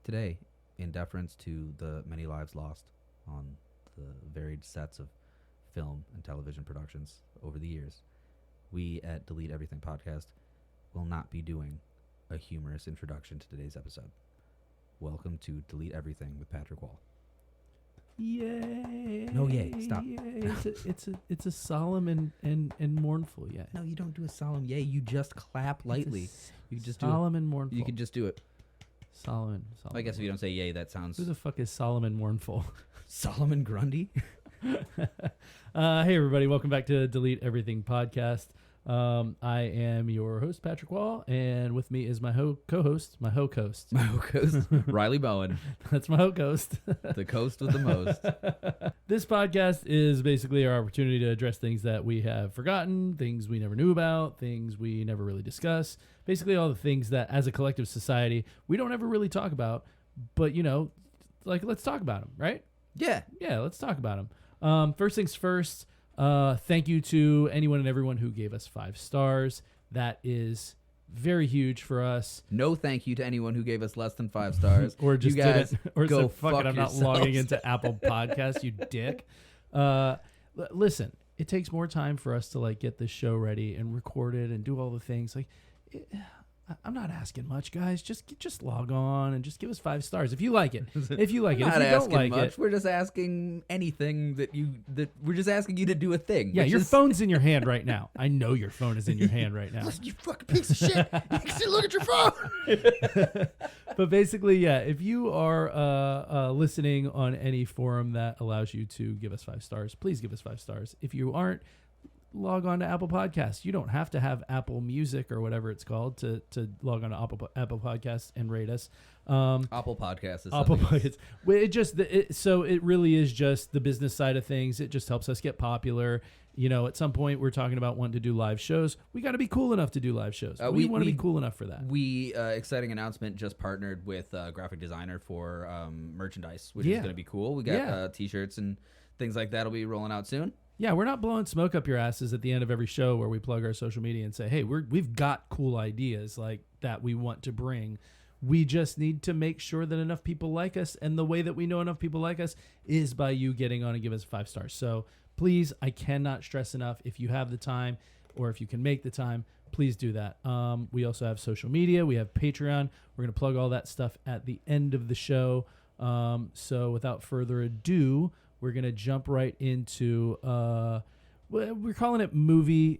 Today, in deference to the many lives lost on the varied sets of film and television productions over the years, we at Delete Everything Podcast will not be doing a humorous introduction to today's episode. Welcome to Delete Everything with Patrick Wall. Yay! No yay, stop. Yay. It's a solemn and mournful yay. No, you don't do a solemn yay. You just clap lightly. You just do solemn and mournful. You can just do it. Solomon. I guess if you don't say yay, that sounds... Who the fuck is Solomon Mournful? Solomon Grundy? Hey, everybody. Welcome back to Delete Everything Podcast. I am your host, Patrick Wall, and with me is my co-host, Riley Bowen. That's my ho-coast. The coast with the most. This podcast is basically our opportunity to address things that we have forgotten, things we never knew about, things we never really discuss. Basically all the things that, as a collective society, we don't ever really talk about, but, you know, like, let's talk about them, right? Yeah. Yeah, let's talk about them. First things first, thank you to anyone and everyone who gave us 5 stars. That is very huge for us. No thank you to anyone who gave us less than 5 stars. Or just you guys didn't, or go said, fuck it, I'm not yourselves. logging into Apple Podcasts, you dick. Listen, it takes more time for us to like get this show ready and record it and do all the things. Like, I'm not asking much, guys. Just log on and just give us 5 stars if you like it. If you like it, if you don't like much. it, We're just asking anything that we're just asking you to do a thing. yeah, which your is- phone's in your hand right now. I know your phone is in your hand right now. Listen, you fucking piece of shit. You can still look at your phone. But basically, yeah, if you are listening on any forum that allows you to give us 5 stars, please give us 5 stars. If you aren't, log on to Apple Podcasts. You don't have to have Apple Music or whatever it's called to log on to Apple Podcasts and rate us. Apple Podcast is Apple something. Podcasts. Well, so it really is just the business side of things. It just helps us get popular. You know, at some point we're talking about wanting to do live shows. We got to be cool enough to do live shows. We want to be cool enough for that. We exciting announcement, just partnered with a graphic designer for merchandise, which is going to be cool. We got t-shirts and things like that will be rolling out soon. Yeah, we're not blowing smoke up your asses at the end of every show where we plug our social media and say, hey, we've got cool ideas like that we want to bring. We just need to make sure that enough people like us, and the way that we know enough people like us is by you getting on and give us 5 stars. So please, I cannot stress enough, if you have the time or if you can make the time, please do that. We also have social media. We have Patreon. We're going to plug all that stuff at the end of the show. So without further ado, we're going to jump right into, we're calling it movie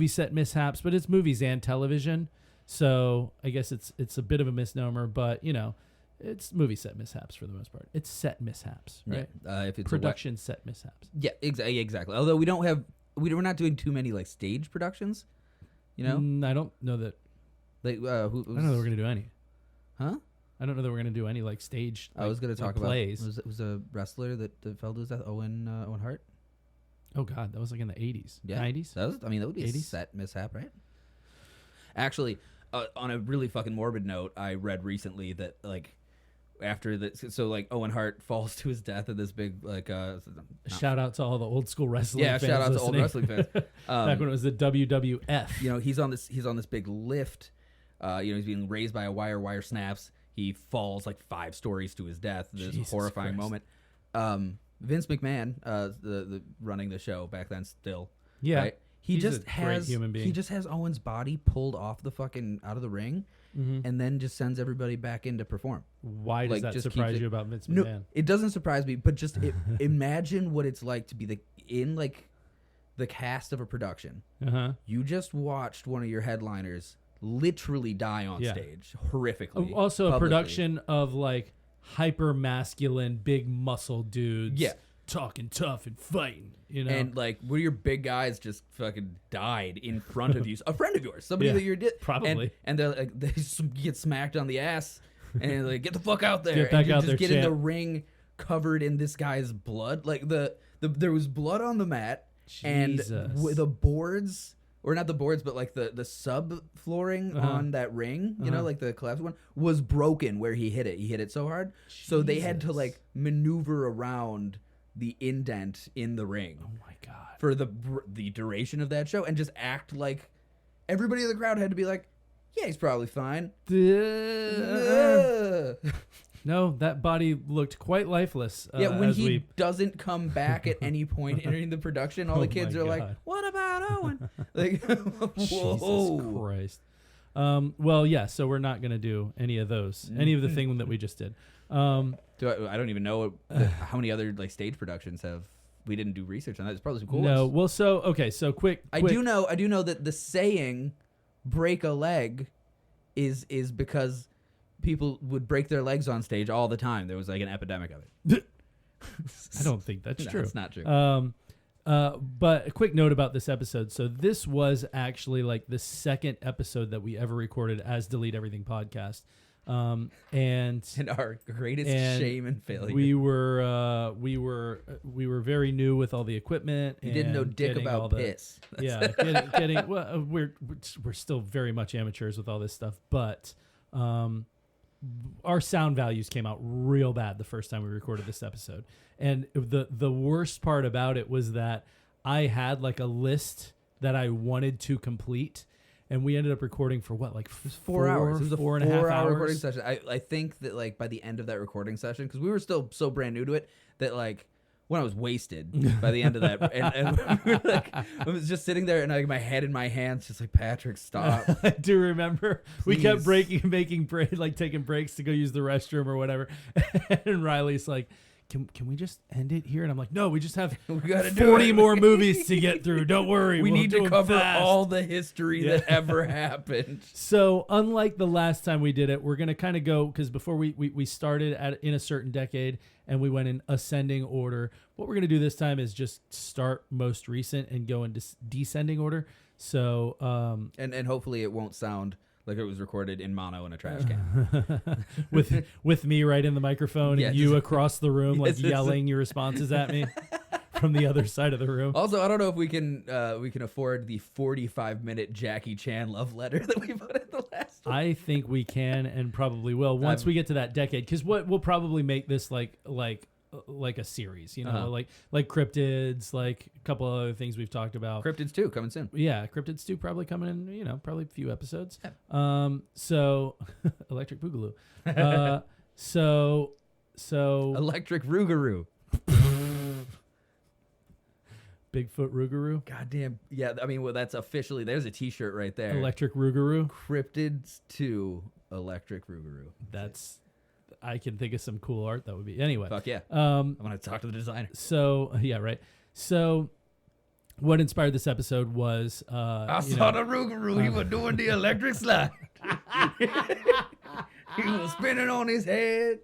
set mishaps, but it's movies and television. So I guess it's a bit of a misnomer, but, you know, it's movie set mishaps for the most part. It's set mishaps, right? Yeah, if it's production set mishaps. Yeah, exactly. Although we're not doing too many like stage productions, you know? I don't know that. Like I don't know that we're going to do any. Huh? I don't know that we're going to do any like stage. I was going to talk about plays. It was a wrestler that fell to his death, Owen Hart. Oh God, that was like in the 80s, Yeah, 90s. That would be 80s? a set mishap, right? Actually, on a really fucking morbid note, I read recently that like after this, so like Owen Hart falls to his death in this big like Shout out to all the old school wrestling. yeah, fans shout out to listening. old wrestling fans. Back when it was the WWF. You know, he's on this big lift. You know, he's being raised by a wire snaps. He falls like 5 stories to his death. This Jesus horrifying Christ. moment. Vince McMahon, the running the show back then, still. Yeah, right? He he's just a great has human being. He just has Owen's body pulled off the fucking out of the ring, and then just sends everybody back in to perform. Why does like, that just surprise keeps it- you about Vince No, McMahon? it doesn't surprise me, but just imagine what it's like to be in the cast of a production. Uh-huh. You just watched one of your headliners literally die on Yeah. stage horrifically. Also, a publicly. production of like hyper masculine, big muscle dudes. Yeah. Talking tough and fighting. You know, And like one of your big guys just fucking died in front of you, a friend of yours, somebody Yeah, that you're probably. and they're like they get smacked on the ass and they're like, get the fuck out there, Get back and you out just there, get in the champ. ring covered in this guy's blood, like there was blood on the mat and Jesus. the boards. Or not the boards, but like the sub flooring on that ring, you know, like the collapsed one, was broken where he hit it. He hit it so hard. So they had to Jesus. like maneuver around the indent in the ring oh my God. for the duration of that show and just act like everybody in the crowd had to be like, yeah, he's probably fine. No, that body looked quite lifeless. When he doesn't come back at any point during the production, all the kids are like, "What about Owen?" Like, whoa. Jesus Christ. Well, yeah. So we're not gonna do any of those, any of the thing that we just did. I don't even know how many other like stage productions have. We didn't do research on that. It's probably some cool No. ones. Well, so quick. I do know that the saying "break a leg" is because people would break their legs on stage all the time. There was like an epidemic of it. I don't think that's true. It's not true. But a quick note about this episode. So this was actually like the second episode that we ever recorded as Delete Everything podcast. And our greatest shame and failure. We were very new with all the equipment. You didn't know dick about piss. Getting well, we're still very much amateurs with all this stuff, but our sound values came out real bad the first time we recorded this episode. And the worst part about it was that I had like a list that I wanted to complete, and we ended up recording for what, like 4 hours? It was a 4.5 hour recording session. I think that like by the end of that recording session, because we were still so brand new to it, that like when I was wasted by the end of that, and we were like, I was just sitting there and like my head in my hands, just like, Patrick, stop. I do remember. Please. We kept taking breaks to go use the restroom or whatever, and Riley's like, Can we just end it here? And I'm like, no, we just have we gotta 40 more movies to get through. Don't worry. We need to cover fast. all the history that ever happened. So unlike the last time we did it, we're going to kind of go, because before we started in a certain decade and we went in ascending order. What we're going to do this time is just start most recent and go in descending order. So and hopefully it won't sound like it was recorded in mono in a trash can. with me right in the microphone and you across the room like yelling your responses at me from the other side of the room. Also, I don't know if we can afford the 45-minute Jackie Chan love letter that we put in the last one. I think we can and probably will once we get to that decade, because what we'll probably make this like a series, you know, like Cryptids, like a couple of other things we've talked about. Cryptids 2 coming soon. Yeah, Cryptids 2 probably coming in, you know, probably a few episodes. Yeah. So Electric Boogaloo. So Electric Rougarou. Bigfoot Rougarou. Goddamn. Yeah, I mean, well, that's officially, there's a t-shirt right there. Electric Rougarou. Cryptids 2 Electric Rougarou. I can think of some cool art that would be. Anyway. Fuck yeah. I'm going to talk to the designer. So, yeah, right. So, what inspired this episode was... I saw the Rougarou. He was doing the electric slide. He was spinning on his head.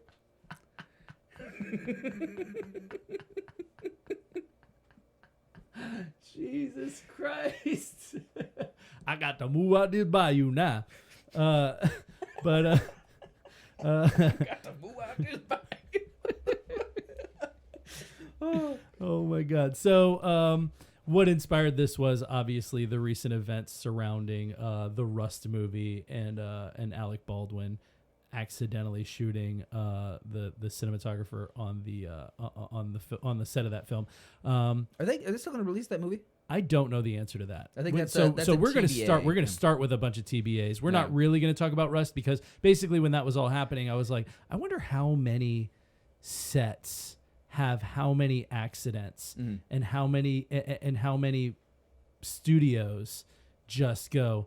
Jesus Christ. I got to move out this bayou now. But... got to move out this oh my God. So what inspired this was obviously the recent events surrounding the Rust movie and Alec Baldwin accidentally shooting the cinematographer on the set of that film. Are they still going to release that movie? I don't know the answer to that. I think that's so a we're going to TBA. start. We're going to start with a bunch of TBAs. We're not really going to talk about Rust, because basically when that was all happening, I was like, I wonder how many sets have how many accidents and how many studios just can't.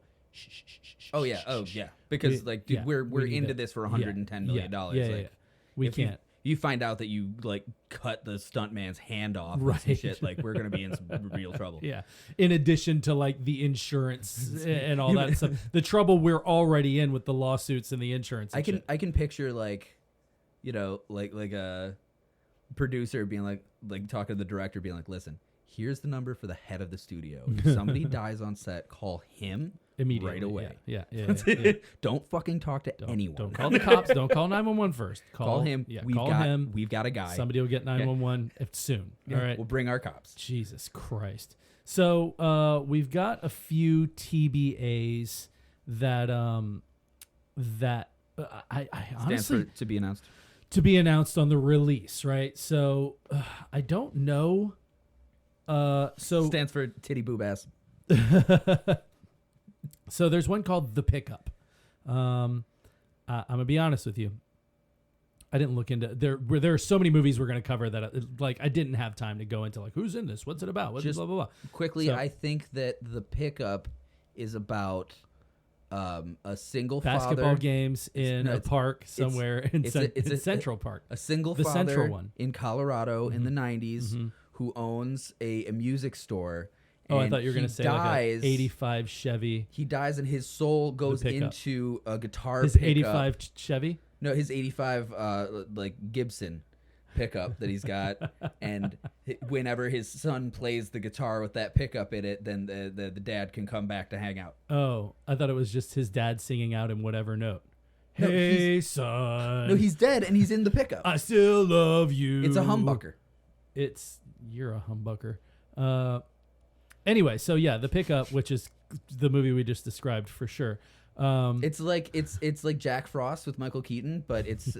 Oh yeah. Because like, dude, we're into this for $110 million. We can't. You find out that you like cut the stuntman's hand off, right? And shit, like we're gonna be in some real trouble. Yeah. In addition to like the insurance and all that stuff, the trouble we're already in with the lawsuits and the insurance. And I can picture like, you know, like a producer being like talking to the director, being like, listen, here's the number for the head of the studio. If somebody dies on set, call him immediately, right away. Yeah. Don't fucking talk to anyone. Don't call the cops. Don't call 911 first. Call him. Yeah, We've got a guy. Somebody will get 911 soon. Yeah, all right. We'll bring our cops. Jesus Christ. So we've got a few TBAs that I honestly to be announced. To be announced on the release, right? So I don't know. So stands for titty boob ass. So there's one called The Pickup. I'm gonna be honest with you. I didn't look into there are so many movies we're going to cover that like I didn't have time to go into like who's in this, what's it about, what's Just blah blah blah. Quickly, So- I think that The Pickup is about a single Basketball father, games in no, a it's- park somewhere in it's Central Park. a single The father Central one. in Colorado in the 90s Mhm. who owns a music store. Oh, I and thought you were going to say dies, like a 85 Chevy. He dies and his soul goes pickup. into a guitar His pickup. 85 Chevy? No, his 85 like Gibson pickup that he's got, and whenever his son plays the guitar with that pickup in it, then the dad can come back to hang out. Oh, I thought it was just his dad singing out in whatever note. No, Hey, son. No, he's dead and he's in the pickup. I still love you. It's a humbucker. You're a humbucker. Anyway, so yeah, The Pickup, which is the movie we just described for sure. It's like Jack Frost with Michael Keaton, but it's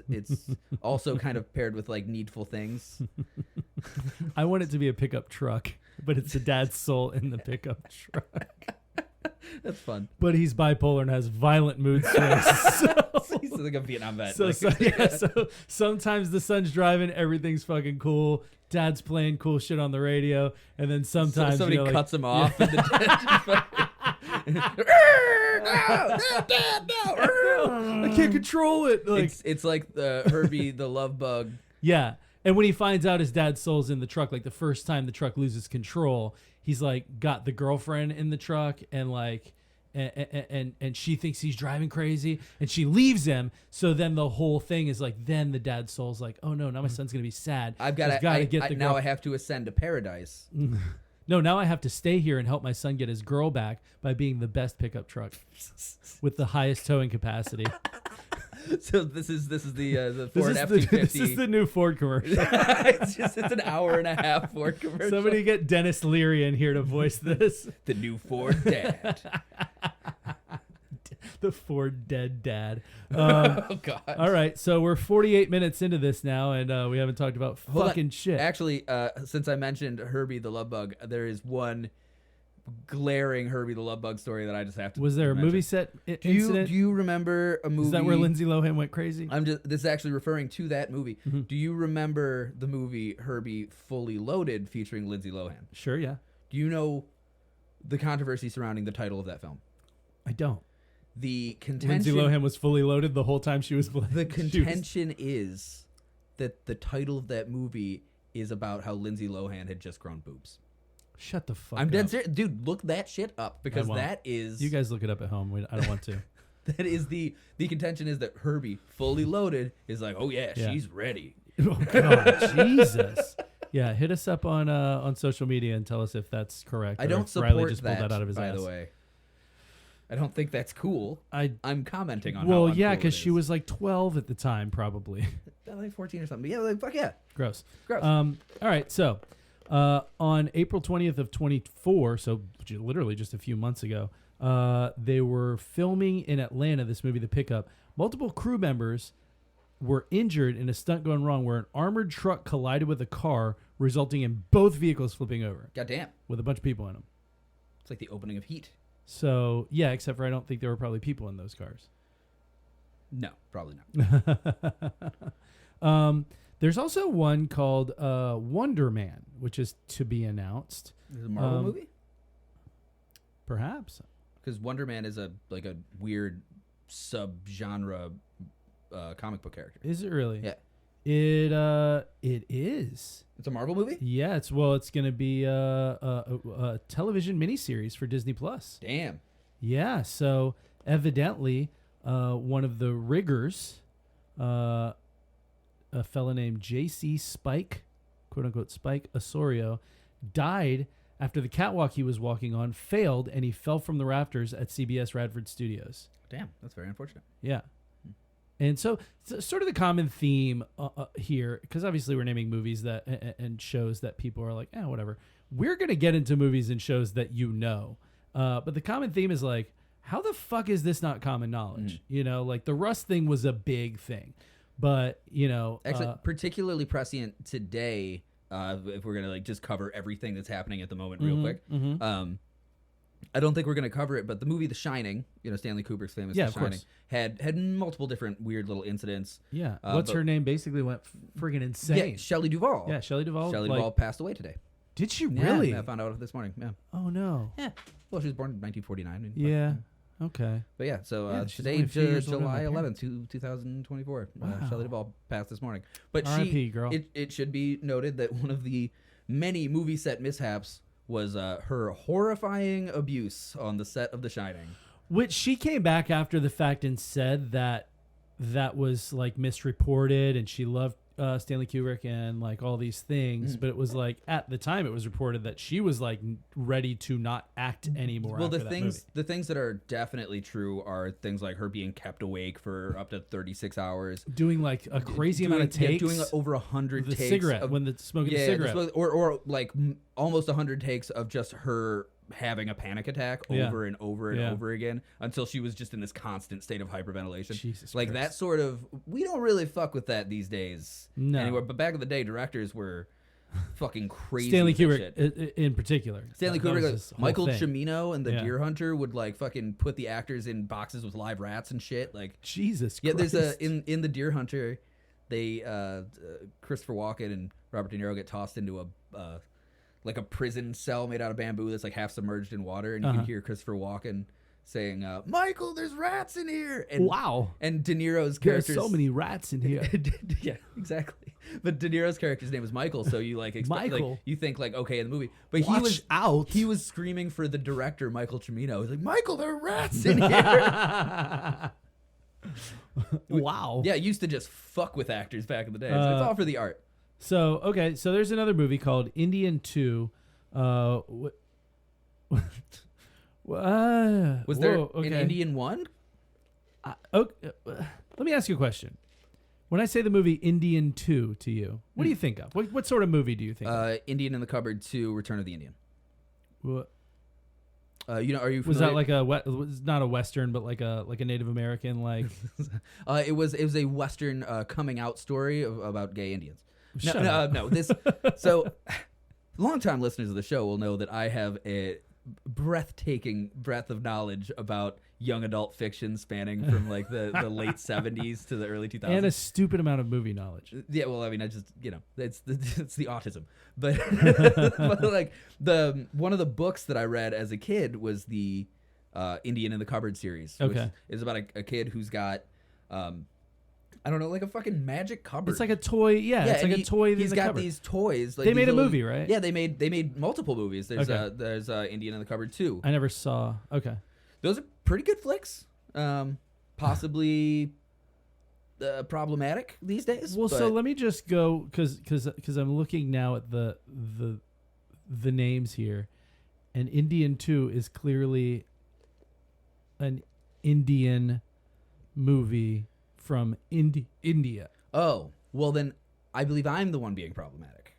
also kind of paired with like Needful Things. I want it to be a pickup truck, but it's the dad's soul in the pickup truck. That's fun. But he's bipolar and has violent mood swings. So he's like a Vietnam vet. So sometimes the son's driving, everything's fucking cool. Dad's playing cool shit on the radio, and then sometimes somebody cuts him off. And I can't control it. Like, it's like the Herbie the Love Bug. yeah. And when he finds out his dad's soul's in the truck, like the first time the truck loses control, he's like got the girlfriend in the truck and like and she thinks he's driving crazy and she leaves him. So then the whole thing is like then the dad's soul's like, oh no, now my son's gonna be sad. I've got to get the now. I have to ascend to paradise. No, now I have to stay here and help my son get his girl back by being the best pickup truck with the highest towing capacity. So this is the Ford F-250. This is the new Ford commercial. It's an hour and a half Ford commercial. Somebody get Dennis Leary in here to voice this. The new Ford Dad. The Ford dead dad. Oh God! All right, so we're 48 minutes into this now, and we haven't talked about fucking shit. Actually, since I mentioned Herbie the Love Bug, there is one glaring Herbie the Love Bug story that I just have to. Was there a mention. movie set incident? Do you remember a movie? Is that where Lindsay Lohan went crazy? This is actually referring to that movie. Mm-hmm. Do you remember the movie Herbie Fully Loaded featuring Lindsay Lohan? Sure, yeah. Do you know the controversy surrounding the title of that film? I don't. The contention. Lindsay Lohan was fully loaded the whole time she was playing. The contention is that the title of that movie is about how Lindsay Lohan had just grown boobs. Shut the fuck up. I'm dead serious. Dude, look that shit up because that is... You guys look it up at home. I don't want to. That is the contention is that Herbie, fully loaded, is like, oh yeah, she's ready. Oh, God, Jesus. Yeah, hit us up on social media and tell us if that's correct. I don't if support Riley just pulled that out of his by ass. the way. I don't think that's cool. I'm commenting on well, how yeah, because she was like 12 at the time, probably. Like 14 or something. Yeah, like, fuck yeah. Gross. Gross. All right, so on April 20th of 24, so literally just a few months ago, they were filming in Atlanta this movie, The Pickup. Multiple crew members were injured in a stunt gone wrong where an armored truck collided with a car, resulting in both vehicles flipping over. Goddamn. With a bunch of people in them. It's like the opening of Heat. So, yeah, except for I don't think there were probably people in those cars. No, probably not. There's also one called Wonder Man, which is to be announced. Is it a Marvel movie? Perhaps. Because Wonder Man is a weird sub-genre comic book character. Is it really? Yeah. It is. It's a Marvel movie? Yeah, it's going to be a television miniseries for Disney Plus. Damn. Yeah, so evidently one of the riggers, a fella named J.C. Spike, quote unquote Spike Osorio, died after the catwalk he was walking on failed and he fell from the rafters at CBS Radford Studios. Damn, that's very unfortunate. Yeah. And so sort of the common theme here, because obviously we're naming movies that and shows that people are like, whatever. We're going to get into movies and shows that you know. But the common theme is like, how the fuck is this not common knowledge? You know, like the Rust thing was a big thing. But, you know. Actually, particularly prescient today, if we're going to like just cover everything that's happening at the moment real quick. I don't think we're going to cover it, but the movie The Shining, Stanley Kubrick's famous The Shining, had multiple different weird little incidents. Yeah. What's her name basally went friggin' insane. Yeah, Shelley Duvall. Yeah, Shelley Duvall. Shelley Duvall passed away today. Did she really? Yeah, I found out this morning. Yeah. Oh, no. Yeah. Well, she was born in 1949. Yeah. Okay. But yeah, so today, July 11th, 2024, Shelley Duvall passed this morning. But R.I.P., girl. It should be noted that one of the many movie set mishaps was her horrifying abuse on the set of The Shining. Which she came back after the fact and said that was like misreported, and she loved Stanley Kubrick and like all these things, but it was like at the time it was reported that she was like ready to not act anymore. Well, the things that are definitely true are things like her being kept awake for up to 36 hours, doing like a crazy amount of takes, doing like over 100 the takes cigarette when the smoking the cigarette, or like almost 100 takes of just her having a panic attack over and over and over again until she was just in this constant state of hyperventilation. Jesus like Christ. That sort of, we don't really fuck with that these days anywhere. But back in the day, directors were fucking crazy. Stanley Kubrick in particular. Stanley Kubrick, like Michael Cimino and the Deer Hunter would like fucking put the actors in boxes with live rats and shit. Like Jesus Christ. Yeah, there's in the Deer Hunter, they Christopher Walken and Robert De Niro get tossed into a like a prison cell made out of bamboo that's like half submerged in water, and you can hear Christopher Walken saying, "Michael, there's rats in here." And, wow! And De Niro's character, there's so many rats in here. Yeah, exactly. But De Niro's character's name is Michael, so you like Michael. Like, you think like okay in the movie, but he was screaming for the director Michael Cimino. He's like, "Michael, there are rats in here." Wow. Yeah, used to just fuck with actors back in the day. So it's all for the art. So, okay, so there's another movie called Indian 2. Was there an Indian 1? Let me ask you a question. When I say the movie Indian 2 to you, what do you think of? What sort of movie do you think of? Indian in the Cupboard 2, Return of the Indian. What? Are you familiar? Was that like was not a Western, but like a Native American like? It was a Western coming out story about gay Indians. No. So, longtime listeners of the show will know that I have a breathtaking breadth of knowledge about young adult fiction spanning from like the late 70s to the early 2000s, and a stupid amount of movie knowledge. Yeah, well, I mean, I just it's the autism, but but like one of the books that I read as a kid was the Indian in the Cupboard series. Which is about a kid who's got. I don't know, like a fucking magic cupboard. It's like a toy. Yeah, it's like a toy. He's got these toys. Like they made a movie, right? Yeah, they made multiple movies. There's Indian in the Cupboard 2. I never saw. Okay, those are pretty good flicks. Possibly problematic these days. Well, so let me just go because I'm looking now at the names here, and Indian 2 is clearly an Indian movie from India. Oh, well then I believe I'm the one being problematic.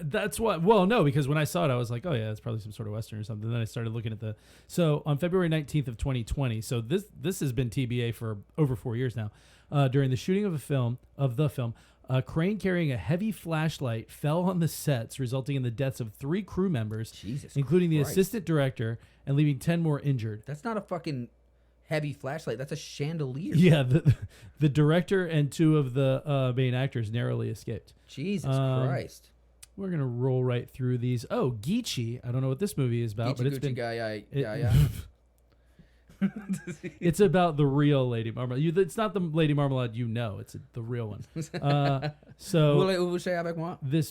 That's what. Well, no, because when I saw it, I was like, oh yeah, it's probably some sort of Western or something. Then I started looking at so on February 19th of 2020. So this has been TBA for over 4 years now. During the shooting of the film, a crane carrying a heavy flashlight fell on the sets, resulting in the deaths of 3 crew members, including the assistant director, and leaving 10 more injured. That's not a fucking heavy flashlight. That's a chandelier. Yeah, the director and 2 of the main actors narrowly escaped. Jesus Christ. We're going to roll right through these. Oh, Geechee. I don't know what this movie is about, but it's been... It's about the real Lady Marmalade. It's not the Lady Marmalade you know. It's the real one. This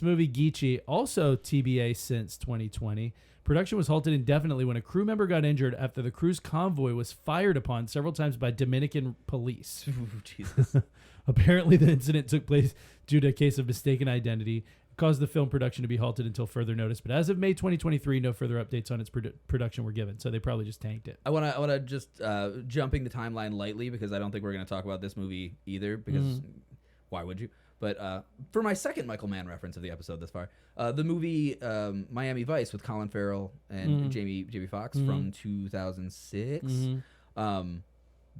movie, Geechee, also TBA since 2020. Production was halted indefinitely when a crew member got injured after the crew's convoy was fired upon several times by Dominican police. Jesus. Apparently, the incident took place due to a case of mistaken identity. It caused the film production to be halted until further notice. But as of May 2023, no further updates on its production were given. So they probably just tanked it. I want to just jumping the timeline lightly because I don't think we're going to talk about this movie either. Because why would you? But for my second Michael Mann reference of the episode thus far, the movie Miami Vice with Colin Farrell and Jamie Foxx from 2006.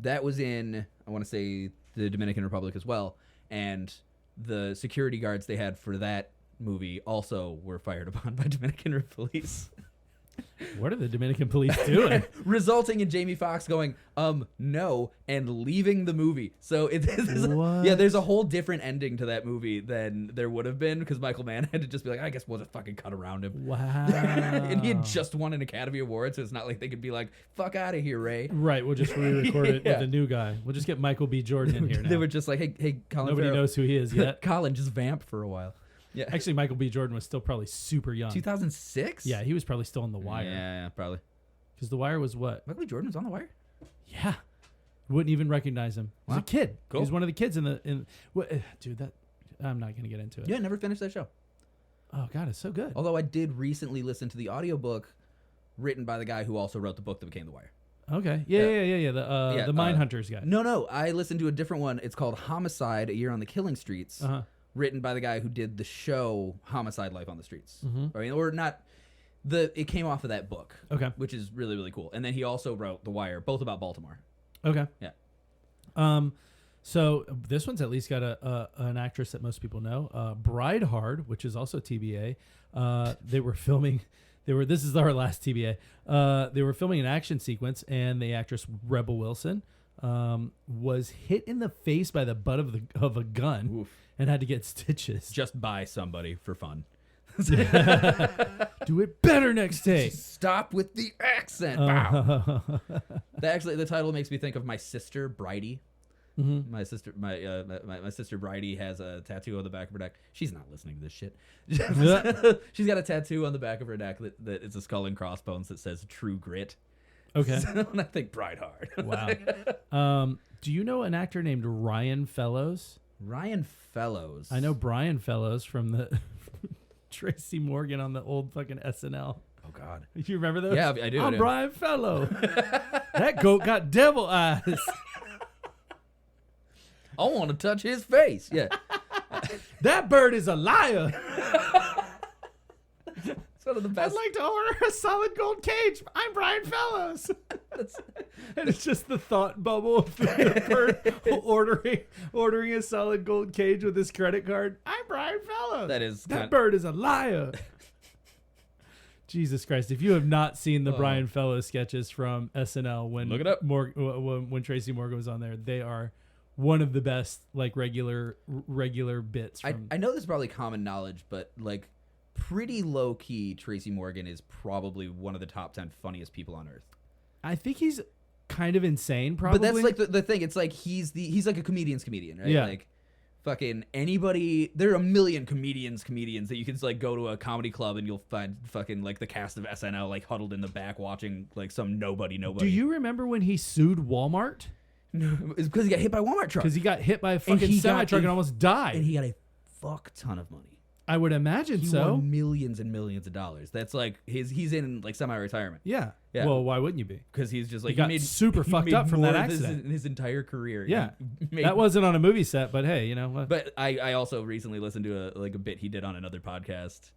That was in, I want to say, the Dominican Republic as well. And the security guards they had for that movie also were fired upon by Dominican police. What are the Dominican police doing? Resulting in Jamie Foxx going, no, and leaving the movie. So What? there's a whole different ending to that movie than there would have been because Michael Mann had to just be like, I guess we'll just fucking cut around him. Wow. And he had just won an Academy Award, so it's not like they could be like, fuck out of here, Ray. Right, we'll just re-record it Yeah. with a new guy. We'll just get Michael B. Jordan in here now. They were just like, hey, Colin Nobody Farrell. knows who he is yet. Colin, just vamp for a while. Yeah. Actually, Michael B. Jordan was still probably super young. 2006? Yeah, he was probably still on The Wire. Yeah, probably. Because The Wire was what? Michael B. Jordan was on The Wire? Yeah. Wouldn't even recognize him. He was Wow. a kid. Cool. He was one of the kids dude, that I'm not going to get into it. Yeah, never finished that show. Oh, God, it's so good. Although I did recently listen to the audiobook written by the guy who also wrote the book that became The Wire. Okay. Yeah. The Mindhunters guy. No. I listened to a different one. It's called Homicide, A Year on the Killing Streets, Uh-huh. written by the guy who did the show Homicide, Life on the Streets. Mhm. I mean, or not. It came off of that book, Okay. which is really, really cool. And then he also wrote The Wire, both about Baltimore. Okay. Yeah. So this one's at least got an actress that most people know, Bride Hard, which is also TBA. They were filming. This is our last TBA. They were filming an action sequence, and the actress Rebel Wilson was hit in the face by the butt of a gun. Oof. And had to get stitches. Just by somebody for fun. Do it better next day. Stop with the accent. Actually, the title makes me think of my sister, Bridie. Mm-hmm. My sister Bridie has a tattoo on the back of her neck. She's not listening to this shit. She's got a tattoo on the back of her neck that is a skull and crossbones that says "True Grit." Okay. So, and I think Bride Hard. Wow. Do you know an actor named Ryan Fellows? Ryan Fellows. I know Brian Fellows from the Tracy Morgan on the old fucking SNL. Oh God. You remember those? Yeah, I do. I'm Brian Fellow. That goat got devil eyes. I want to touch his face. Yeah. That bird is a liar. It's one of the I'd best. like to order a solid gold cage. I'm Brian Fellows. And it's just the thought bubble of the bird ordering a solid gold cage with his credit card. I'm Brian Fellows. That bird is a liar. Jesus Christ! If you have not seen the Brian Fellows sketches from SNL when Look it up. When Tracy Morgan was on there, they are one of the best regular bits. I know this is probably common knowledge, but pretty low key, Tracy Morgan is probably one of the top 10 funniest people on earth. I think he's kind of insane, probably. But that's the thing. It's like he's like a comedian's comedian, right? Yeah. Like fucking anybody. There are a million comedians that you can just go to a comedy club and you'll find fucking the cast of SNL huddled in the back watching some nobody. Do you remember when he sued Walmart? No, it's because he got hit by a Walmart truck. Because he got hit by a fucking semi-truck and almost died. And he got a fuck ton of money. I would imagine He so. won millions and millions of dollars. That's he's in semi-retirement. Yeah. Yeah. Well, why wouldn't you be? Because he's just he got super fucked up from that accident. His entire career. Yeah. That wasn't on a movie set, but hey, you know what? But I also recently listened to a bit he did on another podcast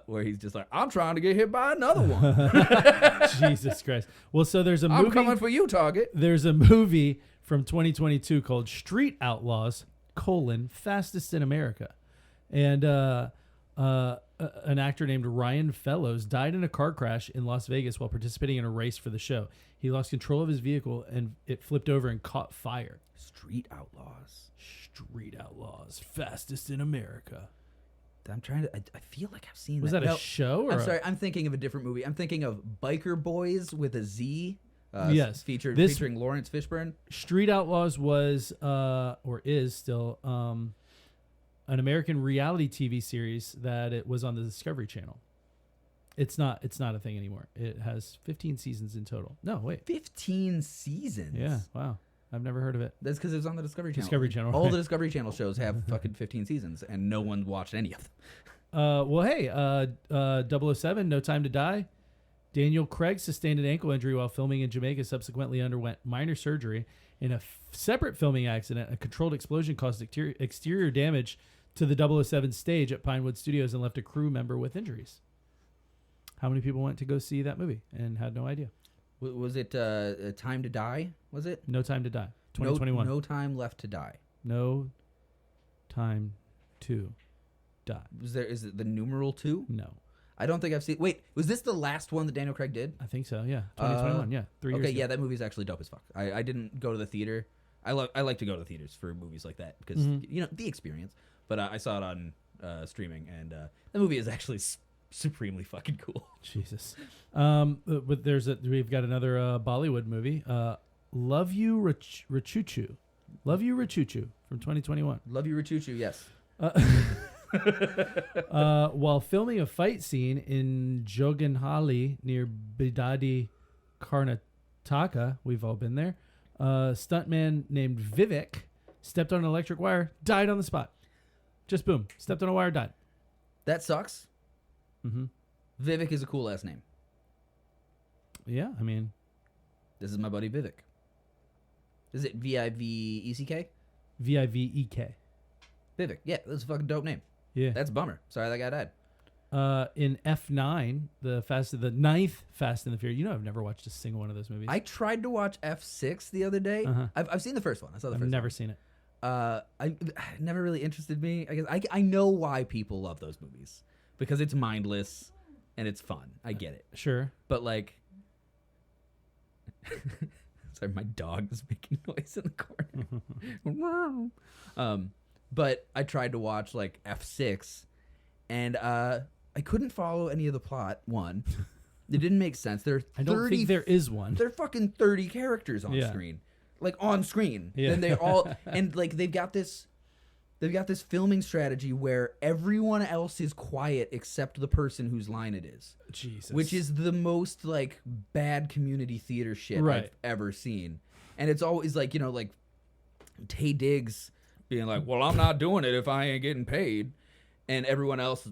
where he's just like, I'm trying to get hit by another one. Jesus Christ. Well, so there's a movie. I'm coming for you, Target. There's a movie from 2022 called Street Outlaws, Fastest in America. And an actor named Ryan Fellows died in a car crash in Las Vegas while participating in a race for the show. He lost control of his vehicle and it flipped over and caught fire. Street Outlaws, Fastest in America. I'm trying to. I feel like I've seen. Was that a show? Or I'm sorry. I'm thinking of a different movie. I'm thinking of Biker Boys with a Z. Yes, featuring Lawrence Fishburne. Street Outlaws was or is still an American reality TV series that it was on the Discovery Channel. It's not a thing anymore. It has 15 seasons in total. No, wait. 15 seasons? Yeah, wow. I've never heard of it. That's because it was on the Discovery Channel. Discovery Channel. All the Discovery Channel shows have fucking 15 seasons, and no one watched any of them. Well, hey, 007, No Time to Die. Daniel Craig sustained an ankle injury while filming in Jamaica, subsequently underwent minor surgery. In a separate filming accident, a controlled explosion caused exterior damage to the 007 stage at Pinewood Studios and left a crew member with injuries. How many people went to go see that movie and had no idea? Was it Time to Die? Was it? No Time to Die. 2021. No Time Left to Die. No Time to Die. Is it the numeral 2? No. I don't think I've seen. Wait, was this the last one that Daniel Craig did? I think so. Yeah, 2021. Yeah, 3 years. Okay, ago. yeah, that movie's actually dope as fuck. I didn't go to the theater. I like to go to the theaters for movies like that because the experience. But I saw it on streaming, and the movie is actually supremely fucking cool. Jesus. But we've got another Bollywood movie. Love You Rachuchu. Love You Rachuchu from 2021. Love You Rachuchu, yes. While filming a fight scene in Joganhali near Bidadi, Karnataka, we've all been there, stuntman named Vivek stepped on an electric wire, died on the spot. Just boom. Stepped on a wire, died. That sucks. Mm-hmm. Vivek is a cool ass name. Yeah, I mean... This is my buddy Vivek. Is it Viveck? Vivek. Vivek. Yeah, that's a fucking dope name. Yeah. That's a bummer. Sorry that guy died. In F9, the ninth Fast and the Furious. You know, I've never watched a single one of those movies. I tried to watch F6 the other day. Uh-huh. I've seen the first one. I saw the I've first never one. seen it. I never really interested me. I guess I know why people love those movies because it's mindless and it's fun. I get it. Sure. But like, sorry, my dog is making noise in the corner. But I tried to watch like F6, and I couldn't follow any of the plot. One, it didn't make sense. I don't think there is one. There are fucking 30 characters on screen, like on screen. Yeah. And they all and like they've got this filming strategy where everyone else is quiet except the person whose line it is. Jesus. Which is the most like bad community theater shit I've ever seen. And it's always like, like Taye Diggs being like, well, I'm not doing it if I ain't getting paid. And everyone else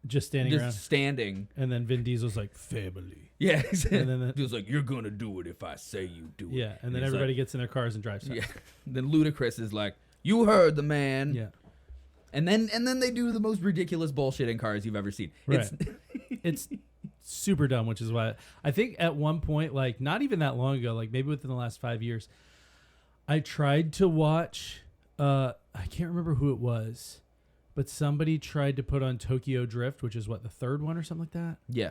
just standing. And then Vin Diesel's like, family. Yeah. And then he was like, you're going to do it if I say you do it. Yeah. And then everybody gets in their cars and drives. Yeah. Then Ludacris is like, you heard the man. Yeah. And then they do the most ridiculous bullshit in cars you've ever seen. Right. It's super dumb, which is why I think at one point, like not even that long ago, like maybe within the last 5 years, I tried to watch, I can't remember who it was, but somebody tried to put on Tokyo Drift, which is what, the third one or something like that? Yeah.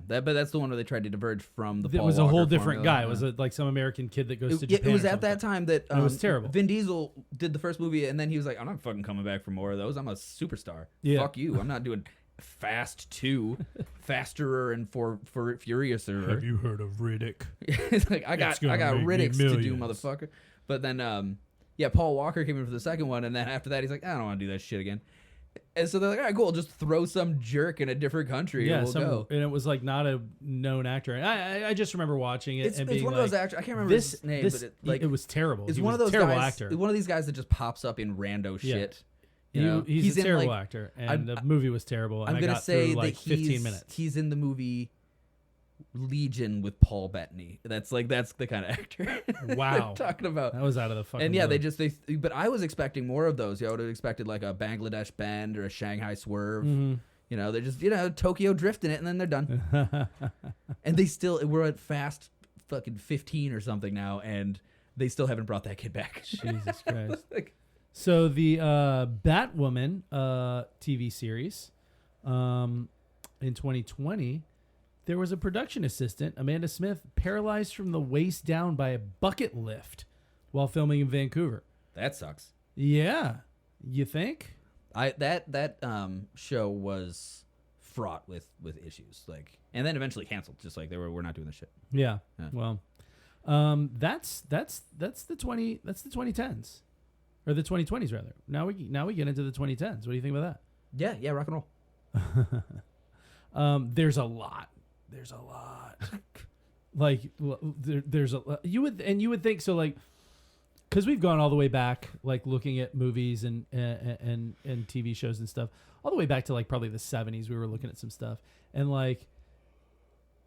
But that's the one where they tried to diverge from the Paul It was a Walker whole different formula. guy. It was like some American kid that goes to Japan. It was or at that time that it was terrible. Vin Diesel did the first movie, and then he was like, I'm not fucking coming back for more of those. I'm a superstar. Yeah. Fuck you. I'm not doing Fast 2, Fasterer and for Furiouser. Have you heard of Riddick? It's like I got Riddicks to do, motherfucker. But then Paul Walker came in for the second one, and then after that he's like, I don't want to do that shit again. And so they're like, all right, cool, just throw some jerk in a different country and we'll go. And it was like not a known actor. And I just remember watching it it's being one like, of those actors. I can't remember his name, but it was terrible. It's He one was of those terrible guys, actor. one of these guys that just pops up in rando shit. He's a terrible like, actor, and the movie was terrible. And I'm gonna got say through like that 15 minutes. He's in the movie Legion with Paul Bettany. That's the kind of actor. Wow, I'm talking about. That was out of the fucking. And yeah, blue. but I was expecting more of those. I would have expected like a Bangladesh Bend or a Shanghai Swerve. Mm-hmm. They're just Tokyo drifting it, and then they're done. And we're at Fast fucking 15 or something now, and they still haven't brought that kid back. Jesus Christ. So the Batwoman TV series in 2020, there was a production assistant, Amanda Smith, paralyzed from the waist down by a bucket lift while filming in Vancouver. That sucks. Yeah. You think? That show was fraught with issues, and then eventually canceled, just like we're not doing this shit. Yeah. Well, that's the 2010's. Or the 2020's rather. Now we get into the 2010's. What do you think about that? Yeah, rock and roll. There's a lot. Like there's a you would think so, like, because we've gone all the way back, like looking at movies and TV shows and stuff, all the way back to like probably the 70s. We were looking at some stuff, and like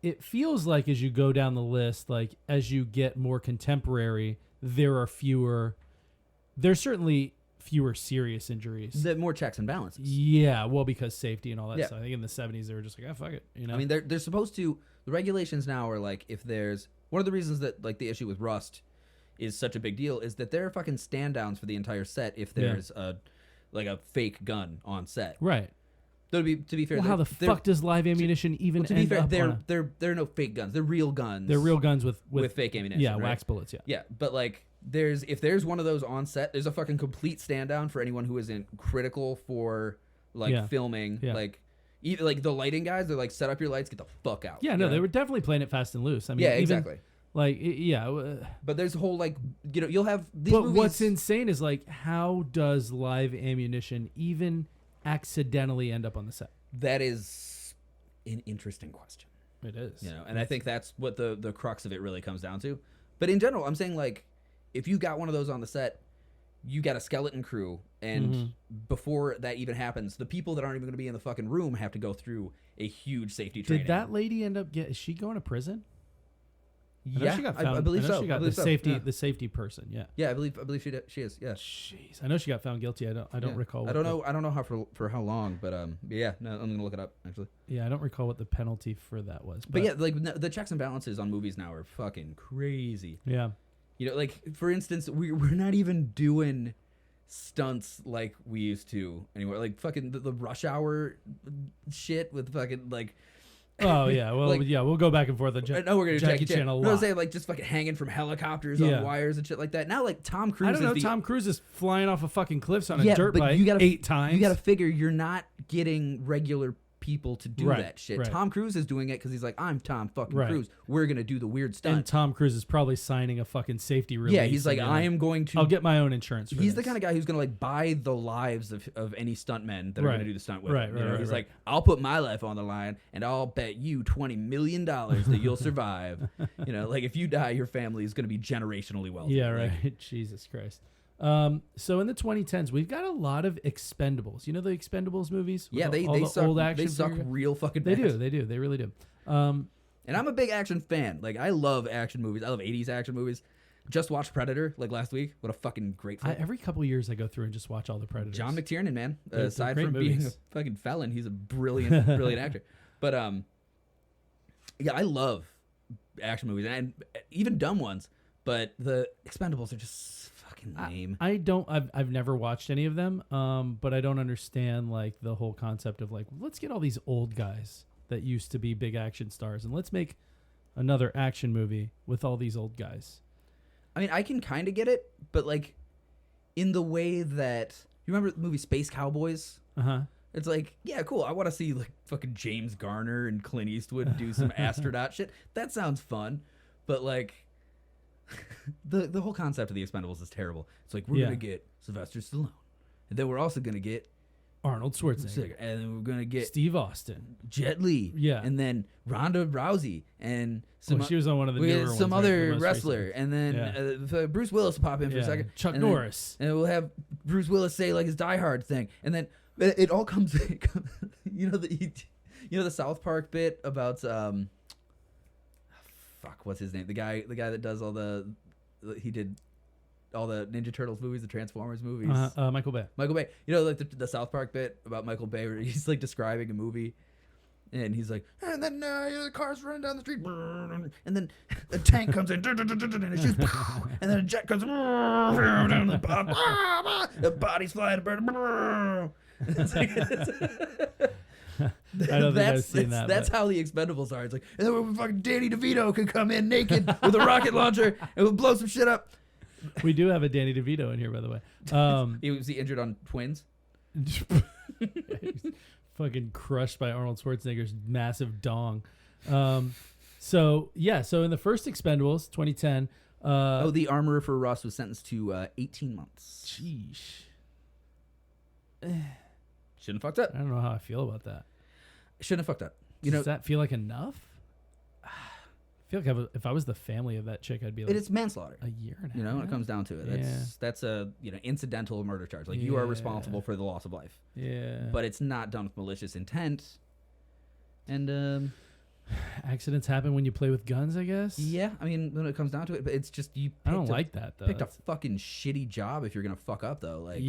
it feels like as you go down the list, like as you get more contemporary, there's certainly fewer serious injuries. More checks and balances. Yeah, well, because safety and all that stuff. I think in the 70s they were just like, fuck it. I mean, they're supposed to. The regulations now are like, if there's one of the reasons that like the issue with Rust is such a big deal is that there are fucking stand downs for the entire set if there's a fake gun on set. Right. To be fair, Well, how the fuck does live ammunition even to be end fair, up on they're no fake guns. They're real guns. They're real guns with fake ammunition. Yeah, right? wax bullets. Yeah. Yeah, but like if there's one of those on set, there's a fucking complete stand down for anyone who isn't critical for like filming. Yeah. Like even like the lighting guys, they're like, set up your lights, get the fuck out. Yeah, no, they were definitely playing it fast and loose. I mean, yeah, even, exactly. Like, yeah. But there's a whole like you'll have these But movies. what's insane is like, how does live ammunition even accidentally end up on the set? That is an interesting question. It is. And I think that's what the crux of it really comes down to. But in general, I'm saying like, if you got one of those on the set, you got a skeleton crew, and before that even happens, the people that aren't even going to be in the fucking room have to go through a huge safety training. Did that lady end up is she going to prison? Yeah, she got found, I believe so. She got the safety person. Yeah. Yeah, I believe she is. Yeah. Jeez, I know she got found guilty. I don't recall. I don't know how for how long, but yeah, no, I'm gonna look it up actually. Yeah, I don't recall what the penalty for that was. But yeah, like the checks and balances on movies now are fucking crazy. Yeah. Like for instance, we're not even doing stunts like we used to anymore. Like fucking the rush hour shit with fucking like. Oh yeah, well like, yeah, we'll go back and forth on no, we're gonna do Jackie Chan a lot. I was saying like just fucking hanging from helicopters on wires and shit like that. Now like Tom Cruise. I don't know. Tom Cruise is flying off of fucking cliffs on a dirt bike 8 times. You got to figure you're not getting regular people to do that shit. Right. Tom Cruise is doing it because he's like, I'm Tom fucking Cruise. We're gonna do the weird stunt. And Tom Cruise is probably signing a fucking safety release. Yeah, he's like, I am going to. I'll get my own insurance. He's the kind of guy who's gonna like buy the lives of any stuntmen that are gonna do the stunt with him. He's like, I'll put my life on the line and I'll bet you $20 million that you'll survive. Like if you die, your family is gonna be generationally wealthy. Yeah, right. Jesus Christ. So in the 2010s, we've got a lot of Expendables. You know the Expendables movies? Yeah, they suck. Old action they suck real fucking bad. They do. They really do. And I'm a big action fan. Like I love action movies. I love 80s action movies. Just watched Predator like last week. What a fucking great film. Every couple of years I go through and just watch all the Predators. John McTiernan, man. They're Aside great from movies. being a fucking felon, he's a brilliant actor. But yeah, I love action movies and even dumb ones. But the Expendables are just lame. I've never watched any of them, but I don't understand like the whole concept of like, let's get all these old guys that used to be big action stars and let's make another action movie with all these old guys. I mean, I can kind of get it, but like in the way that you remember the movie Space Cowboys? It's like, yeah, cool. I want to see like fucking James Garner and Clint Eastwood do some astronaut shit. That sounds fun, but like the whole concept of the Expendables is terrible. It's like we're gonna get Sylvester Stallone, and then we're also gonna get Arnold Schwarzenegger, and then we're gonna get Steve Austin, Jet Li, and then Ronda Rousey, and she was on one of the newer ones, some other right? wrestler, and then Bruce Willis will pop in for a second. Chuck Norris, and we'll have Bruce Willis say like his Die Hard thing, and then it all comes. The South Park bit about what's his name? The guy that does he did all the Ninja Turtles movies, the Transformers movies. Michael Bay. Michael Bay. Like the South Park bit about Michael Bay where he's like describing a movie and he's like, and then the car's running down the street and then a tank comes in and it shoots and then a jet comes and the body's flying. It's like, I don't think I've seen that. That's how the Expendables are. It's like, and then fucking Danny DeVito can come in naked with a rocket launcher and we'll blow some shit up. We do have a Danny DeVito in here, by the way. Was he injured on Twins? Fucking crushed by Arnold Schwarzenegger's massive dong. So in the first Expendables, 2010. The armorer for Ross was sentenced to 18 months. Sheesh. Shouldn't have fucked up. I don't know how I feel about that. Shouldn't have fucked up. Does that feel like enough? I feel like if I was the family of that chick, I'd be like, it's manslaughter. A year and a half. When it comes down to it, that's a incidental murder charge. Like you are responsible for the loss of life. Yeah, but it's not done with malicious intent. And accidents happen when you play with guns, I guess. Yeah, I mean when it comes down to it, but it's just I don't like that though. Picked a fucking shitty job if you're gonna fuck up though. Like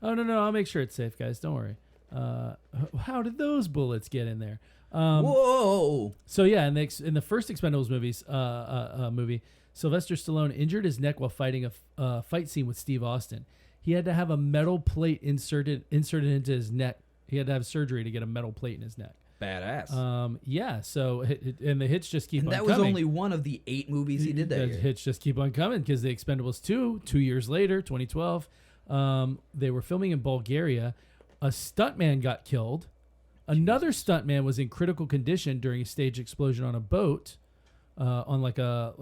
Oh no, I'll make sure it's safe, guys. Don't worry. How did those bullets get in there? Whoa! So yeah, in the first Expendables movie, Sylvester Stallone injured his neck while fighting a fight scene with Steve Austin. he had to have a metal plate inserted into his neck. He had to have surgery to get a metal plate in his neck. Badass. Yeah. So and the hits just keep and on that coming. was only one of the 8 movies he did that The year. hits just keep on coming because The Expendables 2 years later, 2012, they were filming in Bulgaria. A stuntman got killed. Another stuntman was in critical condition during a stage explosion on a boat, on like a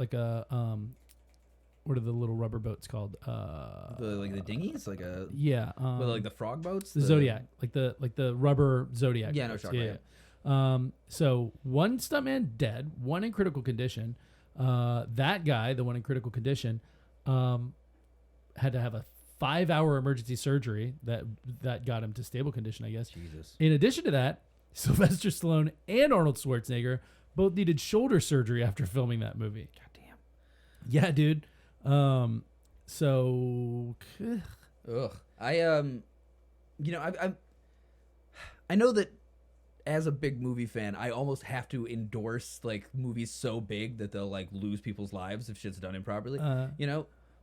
what are the little rubber boats called? The dinghies, Yeah, like the frog boats, the Zodiac, like the rubber Zodiac. Yeah, no, boats. shark. Yeah. So one stuntman dead, one in critical condition. That guy, the one in critical condition, had to have a 5-hour emergency surgery that got him to stable condition, I guess. Jesus. In addition to that, Sylvester Stallone and Arnold Schwarzenegger both needed shoulder surgery after filming that movie. Goddamn. Yeah, dude. So Ugh. I know that as a big movie fan, I almost have to endorse like movies so big that they'll like lose people's lives if shit's done improperly.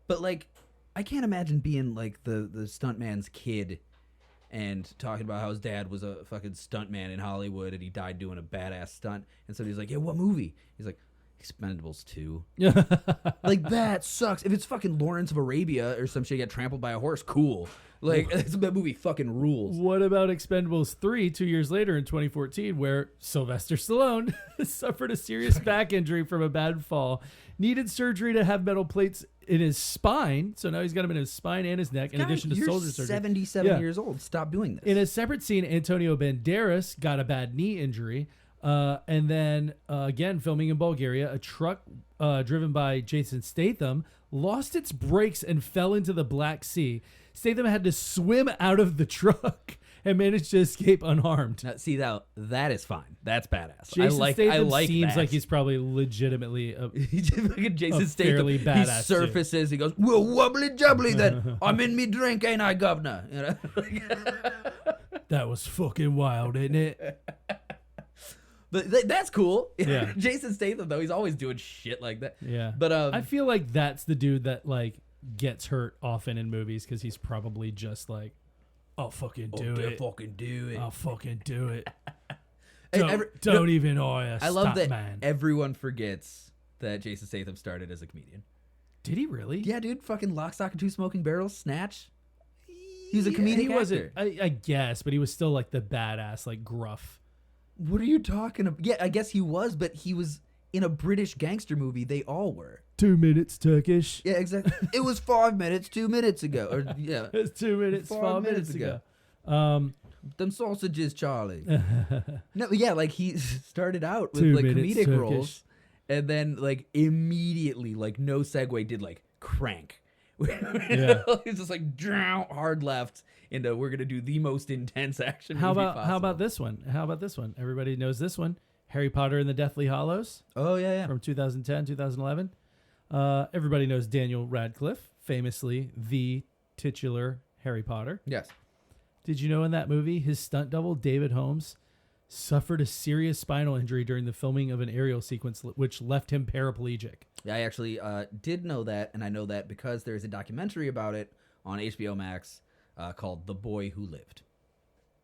But like, I can't imagine being like the stuntman's kid and talking about how his dad was a fucking stuntman in Hollywood and he died doing a badass stunt. And somebody's like, yeah, what movie? He's like, Expendables 2. Like, that sucks. If it's fucking Lawrence of Arabia or some shit, get trampled by a horse, cool. Like, that movie fucking rules. What about Expendables 3 2 years later in 2014, where Sylvester Stallone suffered a serious back injury from a bad fall, needed surgery to have metal plates in his spine. So now he's got them in his spine and his neck, in addition to shoulder surgery. 77 years old. Stop doing this. In a separate scene, Antonio Banderas got a bad knee injury. And then, again, filming in Bulgaria, a truck driven by Jason Statham lost its brakes and fell into the Black Sea. Statham had to swim out of the truck and managed to escape unharmed. Now, see, that is fine. That's badass. Jason Statham seems that. like he's probably legitimately Jason Statham. fairly badass He surfaces. He goes, "Well, wobbly jubbly then. I'm in me drink, ain't I, governor?" You know. That was fucking wild, isn't it? But that's cool. Yeah. Jason Statham though, he's always doing shit like that. Yeah. But I feel like that's the dude that like gets hurt often in movies because he's probably just like, I'll fucking do it. Fucking do it. I'll fucking do it. Hey, Don't even hire a I love that man. everyone forgets that Jason Statham started as a comedian. Did he really? Yeah, dude. Fucking Lock, Stock, and Two Smoking Barrels, Snatch. He was a comedic actor. Wasn't, I guess, but he was still like the badass, like gruff. What are you talking about? Yeah, I guess he was, but he was in a British gangster movie. They all were. 2 minutes Turkish. Yeah, exactly. It was 5 minutes, 2 minutes ago. Or yeah, It's 2 minutes, 5 minutes ago. Them sausages, Charlie. No, yeah, like he started out with 2 like minutes comedic Turkish. roles, and then like immediately, like no segue, did like Crank. Yeah. He's just like drown hard left into we're gonna do the most intense action. How movie about possible. this one? How about this one? Everybody knows this one. Harry Potter and the Deathly Hallows Oh yeah. from 2010, 2011. Everybody knows Daniel Radcliffe, famously the titular Harry Potter. Yes. Did you know in that movie, his stunt double, David Holmes, suffered a serious spinal injury during the filming of an aerial sequence, which left him paraplegic? Yeah, I actually did know that, and I know that because there's a documentary about it on HBO Max called "The Boy Who Lived."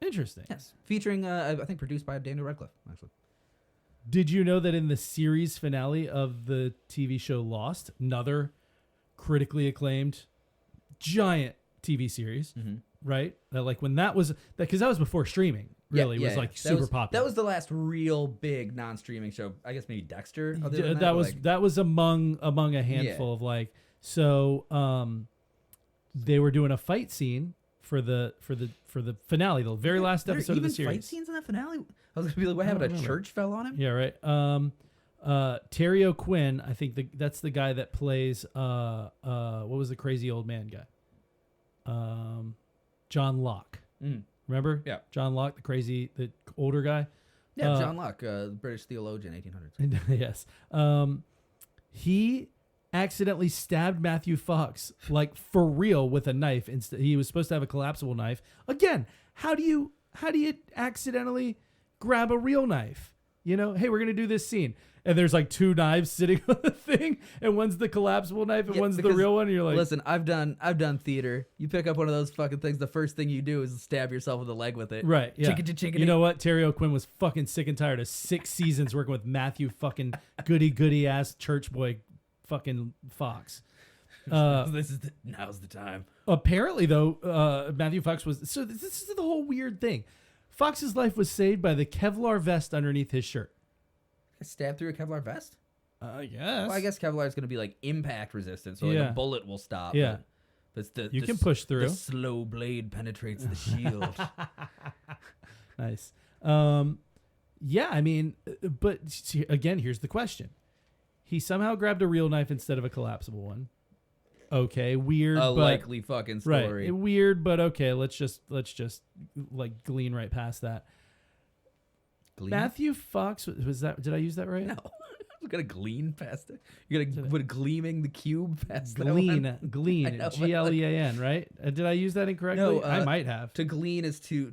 Interesting. Yes, featuring I think produced by Daniel Radcliffe. Actually, Did you know that in the series finale of the TV show Lost, another critically acclaimed giant TV series, right? That like when that was because that was before streaming. Really was like super popular. That was the last real big non-streaming show. I guess maybe Dexter. Other than that was among a handful of like so. They were doing a fight scene for the finale, the very last episode of the series. Fight scenes in that finale. I was gonna be like, what happened? A church fell on him? Yeah, right. Terry O'Quinn, I think that's the guy that plays what was the crazy old man guy? John Locke. Remember? Yeah. John Locke, the older guy. Yeah, John Locke, British theologian, 1800s. Yes. He accidentally stabbed Matthew Fox, like for real, with a knife. He was supposed to have a collapsible knife. Again, how do you accidentally grab a real knife? You know, hey, we're gonna do this scene. and there's like two knives sitting on the thing, and one's the collapsible knife and one's the because, real one. And you're like, listen, I've done theater. You pick up one of those fucking things. The first thing you do is stab yourself in the leg with it. right? Yeah. Chickadee. You know what? Terry O'Quinn was fucking sick and tired of 6 seasons working with Matthew fucking goody ass church boy fucking Fox. Now's the time. Apparently, though, Matthew Fox was. So this is the whole weird thing. Fox's life was saved by the Kevlar vest underneath his shirt. Stab through a Kevlar vest? I guess. Well, I guess Kevlar is going to be like impact resistant, so like a bullet will stop. Yeah. But it's You can push through. The slow blade penetrates the shield. Nice. Yeah, I mean, but again, here's the question. He somehow grabbed a real knife instead of a collapsible one. Okay, weird. A but, likely fucking story. Right, weird, but okay. Let's just like glean right past that. Glean? Matthew Fox was that? Did I use that right? No, I'm gonna glean past it. You're gonna put gleaming the cube past glean, Glean, GLEAN, right? Did I use that incorrectly? No, I might have. To glean is to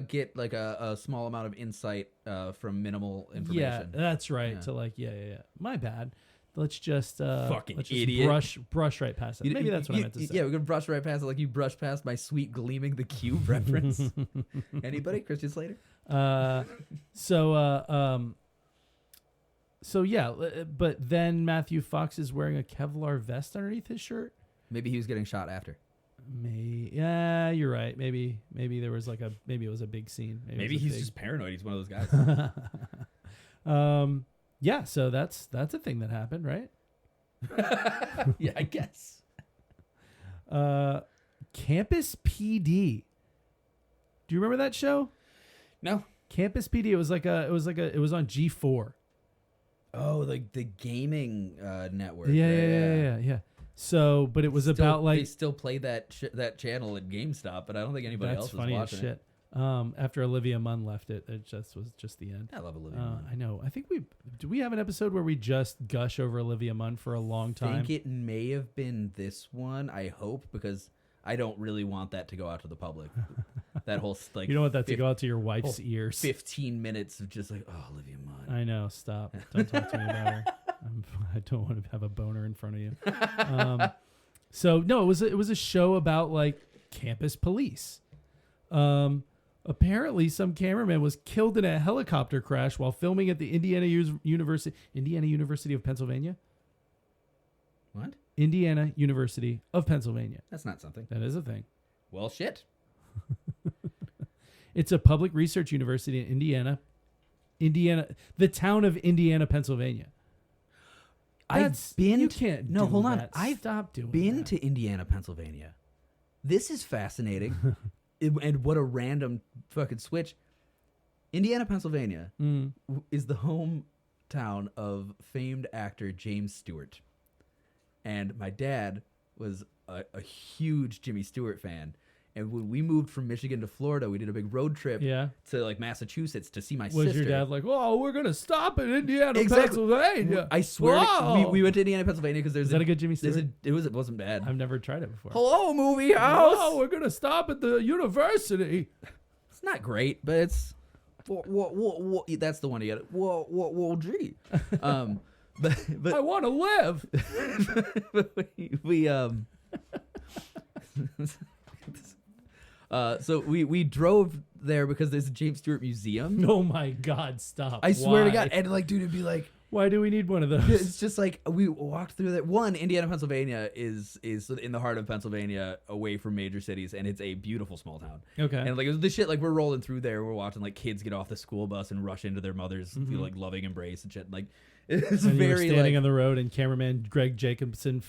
get like a small amount of insight from minimal information. Yeah, that's right. Yeah. Yeah. My bad. Let's just fucking let's just idiot. brush right past it. Maybe that's what I meant to say. Yeah, we're gonna brush right past it, like you brush past my sweet gleaming the cube reference. Anybody? Christian Slater? So yeah, but then Matthew Fox is wearing a Kevlar vest underneath his shirt. Maybe he was getting shot after. Yeah, you're right. Maybe there was maybe it was a big scene. Maybe he's just paranoid. He's one of those guys. Yeah, so that's a thing that happened, right? Yeah, I guess. Campus PD. Do you remember that show? No. Campus PD. It was on G4. Oh, like the gaming network. Yeah. So, but it was about like they still play that channel at GameStop, but I don't think anybody else is watching shit. it. After Olivia Munn left it was just the end. I love Olivia Munn. I know. I think we have an episode where we just gush over Olivia Munn for a long time? I think it may have been this one. I hope, because I don't really want that to go out to the public. That whole like you don't want that to go out to your wife's ears. 15 minutes of just like, oh, Olivia Munn. I know. Stop. Don't talk to me about her. I don't want to have a boner in front of you. So no, it was a show about like campus police. Apparently, some cameraman was killed in a helicopter crash while filming at the Indiana University of Pennsylvania. What? Indiana University of Pennsylvania. That's not something. That is a thing. Well, shit. It's a public research university in Indiana, the town of Indiana, Pennsylvania. I've been to Indiana, Pennsylvania. This is fascinating. And what a random fucking switch. Indiana, Pennsylvania is the hometown of famed actor James Stewart. And my dad was a huge Jimmy Stewart fan. And when we moved from Michigan to Florida, we did a big road trip to like Massachusetts to see my sister. Was your dad like, oh, we're going to stop in Indiana, Pennsylvania? I swear. We went to Indiana, Pennsylvania because there's Is that a good Jimmy Stewart? It wasn't bad. I've never tried it before. Hello, movie house. Oh, we're going to stop at the university. It's not great, but it's... Whoa, that's the one you get. Whoa, gee. But I want to live. So we drove there because there's a James Stewart museum. Oh my God, stop. I swear to God. And like, dude, it'd be like, why do we need one of those? It's just like we walked through that. One, Indiana, Pennsylvania is in the heart of Pennsylvania, away from major cities, and it's a beautiful small town. Okay. And like it was the shit, like we're rolling through there, we're watching like kids get off the school bus and rush into their mothers, feel like loving embrace and shit. Like it's and very you were standing like, on the road, and cameraman Greg Jacobson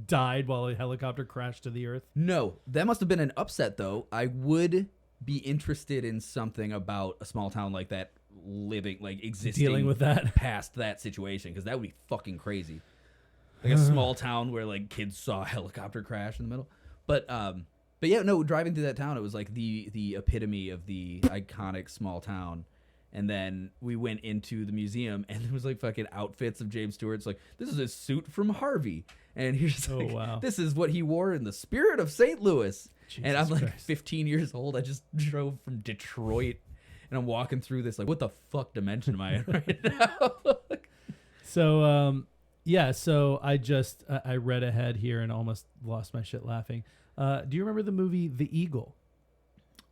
died while a helicopter crashed to the earth. No, that must have been an upset though. I would be interested in something about a small town like that living, like existing, dealing with that past that situation, because that would be fucking crazy. Like a small town where like kids saw a helicopter crash in the middle. But yeah, no, driving through that town, it was like the epitome of the iconic small town. And then we went into the museum, and there was like fucking outfits of James Stewart's. Like, this is a suit from Harvey, and here's like, wow. This is what he wore in the spirit of St. Louis. Jesus and I'm like Christ. 15 years old. I just drove from Detroit, and I'm walking through this like, what the fuck dimension am I in right now? So I read ahead here and almost lost my shit laughing. Do you remember the movie The Eagle?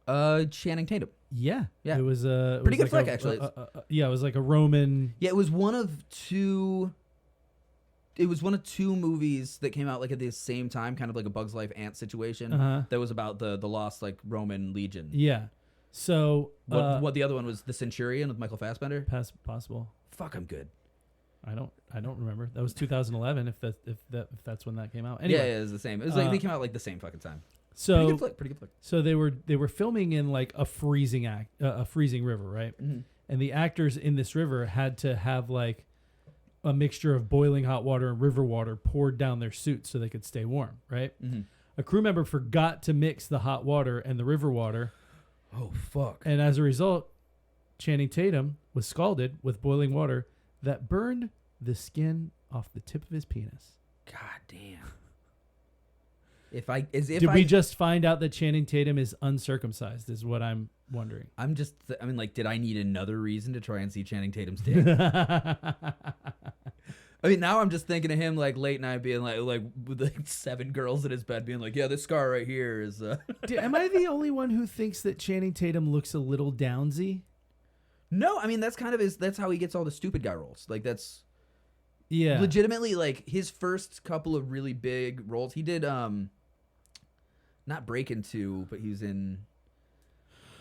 Channing Tatum. Yeah. Yeah. It was Pretty good flick, actually. Yeah, it was like a Roman. Yeah, it was one of two. It was one of two movies that came out like at the same time, kind of like a Bug's Life ant situation. That was about the lost like Roman legion. Yeah. So what the other one was? The Centurion with Michael Fassbender. Possible. Fuck, I'm good. I don't remember. That was 2011. If that's when that came out. Anyway, yeah, it was the same. It was like they came out like the same fucking time. So pretty good flick. So they were filming in like a freezing river, right? Mm-hmm. And the actors in this river had to have like a mixture of boiling hot water and river water poured down their suits so they could stay warm, right? Mm-hmm. A crew member forgot to mix the hot water and the river water. Oh fuck! And as a result, Channing Tatum was scalded with boiling water that burned the skin off the tip of his penis. God damn. Did we just find out that Channing Tatum is uncircumcised is what I'm wondering. Did I need another reason to try and see Channing Tatum's dick? I mean, now I'm just thinking of him like late night being like with like 7 girls in his bed being like, yeah, this scar right here is... Am I the only one who thinks that Channing Tatum looks a little downsy? No, I mean, that's kind of that's how he gets all the stupid guy roles. Like that's... Yeah. Legitimately, like his first couple of really big roles, he did... Not Breakin' 2, but he was in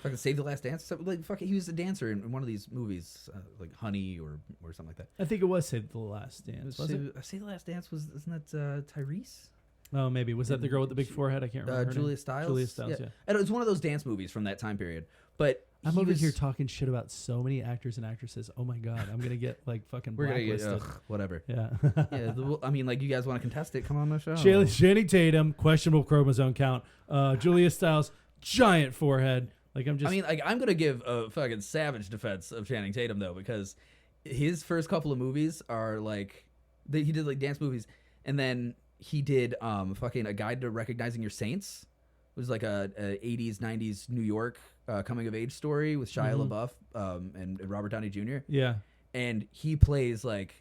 fucking Save the Last Dance. He was a dancer in one of these movies, like Honey or something like that. I think it was Save the Last Dance. Save the Last Dance isn't that Tyrese? Oh, maybe. Was that the girl with the big forehead? I can't remember. Julia Stiles. Julia Stiles. Yeah. And it was one of those dance movies from that time period. But I'm over here talking shit about so many actors and actresses. Oh my god, I'm gonna get like fucking blacklisted. We're gonna get whatever. Yeah. I mean, like you guys want to contest it? Come on the show. Channing Tatum, questionable chromosome count. Julia Stiles, giant forehead. Like I'm gonna give a fucking savage defense of Channing Tatum though, because his first couple of movies are like he did like dance movies, and then he did fucking A Guide to Recognizing Your Saints. It was like a 80s 90s New York coming of age story with Shia LaBeouf and Robert Downey Jr. Yeah, and he plays like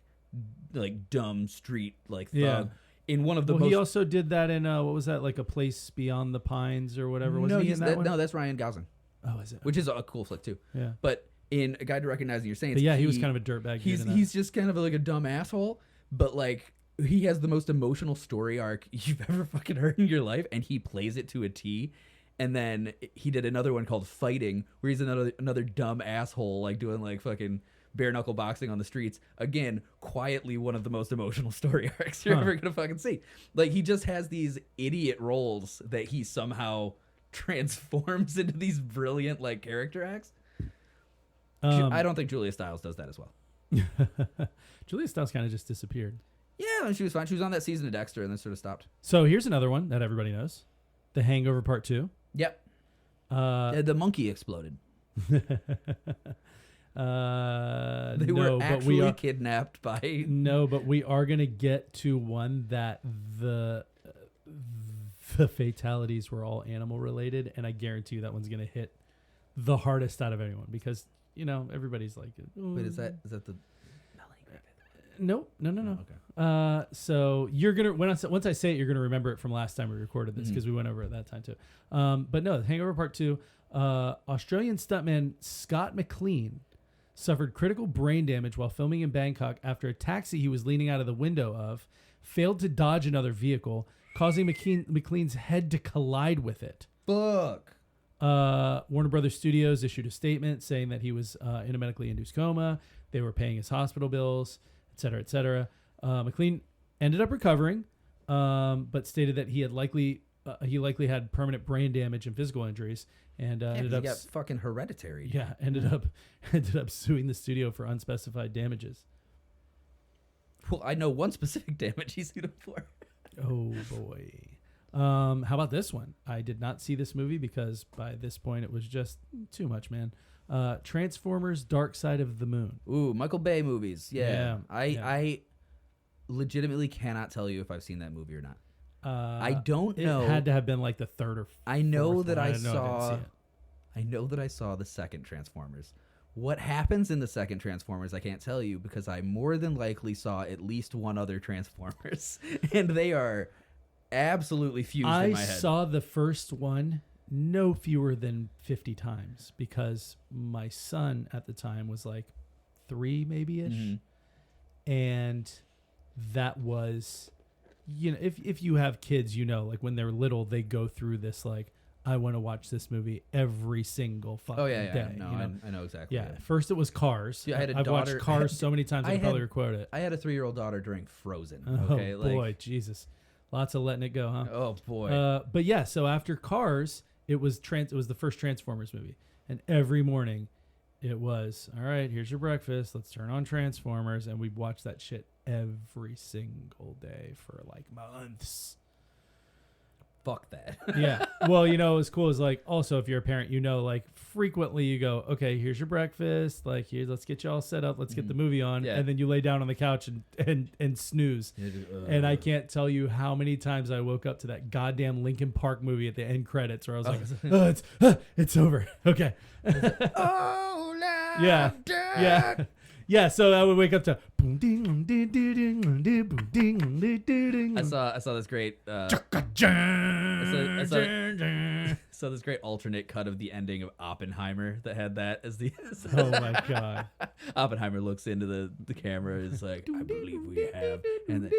dumb street like thug. Yeah. In one of the he also did that in what was that, like A Place Beyond the Pines or whatever? Was he in that one? No, that's Ryan Gosling. Oh, is it? Which is a cool flick too. Yeah. But in A Guide to Recognizing Your Saints, but yeah, he was kind of a dirtbag. He's just kind of like a dumb asshole, but like he has the most emotional story arc you've ever fucking heard in your life, and he plays it to a T. And then he did another one called Fighting, where he's another dumb asshole, like doing like fucking bare knuckle boxing on the streets. Again, quietly one of the most emotional story arcs you're ever gonna fucking see. Like he just has these idiot roles that he somehow transforms into these brilliant like character acts. I don't think Julia Stiles does that as well. Julia Stiles kind of just disappeared. Yeah, she was fine. She was on that season of Dexter and then sort of stopped. So here's another one that everybody knows: The Hangover Part 2. Yep. The monkey exploded. They were actually kidnapped by... No, but we are going to get to one that the fatalities were all animal related, and I guarantee you that one's going to hit the hardest out of anyone because, everybody's like... Oh. Wait, is that the... No. Okay. So you're gonna once I say it, you're gonna remember it from last time we recorded this because we went over it that time too. But no, The Hangover Part 2. Australian stuntman Scott McLean suffered critical brain damage while filming in Bangkok after a taxi he was leaning out of the window of failed to dodge another vehicle, causing McLean's head to collide with it. Fuck. Warner Brothers Studios issued a statement saying that he was in a medically induced coma. They were paying his hospital bills, et cetera, et cetera. McLean ended up recovering, but stated that he likely had permanent brain damage and physical injuries, and ended up got fucking hereditary. Yeah, ended up suing the studio for unspecified damages. Well, I know one specific damage he's sued him for. Oh boy. How about this one? I did not see this movie because by this point it was just too much, man. Transformers: Dark Side of the Moon. Ooh, Michael Bay movies. Yeah. Yeah. I legitimately cannot tell you if I've seen that movie or not. I don't know. It had to have been like the third or fourth. I know that one. I didn't see it. know that I saw the second Transformers, What happens in the second Transformers, I can't tell you, because I more than likely saw at least one other Transformers, and they are absolutely fused in my head. I saw the first one no fewer than 50 times because my son at the time was like 3 maybe-ish. Mm-hmm. And that was, you know, if you have kids, you know, like when they're little, they go through this like, I want to watch this movie every single fucking day. No, you know? I know exactly. Yeah, first it was Cars. Yeah, I've watched Cars so many times I can probably quote it. I had a 3-year-old daughter during Frozen. Oh Okay, boy, Jesus, lots of letting it go, huh? Oh boy. But yeah, so after Cars, it was the first Transformers movie, and every morning, it was all right. Here's your breakfast. Let's turn on Transformers, and we'd watch that shit every single day for like months. Fuck that. Yeah. Well, you know, what's cool is like also if you're a parent, you know, like frequently you go, okay, here's your breakfast. Like, here's, let's get you all set up. Let's get the movie on. Yeah. And then you lay down on the couch and snooze. And I can't tell you how many times I woke up to that goddamn Linkin Park movie at the end credits where I was like, it's over. Okay. Oh, yeah. Yeah. Yeah, so I would wake up to I saw this great I saw this great alternate cut of the ending of Oppenheimer that had that as the oh my god. Oppenheimer looks into the camera and is like, I believe we have, and then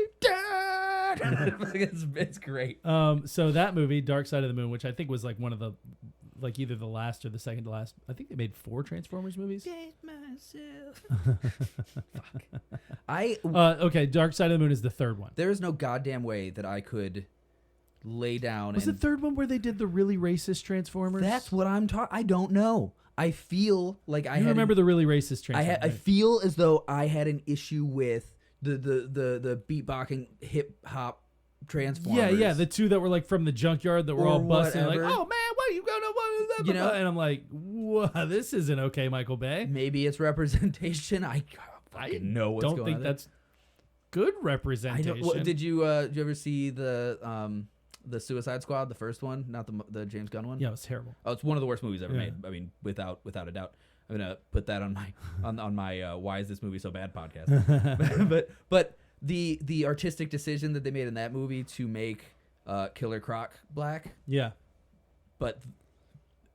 it's great. So that movie, Dark Side of the Moon, which I think was like one of the like either the last or the second to last. I think they made 4 Transformers movies. Fuck. Okay, Dark Side of the Moon is the third one. There is no goddamn way that I could lay down. Was the third one where they did the really racist Transformers? That's what I'm talking. I don't know. I feel like I remember the really racist Transformers. I feel as though I had an issue with the beatboxing hip hop Transformers. Yeah, the 2 that were like from the junkyard that were all busting like, oh man, what are you gonna you know? And I'm like, whoa, this isn't okay, Michael Bay. Maybe it's representation. I fucking know what's going on. Don't think that's good representation. Did you ever see the Suicide Squad, the first one, not the James Gunn one? Yeah, it was terrible. Oh, it's one of the worst movies ever made. I mean, without a doubt. I'm gonna put that on my on my Why Is This Movie So Bad podcast. but the artistic decision that they made in that movie to make Killer Croc black, but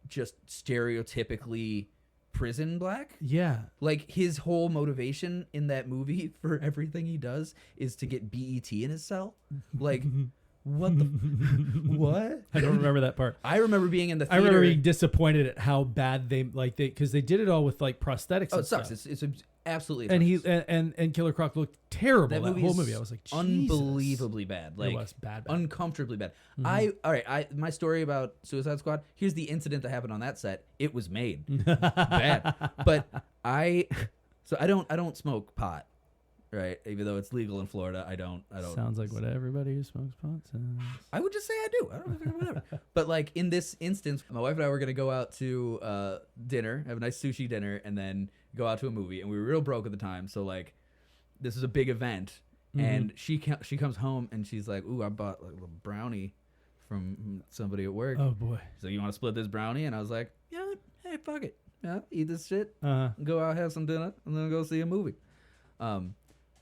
just stereotypically prison black. Yeah, like his whole motivation in that movie for everything he does is to get BET in his cell. Like. What the what? I don't remember that part. I remember being in the theater. I remember being disappointed at how bad they because they did it all with like prosthetics. Oh, it sucks. It's absolutely. And atrocious. and Killer Croc looked terrible. That whole movie. I was like, Jesus. Unbelievably bad. Like it was bad. Uncomfortably bad. My story about Suicide Squad. Here's the incident that happened on that set. It was made bad, but I don't smoke pot. Right, even though it's legal in Florida, I don't. Sounds like what everybody who smokes pot says. I would just say I do. I don't know, whatever. But like in this instance, my wife and I were gonna go out to dinner, have a nice sushi dinner, and then go out to a movie. And we were real broke at the time, so like this is a big event. And she comes home and she's like, "Ooh, I bought like a little brownie from somebody at work." Oh boy! So you want to split this brownie? And I was like, "Yeah, hey, fuck it, yeah, eat this shit, go out have some dinner, and then go see a movie."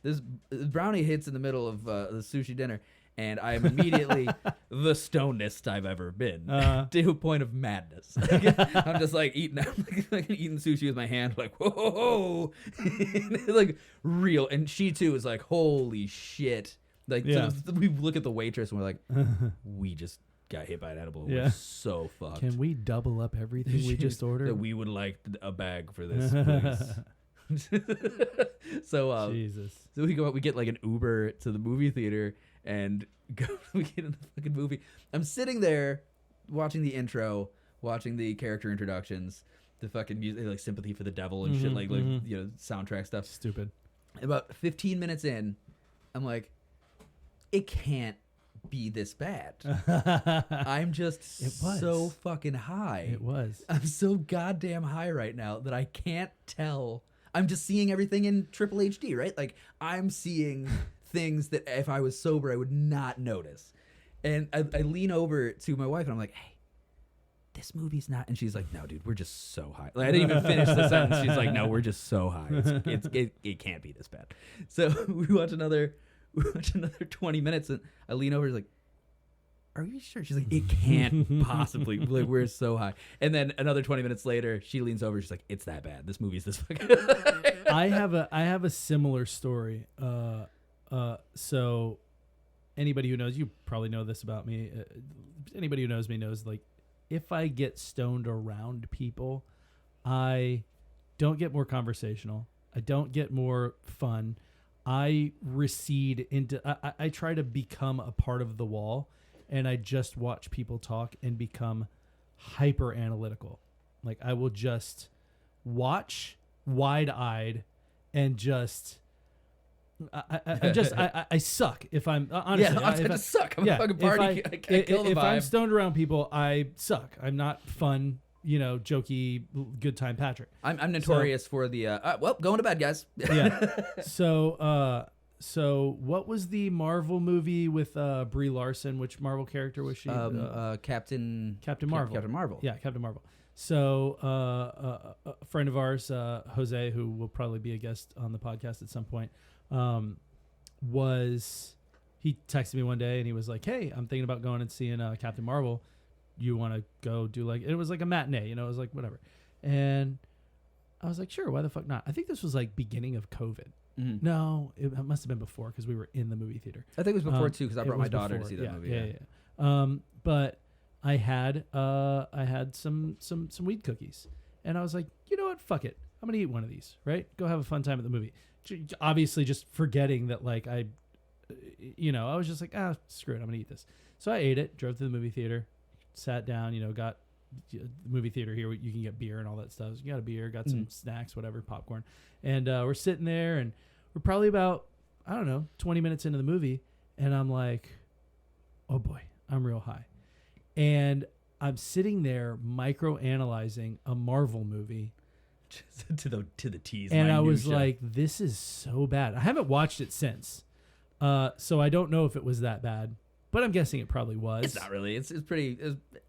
This brownie hits in the middle of the sushi dinner, and I am immediately the stonedest I've ever been, to a point of madness. I'm just like eating sushi with my hand, like whoa, like real. And she too is like, holy shit! Like we look at the waitress and we're like, we just got hit by an edible. We're so fucked. Can we double up everything we just ordered? That we would like a bag for this, please. So Jesus. So we get like an Uber to the movie theater and we get in the fucking movie. I'm sitting there watching the intro, watching the character introductions, the fucking music, like Sympathy for the Devil and shit, like you know, soundtrack stuff. Stupid. About 15 minutes in, I'm like, it can't be this bad. I'm just so fucking high. It was. I'm so goddamn high right now that I can't tell. I'm just seeing everything in triple HD, right? Like I'm seeing things that if I was sober, I would not notice. And I lean over to my wife and I'm like, hey, this movie's not. And she's like, no, dude, we're just so high. Like, I didn't even finish the sentence. She's like, no, we're just so high. It can't be this bad. So we watch another 20 minutes, and I lean over. He's like, are you sure? She's like, it can't possibly. Like, we're so high. And then another 20 minutes later, she leans over. She's like, it's that bad. This movie's this fucking. I have a similar story. So anybody who knows, you probably know this about me. Anybody who knows me knows, like, if I get stoned around people, I don't get more conversational. I don't get more fun. I recede into. I try to become a part of the wall. And I just watch people talk and become hyper analytical. Like, I will just watch wide-eyed and just I suck if I'm honestly. I just suck. I'm a fucking party. I can't kill the vibe. If I'm stoned around people, I suck. I'm not fun, jokey, good time Patrick. I'm notorious for the going to bed, guys. Yeah. So what was the Marvel movie with Brie Larson? Which Marvel character was she? Captain Marvel. Captain Marvel. Yeah, Captain Marvel. So a friend of ours, Jose, who will probably be a guest on the podcast at some point, he texted me one day and he was like, "Hey, I'm thinking about going and seeing Captain Marvel. You want to go do it was like a matinee, it was like whatever." And I was like, "Sure, why the fuck not?" I think this was like beginning of COVID. Mm-hmm. No, it must have been before because we were in the movie theater. I think it was before too because I brought my daughter to see that movie. Yeah. But I had some weed cookies, and I was like, you know what? Fuck it. I'm gonna eat one of these. Right? Go have a fun time at the movie. Obviously, just forgetting that like I was just like, screw it. I'm gonna eat this. So I ate it. Drove to the movie theater. Sat down. Got the movie theater here. You can get beer and all that stuff. So you got a beer. Got some snacks, whatever, popcorn, and we're sitting there and. We're probably about, 20 minutes into the movie, and I'm like, oh boy, I'm real high. And I'm sitting there micro-analyzing a Marvel movie. to the T's. And I was like, this is so bad. I haven't watched it since. So I don't know if it was that bad, but I'm guessing it probably was. It's not really. It's pretty.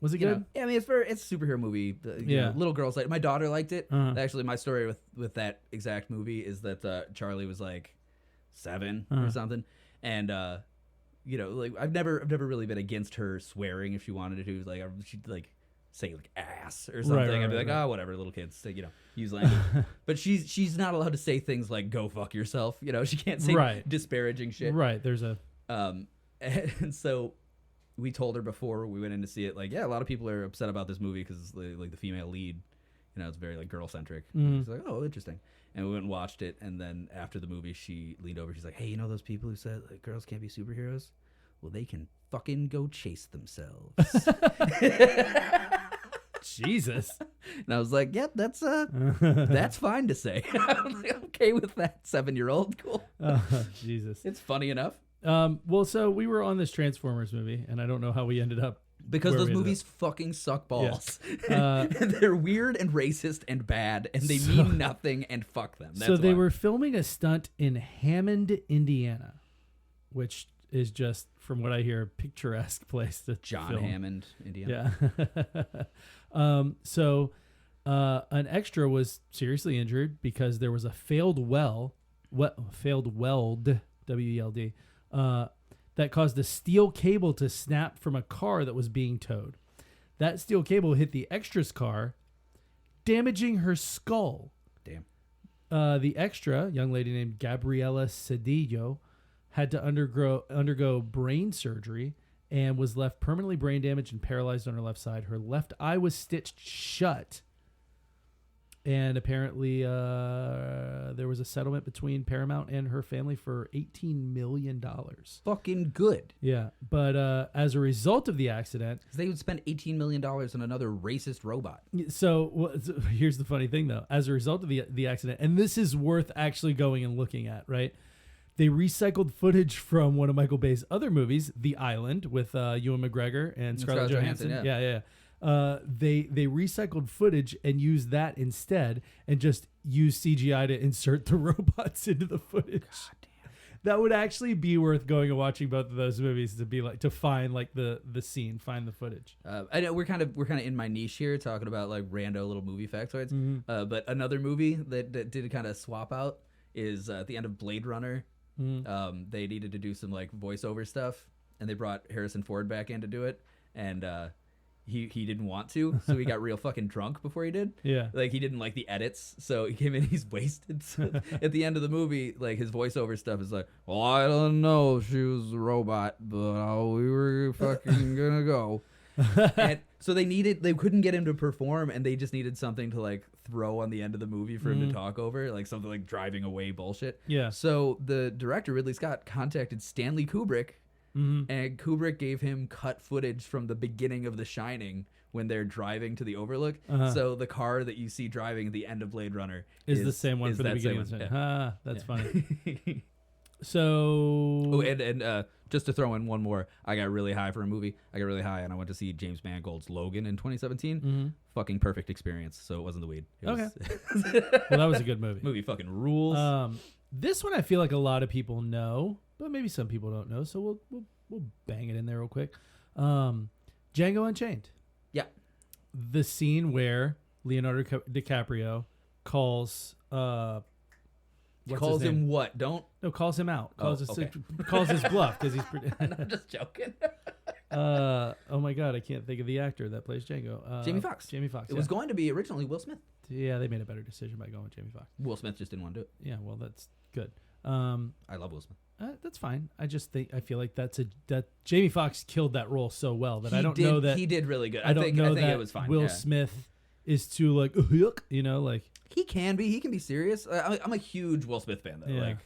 Was it good? I mean, it's a superhero movie. Little girls like it. My daughter liked it. Actually, my story with that exact movie is that Charlie was like 7 or something, and like I've never really been against her swearing if she wanted to. Like she'd like say like ass or something. I'd be like, oh, whatever, little kids, use language. But she's not allowed to say things like go fuck yourself. She can't say disparaging shit. Right. There's a and so we told her before we went in to see it, like, yeah, a lot of people are upset about this movie because like the female lead, it's very like girl centric. She's like, oh, interesting. And we went and watched it, and then after the movie, she leaned over. She's like, hey, those people who said like girls can't be superheroes? Well, they can fucking go chase themselves. Jesus. And I was like, yep, that's fine to say. I'm like, okay with that, 7-year-old. Cool. Jesus. It's funny enough. Well, so we were on this Transformers movie, and I don't know how we ended up. Because those movies fucking suck balls. Yeah. They're weird and racist and bad, and they mean nothing, and fuck them. That's they were filming a stunt in Hammond, Indiana, which is just, from what I hear, a picturesque place to John film. Hammond, Indiana. Yeah. So an extra was seriously injured because there was a failed weld, WELD, that caused a steel cable to snap from a car that was being towed. That steel cable hit the extra's car, damaging her skull. Damn. The extra, young lady named Gabriela Cedillo, had to undergo brain surgery and was left permanently brain damaged and paralyzed on her left side. Her left eye was stitched shut. And apparently there was a settlement between Paramount and her family for $18 million. Fucking good. Yeah. But as a result of the accident... They would spend $18 million on another racist robot. So here's the funny thing, though. As a result of the accident, and this is worth actually going and looking at, right? They recycled footage from one of Michael Bay's other movies, The Island, with Ewan McGregor and Scarlett Johansson. Yeah. They recycled footage and used that instead, and just used CGI to insert the robots into the footage. God damn. That would actually be worth going and watching both of those movies to be like to find like the scene, find the footage. I know we're kind of in my niche here, talking about like rando little movie factoids. But another movie that did kind of swap out is at the end of Blade Runner. They needed to do some like voiceover stuff, and they brought Harrison Ford back in to do it, and he didn't want to, so he got real fucking drunk before he did. Yeah. Like he didn't like the edits, so he came in, he's wasted. So at the end of the movie, like his voiceover stuff is like, well, I don't know if she was a robot, but we were fucking gonna go. And so they couldn't get him to perform, and they just needed something to like throw on the end of the movie for him to talk over, like something like driving away bullshit. Yeah. So the director, Ridley Scott, contacted Stanley Kubrick, and Kubrick gave him cut footage from the beginning of The Shining when they're driving to the Overlook. So the car that you see driving at the end of Blade Runner is the same one for the beginning of the Shining. That's funny. So and just to throw in one more, I got really high for a movie. I got really high, and I went to see James Mangold's Logan in 2017. Fucking perfect experience. So it wasn't the weed. Well, that was a good movie. Movie fucking rules. This one I feel like a lot of people know, but maybe some people don't know. So we'll bang it in there real quick. Django Unchained. Yeah. The scene where Leonardo DiCaprio calls calls him what? Calls him out. Calls his bluff because he's pretty. I'm just joking. Oh my god, I can't think of the actor that plays Django. Jamie Foxx. It was going to be originally Will Smith. Yeah, they made a better decision by going with Jamie Foxx. Will Smith just didn't want to do it. Yeah, well, that's good. I love Will Smith. That's fine. I feel like that Jamie Foxx killed that role so well that know that he did really good. I think that it was fine. Will Smith is too like like he can be serious. I'm a huge Will Smith fan though. Yeah. Like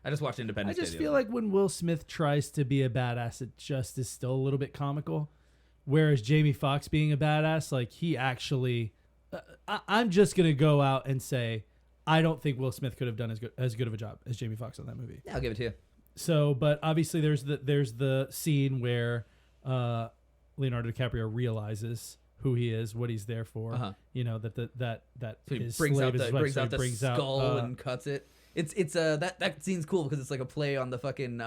I just watched Independence Day. I just feel like when Will Smith tries to be a badass, it just is still a little bit comical. Whereas Jamie Foxx being a badass, like he actually, I'm just gonna go out and say, I don't think Will Smith could have done as good of a job as Jamie Foxx on that movie. Yeah, I'll give it to you. So, but obviously there's the scene where Leonardo DiCaprio realizes who he is, what he's there for. You know that so his brings slave out is the his wife, brings so out he the skull and cuts it. It's that scene's cool because it's like a play on the fucking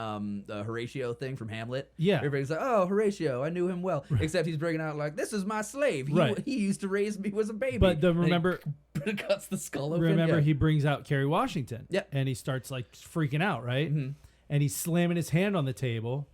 Horatio thing from Hamlet. Yeah, everybody's like, oh, Horatio, I knew him well. Except he's bringing out like, this is my slave. He used to raise me as a baby. But remember, he cuts the skull open. Remember, he brings out Kerry Washington. Yeah, and he starts like freaking out, right? And he's slamming his hand on the table.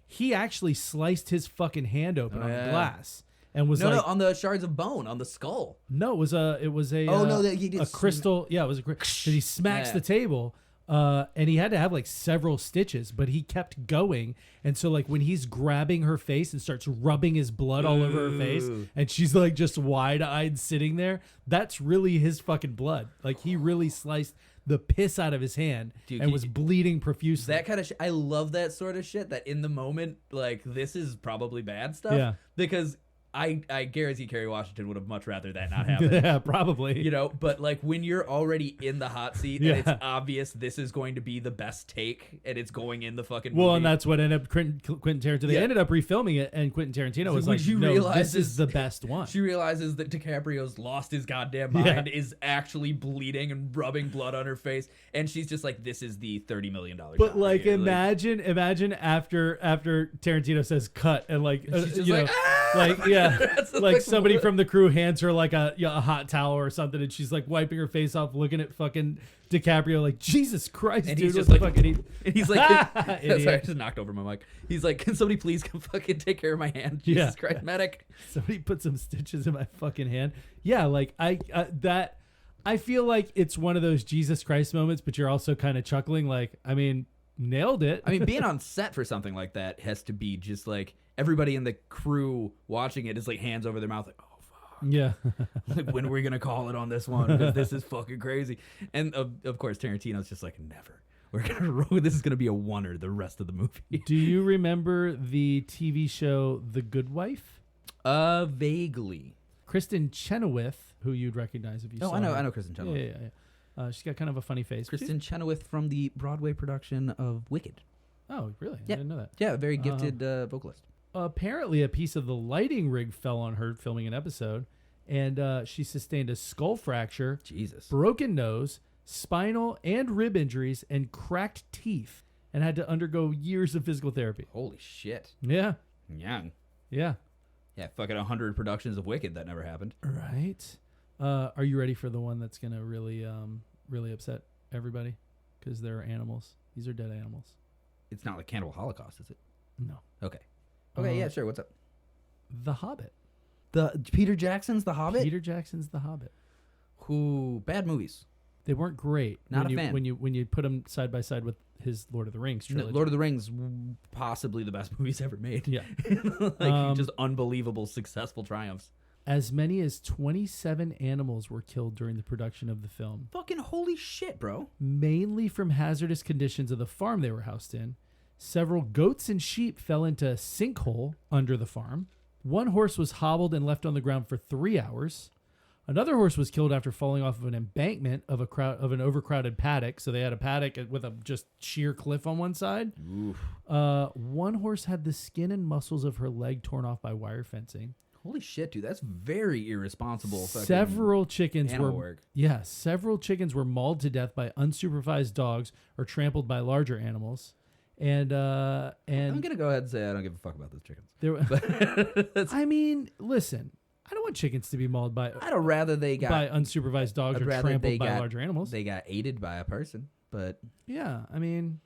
He actually sliced his fucking hand open on the glass. And was no, on the shards of bone on the skull. No, it was a he did a crystal. Yeah, it was a crystal. He smacks the table, and he had to have like several stitches, but he kept going. And so like when he's grabbing her face and starts rubbing his blood all over her face, and she's like just wide-eyed sitting there, that's really his fucking blood. Like he really sliced the piss out of his hand. Dude, and was bleeding profusely. That kind of shit. I love that sort of shit. That in the moment, like this is probably bad stuff. Yeah, because I guarantee Kerry Washington would have much rather that not happen. Yeah, probably. You know, but like when you're already in the hot seat and it's obvious this is going to be the best take and it's going in the fucking movie. Well, and that's what ended up Quentin Tarantino. They ended up refilming it, and Quentin Tarantino was like, no, this is the best one. She realizes that DiCaprio's lost his goddamn mind, is actually bleeding and rubbing blood on her face, and she's just like, this is the $30 million But shot like, right here. imagine after Tarantino says cut, and like, she's just you like, know, like, yeah. Like somebody blood. from the crew hands her like a hot towel or something, and she's like wiping her face off, looking at fucking DiCaprio like, Jesus Christ, and dude, he's just what like, the fuck? And he's like, sorry, I just knocked over my mic. He's like, can somebody please come fucking take care of my hand? Jesus Christ, medic. Somebody put some stitches in my fucking hand. Yeah, like I feel like it's one of those Jesus Christ moments, but you're also kind of chuckling, like, I mean, nailed it. I mean, being on set for something like that has to be just like everybody in the crew watching it is like hands over their mouth, like, oh fuck. Yeah. Like, when are we gonna call it on this one? Because this is fucking crazy. And of course, Tarantino's just like, never. We're gonna this is gonna be a oneer the rest of the movie. Do you remember the TV show The Good Wife? Vaguely. Kristen Chenoweth, who you'd recognize if you saw her. I know Kristen Chenoweth. Yeah. She's got kind of a funny face. Kristen Chenoweth from the Broadway production of Wicked. Oh, really? Yeah. I didn't know that. Yeah, very gifted vocalist. Apparently, a piece of the lighting rig fell on her filming an episode, and she sustained a skull fracture, Jesus, broken nose, spinal and rib injuries, and cracked teeth. and had to undergo years of physical therapy. Holy shit. Yeah. Young. Yeah. Yeah, fucking 100 productions of Wicked. That never happened. Right. Are you ready for the one that's going to really, really upset everybody? Because they're animals. These are dead animals. It's not like Cannibal Holocaust, is it? No. Okay. Okay, yeah, sure. What's up? The Hobbit. The Peter Jackson's The Hobbit? Peter Jackson's The Hobbit. Who bad movies. They weren't great. Not when a fan. When you put them side by side with his Lord of the Rings trilogy. Lord of the Rings, possibly the best movies ever made. Yeah. Just unbelievable, successful triumphs. As many as 27 animals were killed during the production of the film. Fucking holy shit, bro. Mainly from hazardous conditions of the farm they were housed in. Several goats and sheep fell into a sinkhole under the farm. One horse was hobbled and left on the ground for 3 hours. Another horse was killed after falling off of an embankment of an overcrowded paddock. So they had a paddock with a just sheer cliff on one side. Oof. One horse had the skin and muscles of her leg torn off by wire fencing. Holy shit, dude. That's very irresponsible. Several chickens were several chickens were mauled to death by unsupervised dogs or trampled by larger animals. And I'm gonna go ahead and say I don't give a fuck about those chickens. I mean, listen, I don't want chickens to be mauled by. I'd rather they got by unsupervised dogs or trampled by larger animals. They got aided by a person, but yeah, I mean,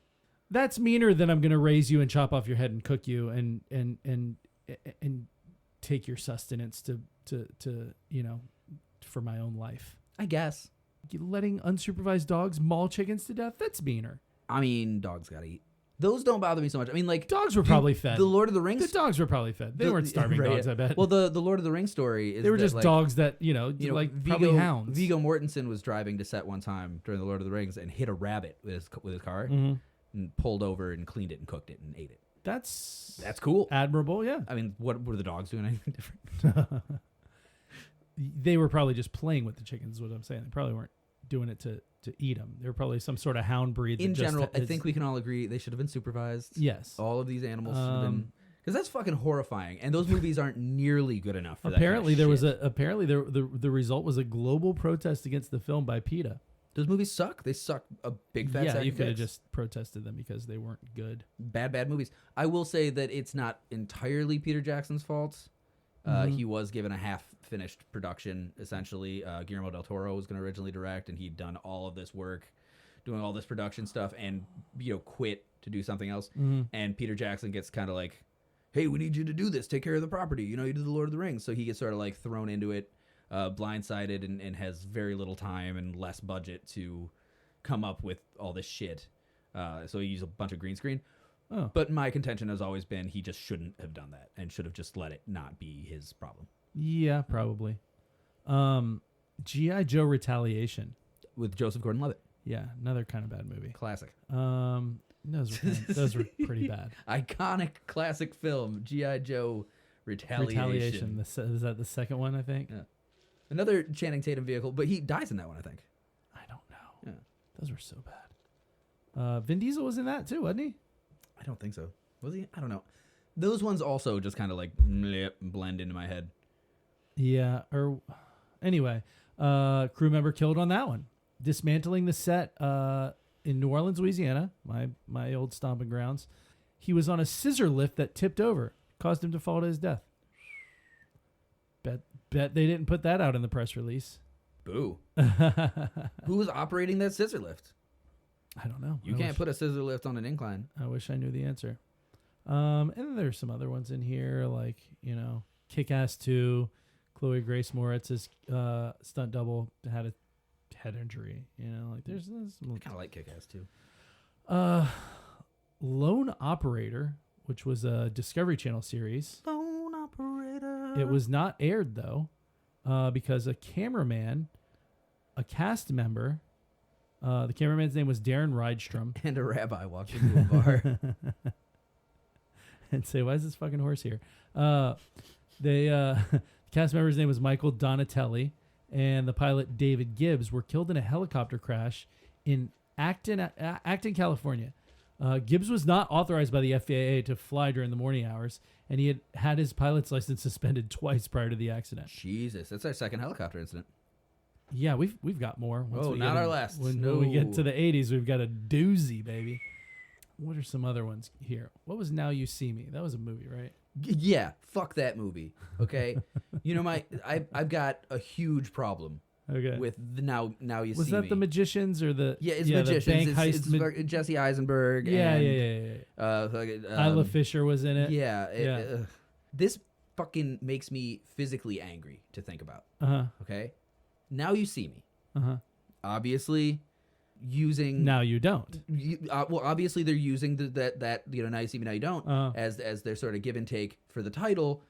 that's meaner than I'm gonna raise you and chop off your head and cook you and take your sustenance to for my own life. I guess Letting unsupervised dogs maul chickens to death, that's meaner. I mean, dogs gotta eat. Those don't bother me so much. I mean, like dogs were probably fed. The Lord of the Rings. The dogs were probably fed. They weren't starving dogs. I bet. Well, the Lord of the Rings story is they were just dogs that like probably hounds. Viggo Mortensen was driving to set one time during the Lord of the Rings and hit a rabbit with his car and pulled over and cleaned it and cooked it and ate it. That's cool. Admirable. Yeah. I mean, what were the dogs doing anything different? They were probably just playing with the chickens. Is what I'm saying. They probably weren't doing it to eat them. They were probably some sort of hound breed. In general, I think we can all agree they should have been supervised. Yes. All of these animals should have been, because that's fucking horrifying. And those movies aren't nearly good enough for apparently that kind of shit. The result was a global protest against the film by PETA. Those movies suck. They suck a big fat sack Yeah, you of could have dicks. just protested them because they weren't good. Bad movies. I will say that it's not entirely Peter Jackson's fault. He was given a half-finished production, essentially. Guillermo del Toro was going to originally direct, and he'd done all of this work, doing all this production stuff, and quit to do something else. And Peter Jackson gets kind of like, hey, we need you to do this. Take care of the property. You did the Lord of the Rings. So he gets sort of like thrown into it, blindsided, and has very little time and less budget to come up with all this shit. So he used a bunch of green screen. Oh. But my contention has always been he just shouldn't have done that and should have just let it not be his problem. Yeah, probably. G.I. Joe Retaliation. With Joseph Gordon-Levitt. Yeah, another kind of bad movie. Classic. Those were pretty bad. Iconic classic film, G.I. Joe Retaliation. Is that the second one, I think? Yeah. Another Channing Tatum vehicle, but he dies in that one, I think. I don't know. Yeah. Those were so bad. Vin Diesel was in that too, wasn't he? I don't think so. Was he? I don't know. Those ones also just kind of like blend into my head. Yeah. Anyway, crew member killed on that one. Dismantling the set in New Orleans, Louisiana, my old stomping grounds. He was on a scissor lift that tipped over, caused him to fall to his death. Bet they didn't put that out in the press release. Boo. Who was operating that scissor lift? I don't know. You can't put a scissor lift on an incline. I wish I knew the answer. And then there's some other ones in here, like, Kick-Ass 2, Chloe Grace Moritz's stunt double had a head injury. There's I kind of like Kick-Ass too. Lone Operator, which was a Discovery Channel series. Lone Operator. It was not aired, though, because a cameraman, a cast member, the cameraman's name was Darren Rydstrom. And a rabbi walked into a bar. And say, why is this fucking horse here? The cast member's name was Michael Donatelli, and the pilot David Gibbs were killed in a helicopter crash in Acton, California. Gibbs was not authorized by the FAA to fly during the morning hours, and he had his pilot's license suspended twice prior to the accident. Jesus, that's our second helicopter incident. Yeah, we've got more. Not our last. When we get to the 80s, we've got a doozy, baby. what are some other ones here? What was Now You See Me? That was a movie, right? Yeah, fuck that movie. Okay, you know I've got a huge problem Okay. with the Now You Was See that Me. The Magicians or the Yeah, it's the Magicians. bank heist? It's Jesse Eisenberg. Yeah, and, yeah. Isla Fisher was in it. Yeah. This fucking makes me physically angry to think about. Okay, Now You See Me. Obviously, using Now You Don't. well, obviously they're using that Now You See Me, Now You Don't as their sort of give and take for the title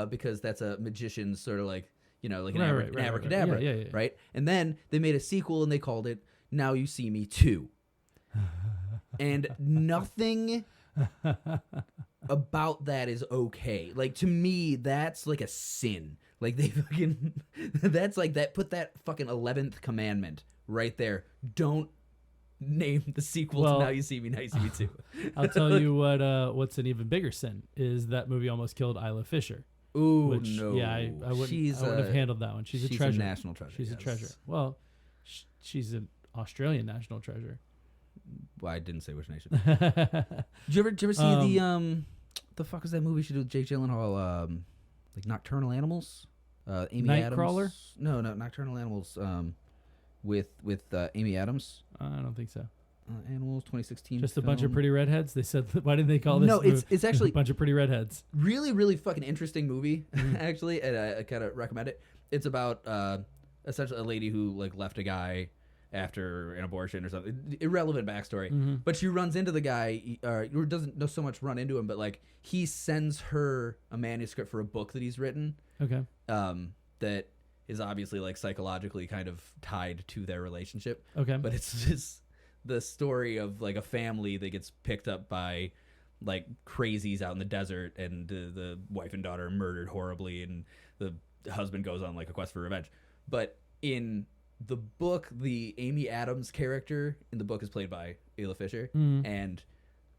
because that's a magician's sort of like an abracadabra, right? And then they made a sequel and they called it Now You See Me 2. And nothing about that is okay. Like, to me, that's like a sin. Like, they fucking that's like that. Put that fucking 11th commandment right there. Don't name the sequel to Now You See Me, Now You See Me 2. I'll tell you what's an even bigger sin is that movie almost killed Isla Fisher. Ooh, no. Yeah, I wouldn't have handled that one. She's a treasure. She's a national treasure. She's a treasure. Well, she's an Australian national treasure. Well, I didn't say which nation. Did you ever see the fuck is that movie she did with Jake Gyllenhaal? Like Nocturnal Animals? Amy Nightcrawler? Adams? No, Nocturnal Animals. With Amy Adams. I don't think so. Animals 2016. Just a bunch of pretty redheads. They said, why didn't they call this? No, it's actually a bunch of pretty redheads. Really, really fucking interesting movie. Actually, and I kind of recommend it. It's about essentially a lady who like left a guy after an abortion or something. Irrelevant backstory. But she runs into the guy, or doesn't so much run into him, but like he sends her a manuscript for a book that he's written. Okay. That is obviously like psychologically kind of tied to their relationship. Okay. But it's just the story of like a family that gets picked up by like crazies out in the desert, and the wife and daughter are murdered horribly, and the husband goes on like a quest for revenge. But in the book, the Amy Adams character in the book is played by Isla Fisher, and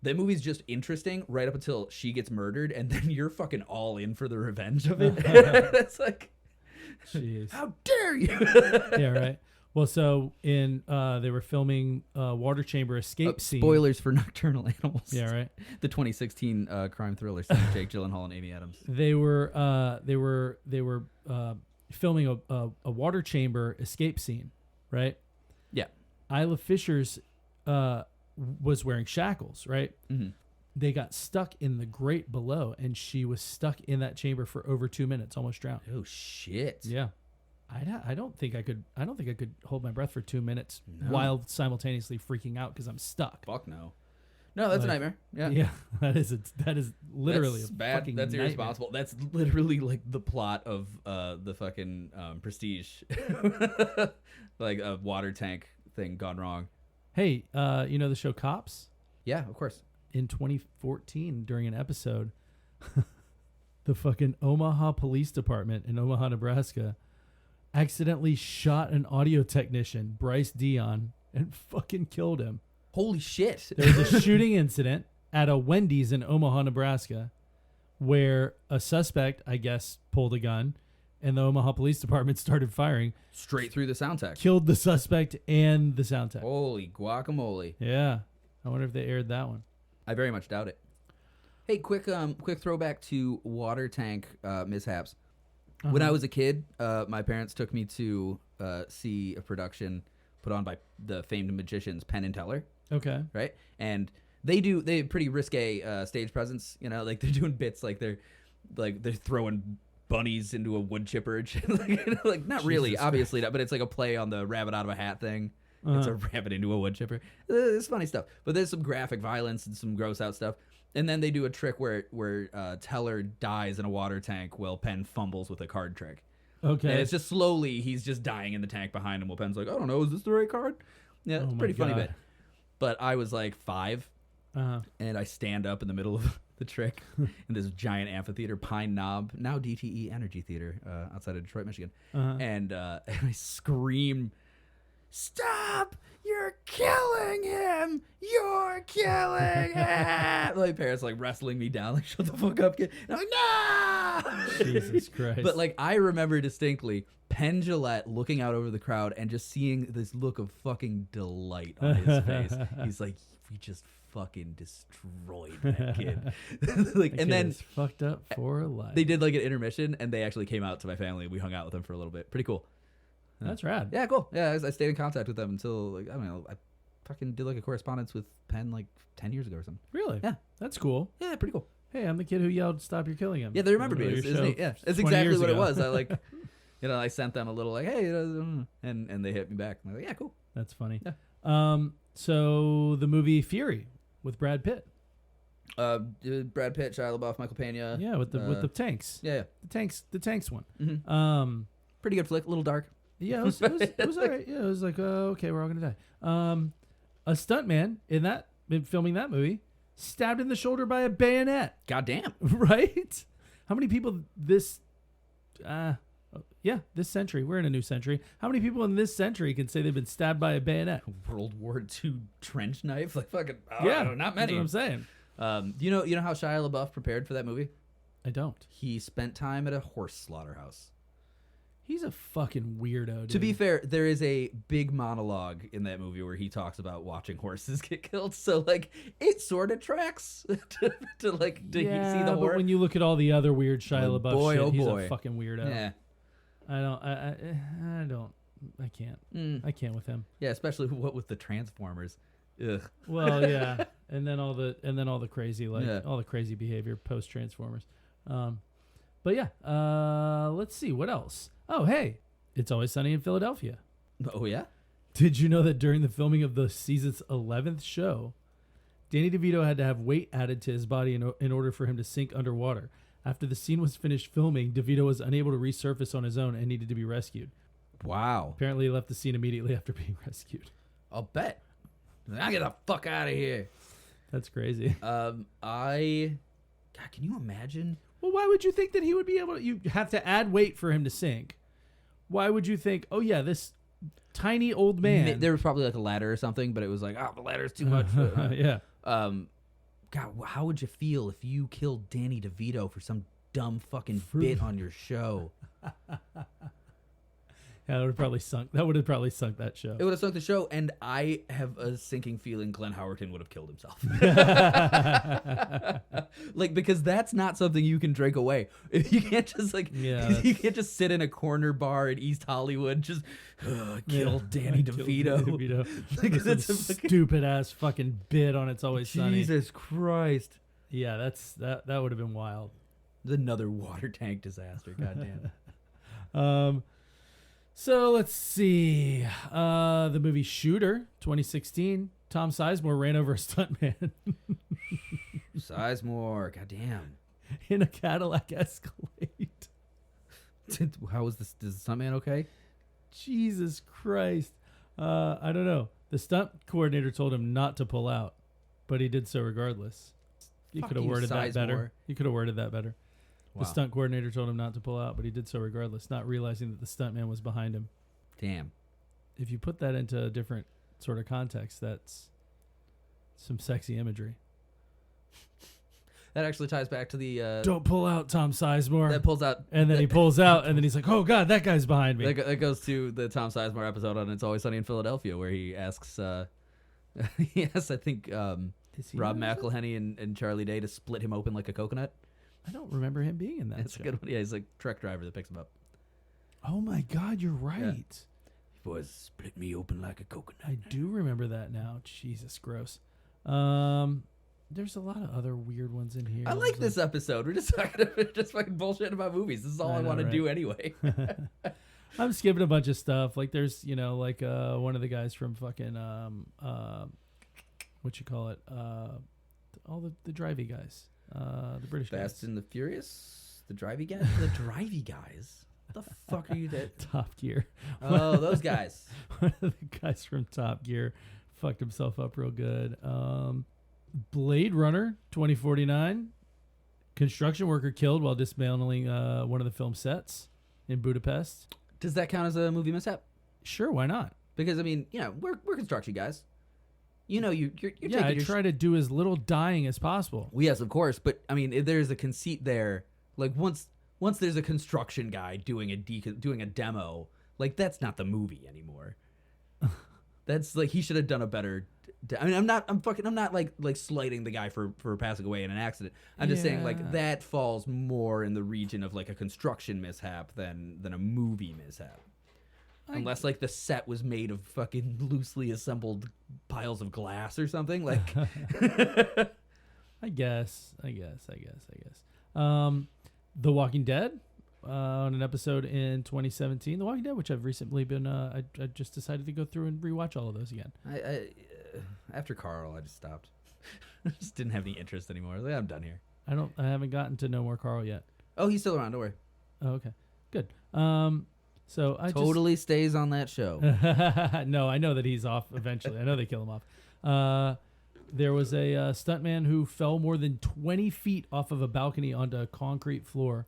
that movie's just interesting right up until she gets murdered, and then you're fucking all in for the revenge of it. It's like, jeez, how dare you? Yeah, right. Well, so in they were filming water chamber escape scene. Spoilers for Nocturnal Animals. Yeah, right. The 2016 crime thriller starring Jake Gyllenhaal and Amy Adams. They were filming a water chamber escape scene, right? Yeah. Isla Fisher's was wearing shackles, right? Mm-hmm. They got stuck in the grate below, and she was stuck in that chamber for over 2 minutes, almost drowned. Oh shit! Yeah. I don't think I could hold my breath for 2 minutes while simultaneously freaking out because I'm stuck. Fuck no. No, that's a nightmare. Yeah. Yeah. That is literally that's a bad. fucking That's nightmare. irresponsible. That's literally like the plot of the fucking Prestige. Like a water tank thing gone wrong. Hey, you know the show Cops? Yeah, of course. In 2014, during an episode, the fucking Omaha Police Department in Omaha, Nebraska, accidentally shot an audio technician, Bryce Dion, and fucking killed him. Holy shit. There was a shooting incident at a Wendy's in Omaha, Nebraska, where a suspect, I guess, pulled a gun, and the Omaha Police Department started firing. Straight through the sound tech. Killed the suspect and the sound tech. Holy guacamole. Yeah. I wonder if they aired that one. I very much doubt it. Hey, quick throwback to water tank mishaps. When I was a kid, my parents took me to see a production put on by the famed magicians Penn and Teller. Okay. Right? And they have pretty risque stage presence, you know, like they're doing bits like they're throwing bunnies into a wood chipper and shit. Like not really, Jesus obviously not, but it's like a play on the rabbit out of a hat thing. It's a rabbit into a wood chipper. It's funny stuff. But there's some graphic violence and some gross out stuff. And then they do a trick where Teller dies in a water tank while Penn fumbles with a card trick. Okay. And it's just slowly, he's just dying in the tank behind him while Penn's like, I don't know, is this the right card? Yeah, it's a pretty funny bit. But I was like 5, and I stand up in the middle of the trick in this giant amphitheater, Pine Knob, now DTE Energy Theater, outside of Detroit, Michigan. And I scream stop, you're killing him, you're killing him. My parents like wrestling me down, like, shut the fuck up, kid. And I'm like, no. Jesus Christ. But like, I remember distinctly Penn Jillette looking out over the crowd and just seeing this look of fucking delight on his face. He's like, we just fucking destroyed that kid. Like, that and kid then is fucked up for life. they did like an intermission, and they actually came out to my family. We hung out with them for a little bit. Pretty cool. That's rad. Yeah, cool. Yeah, I stayed in contact with them until, like, I don't know, I fucking did like a correspondence with Penn like 10 years ago or something. Really? Yeah. That's cool. Yeah, pretty cool. Hey, I'm the kid who yelled, "Stop, you're killing him." Yeah, they remembered me, Your isn't show it? Yeah, it's 20 exactly years what it ago. was. I like, I sent them a little like, hey, and they hit me back. I'm like, yeah, cool. That's funny. Yeah. So the movie Fury with Brad Pitt. Brad Pitt, Shia LaBeouf, Michael Pena. Yeah, with the tanks. Yeah, The tanks one. yeah. Pretty good flick, a little dark. Yeah, it was all right. Yeah, it was like, okay, we're all gonna die. A stuntman in filming that movie stabbed in the shoulder by a bayonet. Goddamn. Right? How many people this century, we're in a new century. How many people in this century can say they've been stabbed by a bayonet? World War II trench knife, like fucking. Yeah, not many. That's what I'm saying. You know how Shia LaBeouf prepared for that movie? I don't. He spent time at a horse slaughterhouse. He's a fucking weirdo, dude. To be fair, there is a big monologue in that movie where he talks about watching horses get killed. So, like, it sort of tracks to see the but horse. when you look at all the other weird Shia Oh, LaBeouf boy, shit, oh, he's boy. a fucking weirdo. Yeah. I can't. I can't with him. Yeah, especially what with the Transformers. Ugh. Well, yeah, and then all the crazy all the crazy behavior post Transformers. But yeah, let's see what else. Oh, hey, It's Always Sunny in Philadelphia. Oh, yeah? Did you know that during the filming of the season's 11th show, Danny DeVito had to have weight added to his body in order for him to sink underwater? After the scene was finished filming, DeVito was unable to resurface on his own and needed to be rescued. Wow. Apparently, he left the scene immediately after being rescued. I'll bet. I get the fuck out of here. That's crazy. God, can you imagine? Well, why would you think that he would be able to? You have to add weight for him to sink. Why would you think, oh, yeah, this tiny old man. There was probably like a ladder or something, but it was like, oh, the ladder's too much. Yeah. God, how would you feel if you killed Danny DeVito for some dumb fucking bit on your show? Yeah, that would have probably sunk that show. It would have sunk the show, and I have a sinking feeling Glenn Howerton would have killed himself. Like, because that's not something you can drink away. You can't just you can't just sit in a corner bar in East Hollywood, just kill Danny DeVito. Like that's a stupid ass fucking bit on It's Always Sunny. Jesus Christ. Yeah, that would have been wild. Another water tank disaster. Goddamn. So let's see. The movie Shooter, 2016. Tom Sizemore ran over a stuntman Sizemore, goddamn. in a Cadillac Escalade. How is this? Is the stuntman okay? Jesus Christ. I don't know. The stunt coordinator told him not to pull out, but he did so regardless. You could have worded that better. You could have worded that better. Wow. The stunt coordinator told him not to pull out, but he did so regardless, not realizing that the stuntman was behind him. Damn. If you put that into a different sort of context, that's some sexy imagery. That actually ties back to the... Don't pull out, Tom Sizemore. That pulls out... And then he pulls out, and then he's like, oh, God, that guy's behind me. That goes to the Tom Sizemore episode on It's Always Sunny in Philadelphia, where he asks... yes, I think Rob McElhenney and Charlie Day to split him open like a coconut. I don't remember him being in that That's show. a good one. Yeah, he's like a truck driver that picks him up. Oh, my God, you're right. Yeah. Boys, split me open like a coconut. I do remember that now. Jesus, gross. There's a lot of other weird ones in here. I like this episode. We're just talking about just fucking bullshit about movies. This is all I want to do anyway. I'm skipping a bunch of stuff. Like there's, one of the guys from fucking what you call it? All the drivey guys. The British Fast guys. and the Furious? The drivey guys? The drivey guys. What the fuck are you that? Top Gear. Oh, those guys. One of the guys from Top Gear fucked himself up real good. Blade Runner 2049. Construction worker killed while dismantling one of the film sets in Budapest. Does that count as a movie mishap? Sure, why not? Because I mean, we're construction guys. You're Yeah, I taking your try to do as little dying as possible. Well, yes, of course, but I mean, if there's a conceit there. Like once there's a construction guy doing a demo, like that's not the movie anymore. That's like he should have done a better. I mean, I'm not like slighting the guy for passing away in an accident. I'm just saying like that falls more in the region of like a construction mishap than a movie mishap. Unless like the set was made of fucking loosely assembled piles of glass or something like. I guess. The Walking Dead, on an episode in 2017, The Walking Dead, which I've recently been, I just decided to go through and rewatch all of those again. I after Carl, I just stopped. I just didn't have any interest anymore. Like, I'm done here. I haven't gotten to know more Carl yet. Oh, he's still around. Don't worry. Oh, okay, good. So I totally stays on that show. No, I know that he's off eventually. I know they kill him off. There was a stuntman who fell more than 20 feet off of a balcony onto a concrete floor,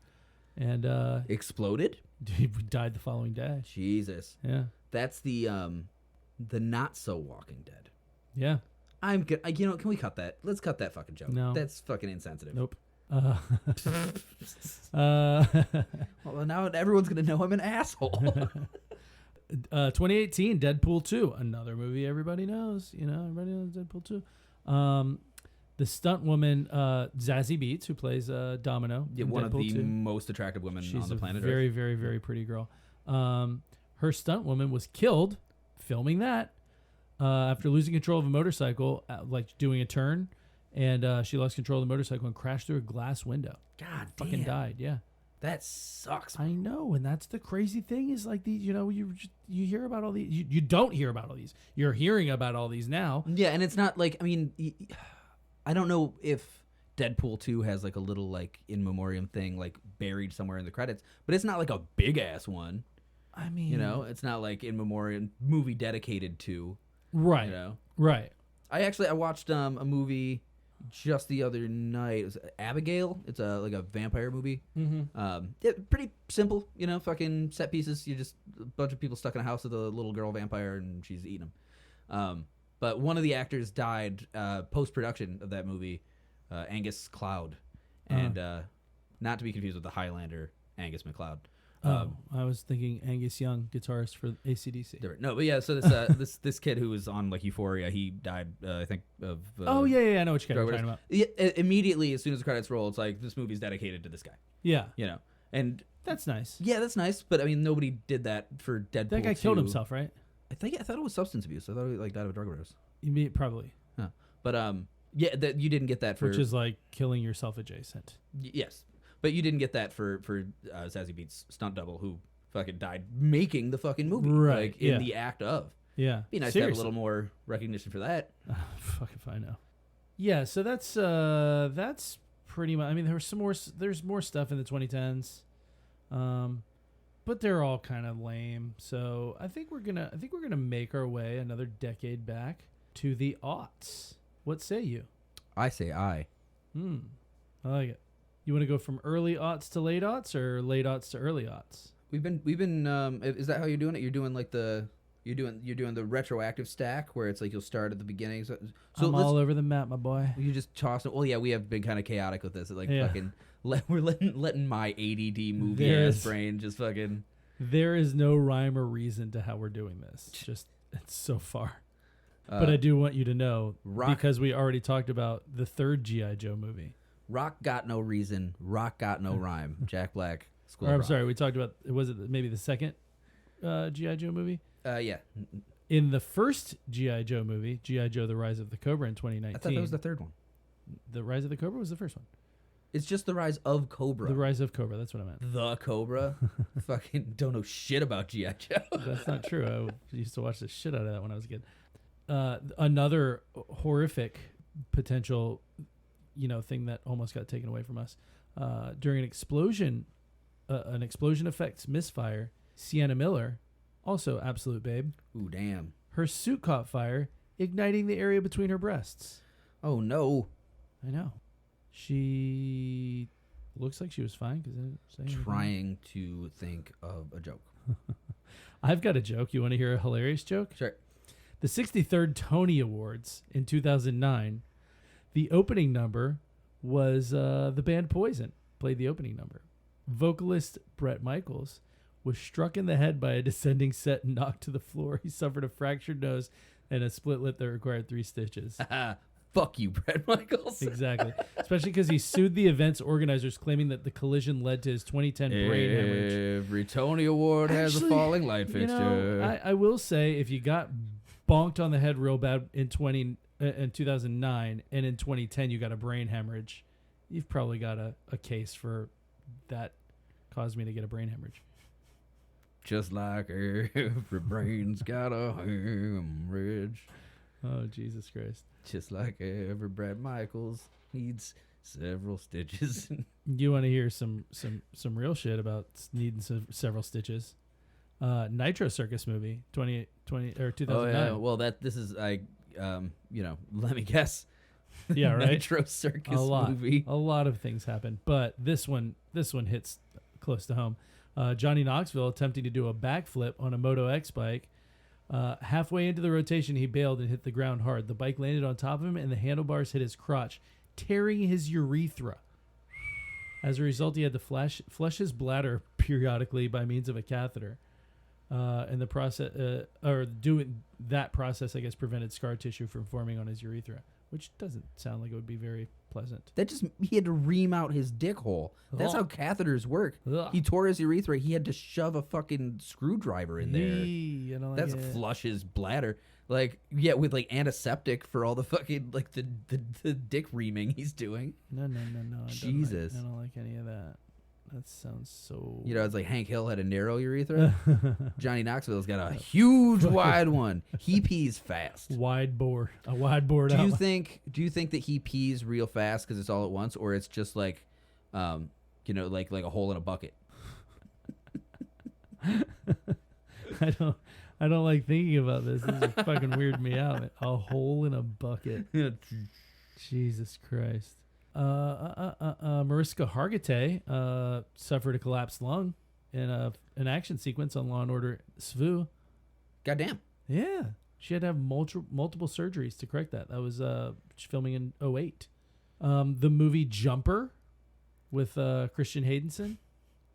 and exploded. He died the following day. Jesus. Yeah. That's the not so Walking Dead. Yeah. I'm good. Can we cut that? Let's cut that fucking joke. No. That's fucking insensitive. Nope. Well, now everyone's gonna know I'm an asshole. 2018, Deadpool 2, another movie everybody knows. Everybody knows Deadpool 2. The stunt woman, Zazie Beetz, who plays Domino. Yeah, one of the most attractive women on the planet. She's a very, very, very pretty girl. Her stunt woman was killed filming that after losing control of a motorcycle, like doing a turn, and she lost control of the motorcycle and crashed through a glass window. God damn. Fucking died, yeah. That sucks. I know, and that's the crazy thing is like these, you hear about all these. You don't hear about all these. You're hearing about all these now. Yeah, and it's not like, I mean, I don't know if Deadpool 2 has like a little like in memoriam thing like buried somewhere in the credits, but it's not like a big ass one. I mean, it's not like in memoriam movie dedicated to. Right. Right. I watched a movie just the other night. It was Abigail. It's like a vampire movie. Mm-hmm. Pretty simple, fucking set pieces. You're just a bunch of people stuck in a house with a little girl vampire, and she's eating them. But one of the actors died post-production of that movie, Angus Cloud, and not to be confused with the Highlander Angus MacLeod. I was thinking Angus Young, guitarist for AC/DC. No, but yeah, so this this kid who was on like Euphoria, he died, I think, of. Oh yeah, I know what you're talking about. Yeah, immediately as soon as the credits roll, it's like this movie's dedicated to this guy. Yeah, and that's nice. Yeah, that's nice, but I mean, nobody did that for Deadpool. That guy 2. killed himself, right? I thought it was substance abuse. I thought he like died of a drug overdose. You mean probably? Huh. But yeah, that you didn't get that for, which is like killing yourself adjacent. Yes. But you didn't get that for Zazie Beetz' stunt double, who fucking died making the fucking movie, right? Like in the act of. Yeah, be nice to have a little more recognition for that. Fuck if I know. Yeah, so that's pretty much. I mean, there's more stuff in the 2010s, but they're all kind of lame. So I think we're gonna make our way another decade back to the aughts. What say you? I say I. I like it. You want to go from early aughts to late aughts, or late aughts to early aughts? We've been. Is that how you're doing it? You're doing like you're doing the retroactive stack where it's like you'll start at the beginning. So I'm all over the map, my boy. You just toss it. Well, yeah, we have been kind of chaotic with this. Like fucking, we're letting my ADD movie ass brain just fucking. There is no rhyme or reason to how we're doing this. Just it's so far. But I do want you to know, because we already talked about the third G.I. Joe movie. Rock got no reason. Rock got no rhyme. Jack Black. I'm sorry. We talked about, was it maybe the second G.I. Joe movie? Yeah. In the first G.I. Joe movie, G.I. Joe: The Rise of the Cobra in 2019. I thought that was the third one. The Rise of the Cobra was the first one. It's just The Rise of Cobra. The Rise of Cobra. That's what I meant. The Cobra? Fucking don't know shit about G.I. Joe. That's not true. I used to watch the shit out of that when I was a kid. Another horrific potential thing that almost got taken away from us. During an explosion effects misfire, Sienna Miller, also absolute babe. Ooh, damn. Her suit caught fire, igniting the area between her breasts. Oh, no. I know. She looks like she was fine. Cause I didn't say trying to think of a joke. I've got a joke. You want to hear a hilarious joke? Sure. The 63rd Tony Awards in 2009, the opening number was the band Poison played the opening number. Vocalist Bret Michaels was struck in the head by a descending set and knocked to the floor. He suffered a fractured nose and a split lip that required 3 stitches. Fuck you, Bret Michaels. Exactly. Especially because he sued the event's organizers, claiming that the collision led to his 2010 brain hemorrhage. Every Tony Award has a falling light fixture. You know, I will say, if you got bonked on the head real bad in 2009 and in 2010 you got a brain hemorrhage, you've probably got a case for that caused me to get a brain hemorrhage. Just like every brain's got a hemorrhage. Oh, Jesus Christ. Just like every Bret Michaels needs several stitches. You want to hear some real shit about needing several stitches? Nitro Circus movie, 2020 or 2009. Oh yeah, well this is let me guess. Yeah, right. Nitro Circus movie. A lot of things happen, but this one hits close to home. Johnny Knoxville attempting to do a backflip on a Moto X bike. Halfway into the rotation, he bailed and hit the ground hard. The bike landed on top of him, and the handlebars hit his crotch, tearing his urethra. As a result, he had to flush his bladder periodically by means of a catheter. And the process, doing that process, I guess, prevented scar tissue from forming on his urethra, which doesn't sound like it would be very pleasant. He had to ream out his dick hole. That's how catheters work. Ugh. He tore his urethra. He had to shove a fucking screwdriver in there. I don't like That's it. flush his bladder. Like, yeah, with like antiseptic for all the fucking like the dick reaming he's doing. No. Jesus. I don't like any of that. That sounds so... You know, it's like Hank Hill had a narrow urethra. Johnny Knoxville's got a huge wide one. He pees fast. A wide bore Do out. you think that he pees real fast because it's all at once, or it's just like, like a hole in a bucket? I don't like thinking about this. This is fucking weird me out. A hole in a bucket. Jesus Christ. Mariska Hargitay suffered a collapsed lung in an action sequence on Law and Order SVU. Goddamn. Yeah. She had to have multiple surgeries to correct that. That was filming in 2008. The movie Jumper with Christian Haydenson.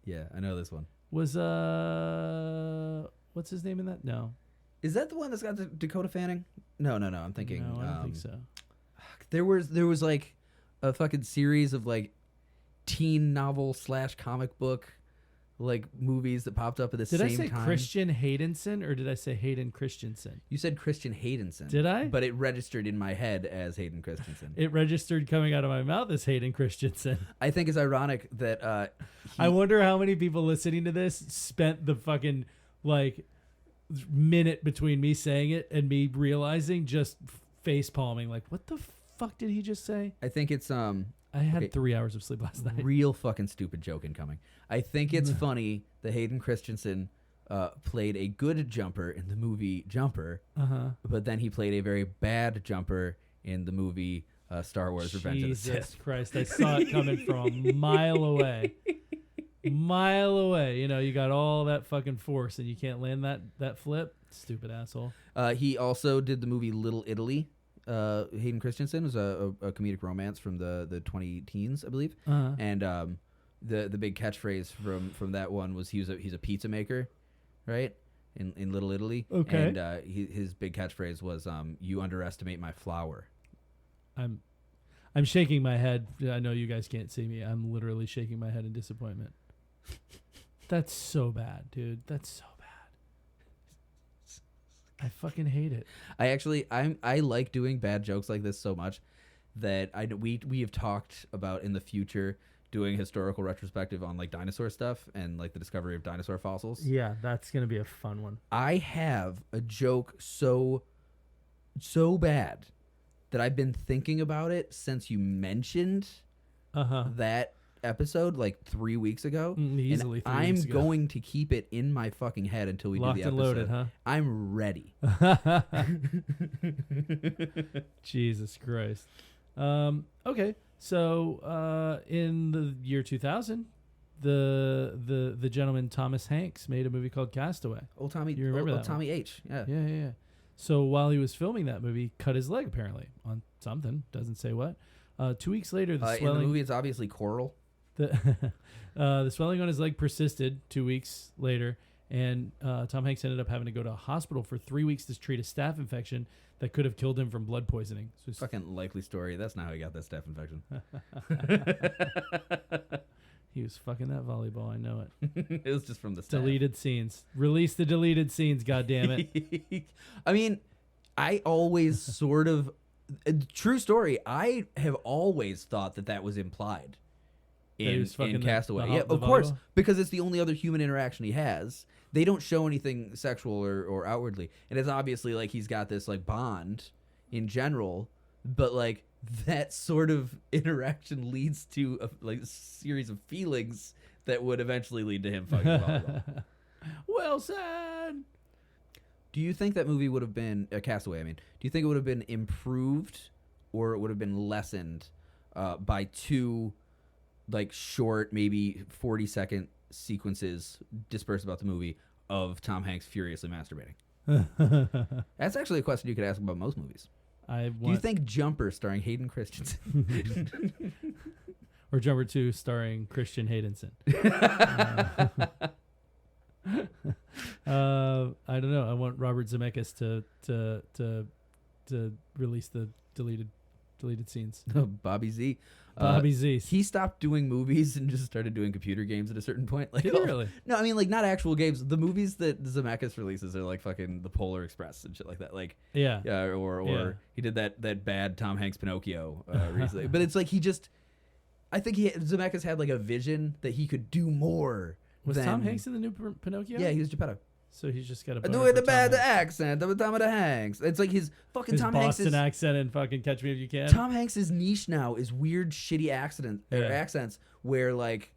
Yeah, I know this one. Was what's his name in that? No. Is that the one that's got the Dakota Fanning? No. I'm thinking. No, I don't think so. There was like a fucking series of like teen novel / comic book like movies that popped up at the same time. Did I say Christian Haydenson or did I say Hayden Christensen? You said Christian Haydenson. Did I? But it registered in my head as Hayden Christensen. It registered coming out of my mouth as Hayden Christensen. I think it's ironic that I wonder how many people listening to this spent the fucking like minute between me saying it and me realizing, just face palming like, what the fuck did he just say? I think it's I had 3 hours of sleep last night. Real fucking stupid joke incoming. I think it's funny that Hayden Christensen played a good jumper in the movie Jumper, but then he played a very bad jumper in the movie Star Wars Revenge of the Sith. Jesus Christ, I saw it coming from a mile away. Mile away. You know, you got all that fucking force and you can't land that flip. Stupid asshole. He also did the movie Little Italy. Hayden Christensen was a comedic romance from the 2010’s, I believe. And the big catchphrase from that one was he's a pizza maker, right? In Little Italy. Okay. And his big catchphrase was you underestimate my flour. I'm shaking my head. I know you guys can't see me. I'm literally shaking my head in disappointment. That's so bad, dude. That's so bad. I fucking hate it. I like doing bad jokes like this so much that we have talked about in the future doing historical retrospective on like dinosaur stuff and like the discovery of dinosaur fossils. Yeah, that's gonna be a fun one. I have a joke so bad that I've been thinking about it since you mentioned that episode like 3 weeks ago. Easily 3 I'm weeks ago. going to keep it in my fucking head until we Locked do the and episode. loaded, huh? I'm ready. Jesus Christ. Okay, so in the year 2000, the gentleman Thomas Hanks made a movie called Castaway. Old Tommy. You remember that Tommy H. Yeah. Yeah. So while he was filming that movie, he cut his leg apparently on something. Doesn't say what. 2 weeks later, the swelling. In the movie, it's obviously coral. The swelling on his leg persisted 2 weeks later, and Tom Hanks ended up having to go to a hospital for 3 weeks to treat a staph infection that could have killed him from blood poisoning. So fucking likely story. That's not how he got that staph infection. He was fucking that volleyball. I know it. It was just from the staph. Deleted scenes. Release the deleted scenes. God damn it. I mean, I always sort of true story. I have always thought that was implied in Castaway. Yeah, of course, because it's the only other human interaction he has. They don't show anything sexual or outwardly, and it's obviously like he's got this like bond in general, but like that sort of interaction leads to a series of feelings that would eventually lead to him fucking volleyball. Well said. Do you think that movie would have been Castaway? I mean, do you think it would have been improved, or it would have been lessened by two, like short, maybe 40-second sequences dispersed about the movie of Tom Hanks furiously masturbating? That's actually a question you could ask about most movies. Do you think Jumper, starring Hayden Christensen, or Jumper 2, starring Christian Haydenson? I don't know. I want Robert Zemeckis to release the deleted scenes. Bobby Z. Bobby Z. He stopped doing movies and just started doing computer games at a certain point. Like, did he really? No, I mean like not actual games. The movies that Zemeckis releases are like fucking The Polar Express and shit like that. Like or he did that bad Tom Hanks Pinocchio recently. But it's like I think Zemeckis had like a vision that he could do more. Was Tom Hanks in the new Pinocchio? Yeah, he was Geppetto. So he's just got a doing the bad accent of Tom Hanks. It's like his fucking his Tom Boston Hanks' accent and fucking Catch Me If You Can. Tom Hanks' niche now is weird, shitty accents where like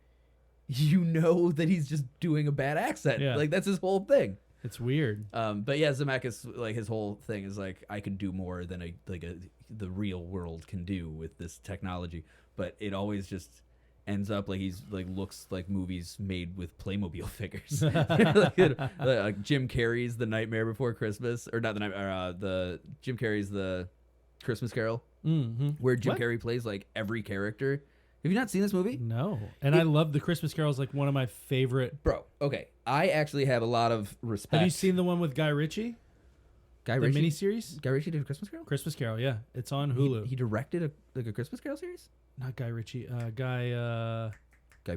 you know that he's just doing a bad accent. Yeah. Like that's his whole thing. It's weird. But yeah, Zemeckis, like his whole thing is like I can do more than the real world can do with this technology. But it always just ends up like he's like looks like movies made with Playmobil figures. Like Jim Carrey's The Nightmare Before Christmas, or not the Nightmare, the Jim Carrey's The Christmas Carol, where Jim Carrey plays like every character. Have you not seen this movie? No. And I love The Christmas Carol. Is like one of my favorite. Bro, okay. I actually have a lot of respect. Have you seen the one with Guy Ritchie? Guy Ritchie? The miniseries? Guy Ritchie did a Christmas Carol? Christmas Carol, yeah. It's on Hulu. He directed a Christmas Carol series? Not Guy Ritchie. Guy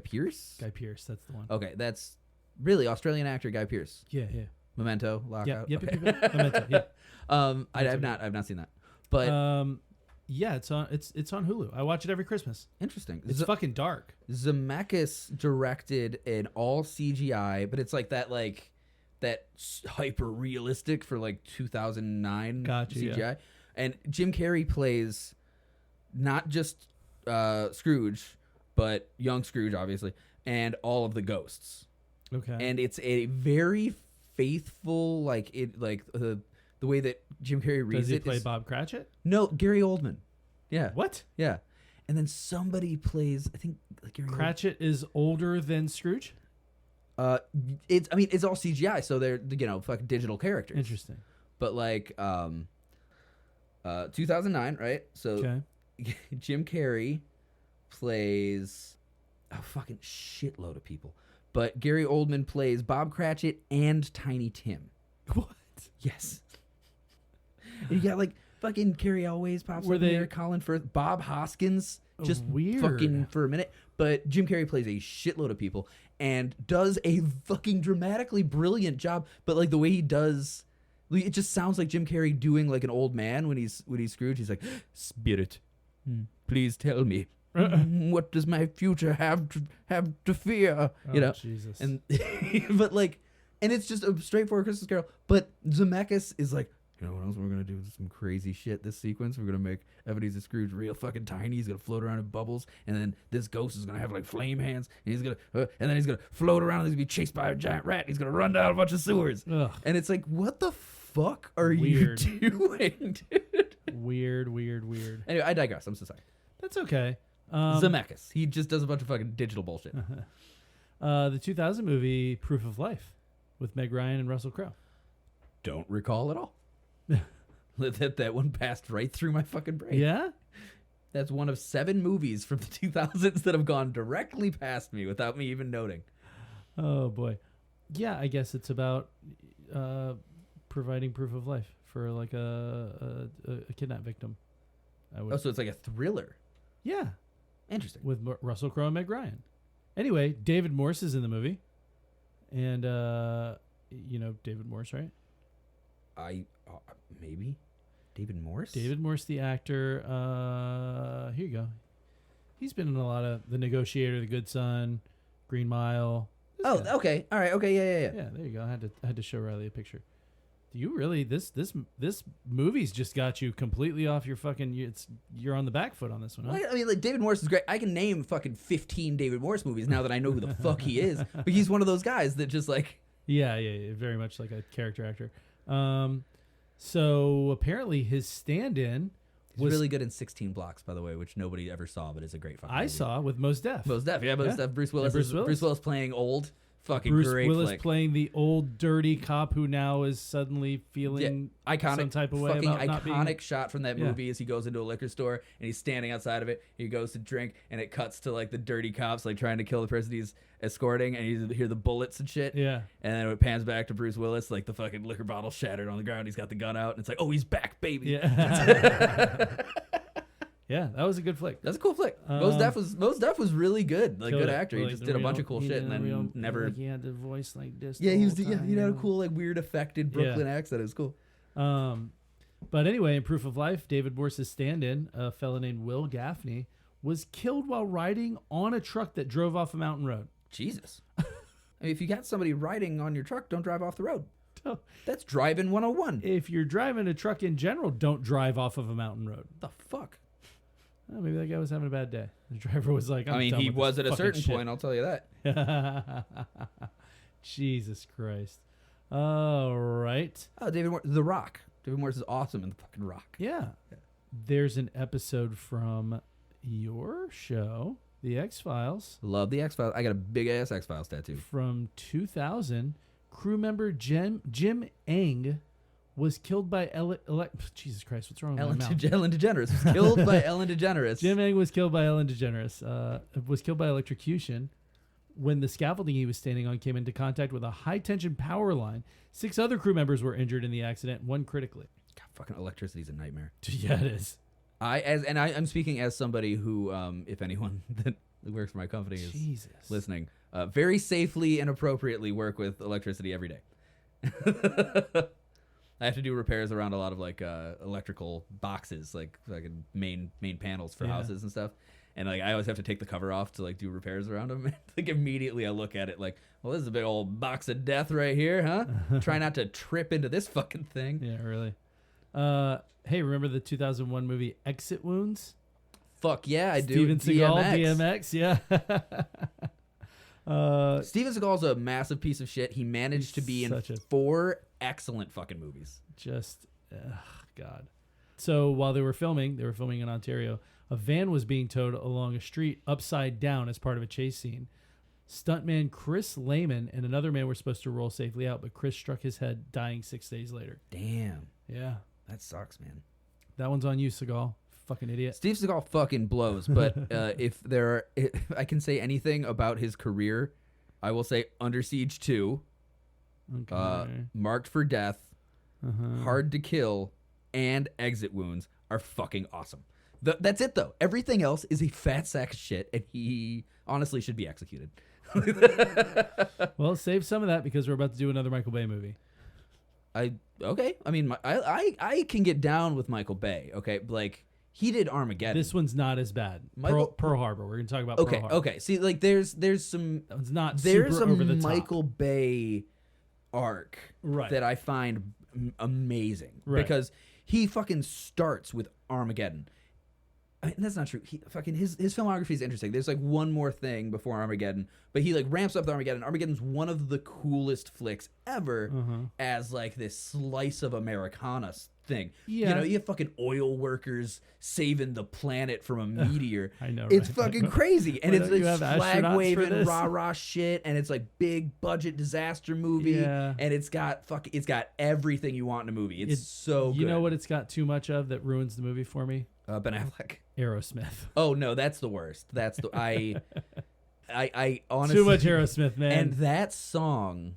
Pearce? Guy Pearce, that's the one. Okay, that's really Australian actor Guy Pearce. Yeah. Memento, Lockout. Yep. Okay. Memento, yeah. I've not seen that. But yeah, it's on Hulu. I watch it every Christmas. Interesting. It's fucking dark. Zemeckis directed an all CGI, but it's like that hyper realistic for like 2009 CGI. Yeah. And Jim Carrey plays not just Scrooge, but young Scrooge, obviously, and all of the ghosts. Okay. And it's a very faithful, the way that Jim Carrey reads it. Does he play Bob Cratchit? No, Gary Oldman. Yeah. What? Yeah. And then somebody plays, I think, Gary Cratchit is older than Scrooge? It's all CGI, so they're, fucking digital characters. Interesting. But 2009, right? So okay. Jim Carrey plays a fucking shitload of people. But Gary Oldman plays Bob Cratchit and Tiny Tim. What? Yes. And you got fucking Carrie Elways pops up there, Colin Firth, Bob Hoskins, just weird fucking for a minute. But Jim Carrey plays a shitload of people and does a fucking dramatically brilliant job. But the way he does, it just sounds like Jim Carrey doing like an old man when he's Scrooge. He's like, "Spirit, please tell me, what does my future have to fear?" Jesus. And but and it's just a straightforward Christmas Carol. But Zemeckis is like, you know what else we're gonna do? Some crazy shit this sequence. We're gonna make Ebenezer Scrooge real fucking tiny. He's gonna float around in bubbles, and then this ghost is gonna have flame hands, and he's gonna and then he's gonna float around. And he's gonna be chased by a giant rat. And he's gonna run down a bunch of sewers. Ugh. And it's like, what the fuck are you doing, dude? Weird. Anyway, I digress. I'm so sorry. That's okay. Zemeckis. He just does a bunch of fucking digital bullshit. The 2000 movie Proof of Life with Meg Ryan and Russell Crowe. Don't recall at all. That one passed right through my fucking brain. Yeah? That's one of 7 movies from the 2000s that have gone directly past me without me even noting. Oh, boy. Yeah, I guess it's about providing proof of life for like a kidnap victim. Oh, so it's like a thriller. Yeah. Interesting. With Russell Crowe and Meg Ryan. Anyway, David Morse is in the movie. And, you know David Morse, right? Maybe. David Morse? David Morse, the actor. Here you go. He's been in a lot of The Negotiator, The Good Son, Green Mile. Okay. All right. Okay. Yeah. Yeah, there you go. I had to show Riley a picture. Do you really this movie's just got you completely off your fucking? You're on the back foot on this one. Huh? Well, I mean, like David Morse is great. I can name fucking 15 David Morse movies now that I know who the fuck he is. But he's one of those guys that just like. Yeah, very much like a character actor. So apparently his stand-in was really good in 16 Blocks, by the way, which nobody ever saw, but is a great fucking movie. I saw with Mos Def. Mos Def, yeah, Mos Def. Bruce Willis. Bruce Willis playing old. Fucking Bruce great Willis flick. playing the old dirty cop who now is suddenly feeling iconic, some type of way fucking about not iconic being... shot from that movie is he goes into a liquor store and he's standing outside of it. He goes to drink and it cuts to like the dirty cops like trying to kill the person he's escorting and you hear the bullets and shit. Yeah. And then it pans back to Bruce Willis, like the fucking liquor bottle shattered on the ground. He's got the gun out and it's like, oh, he's back, baby. Yeah. Yeah, that was a good flick. That's a cool flick. Mos Def was really good. Like good actor. He like just did a bunch of cool shit and then never. Like he had the voice like this. Yeah, he was. He had a cool like weird affected Brooklyn accent. It was cool. But anyway, in Proof of Life, David Morse's stand-in, a fellow named Will Gaffney, was killed while riding on a truck that drove off a mountain road. Jesus. I mean, if you got somebody riding on your truck, don't drive off the road. That's driving 101. If you're driving a truck in general, don't drive off of a mountain road. The fuck? Oh, maybe that guy was having a bad day. The driver was like, he was at a certain point, I'll tell you that. Jesus Christ. All right. Oh, David Morse, The Rock. David Morse is awesome in The fucking Rock. Yeah. There's an episode from your show, The X-Files. Love The X-Files. I got a big-ass X-Files tattoo. From 2000, crew member Jim Eng was killed by Jesus Christ, what's wrong with my mouth? Ellen DeGeneres was killed by Ellen DeGeneres. Jim Eng was killed by Ellen DeGeneres. Was killed by electrocution when the scaffolding he was standing on came into contact with a high-tension power line. 6 other crew members were injured in the accident, 1 critically. God, fucking electricity's a nightmare. Yeah, it is. I'm speaking as somebody who, if anyone that works for my company is listening, very safely and appropriately work with electricity every day. I have to do repairs around a lot of like electrical boxes, like fucking main panels for houses and stuff. And like I always have to take the cover off to like do repairs around them. Like immediately I look at it like, well, this is a big old box of death right here, huh? Try not to trip into this fucking thing. Yeah, really. Hey, remember the 2001 movie Exit Wounds? Fuck yeah, I do. Steven Seagal, DMX, yeah. Steven Seagal's a massive piece of shit. He managed to be in 4 excellent fucking movies. Just, God. So while they were filming in Ontario, a van was being towed along a street upside down as part of a chase scene. Stuntman Chris Lehman and another man were supposed to roll safely out, but Chris struck his head, dying 6 days later. Damn. Yeah. That sucks, man. That one's on you, Seagal. Fucking idiot. Steve Seagal fucking blows, but if I can say anything about his career, I will say Under Siege 2, Marked for Death, Hard to Kill, and Exit Wounds are fucking awesome. That's it, though. Everything else is a fat sack of shit, and he honestly should be executed. Well, save some of that because we're about to do another Michael Bay movie. Okay. I mean, I can get down with Michael Bay. Okay, like he did Armageddon. This one's not as bad. Pearl Harbor. We're gonna talk about Pearl Harbor. Okay. See, like there's some. That one's not. There's super a over the Michael top. Bay arc that I find amazing because he fucking starts with Armageddon. I mean, that's not true. His filmography is interesting. There's like one more thing before Armageddon, but he like ramps up the Armageddon. Armageddon's one of the coolest flicks ever as like this slice of Americana thing. Yeah. You know, you have fucking oil workers saving the planet from a meteor. I know, it's right? fucking crazy, and it's flag astronauts waving rah shit, and it's like big budget disaster movie, Yeah. and it's got everything you want in a movie. It's so good. You know what it's got too much of that ruins the movie for me? Ben Affleck. Aerosmith. Oh no, that's the worst. That's the I honestly Too much Aerosmith, man. And that song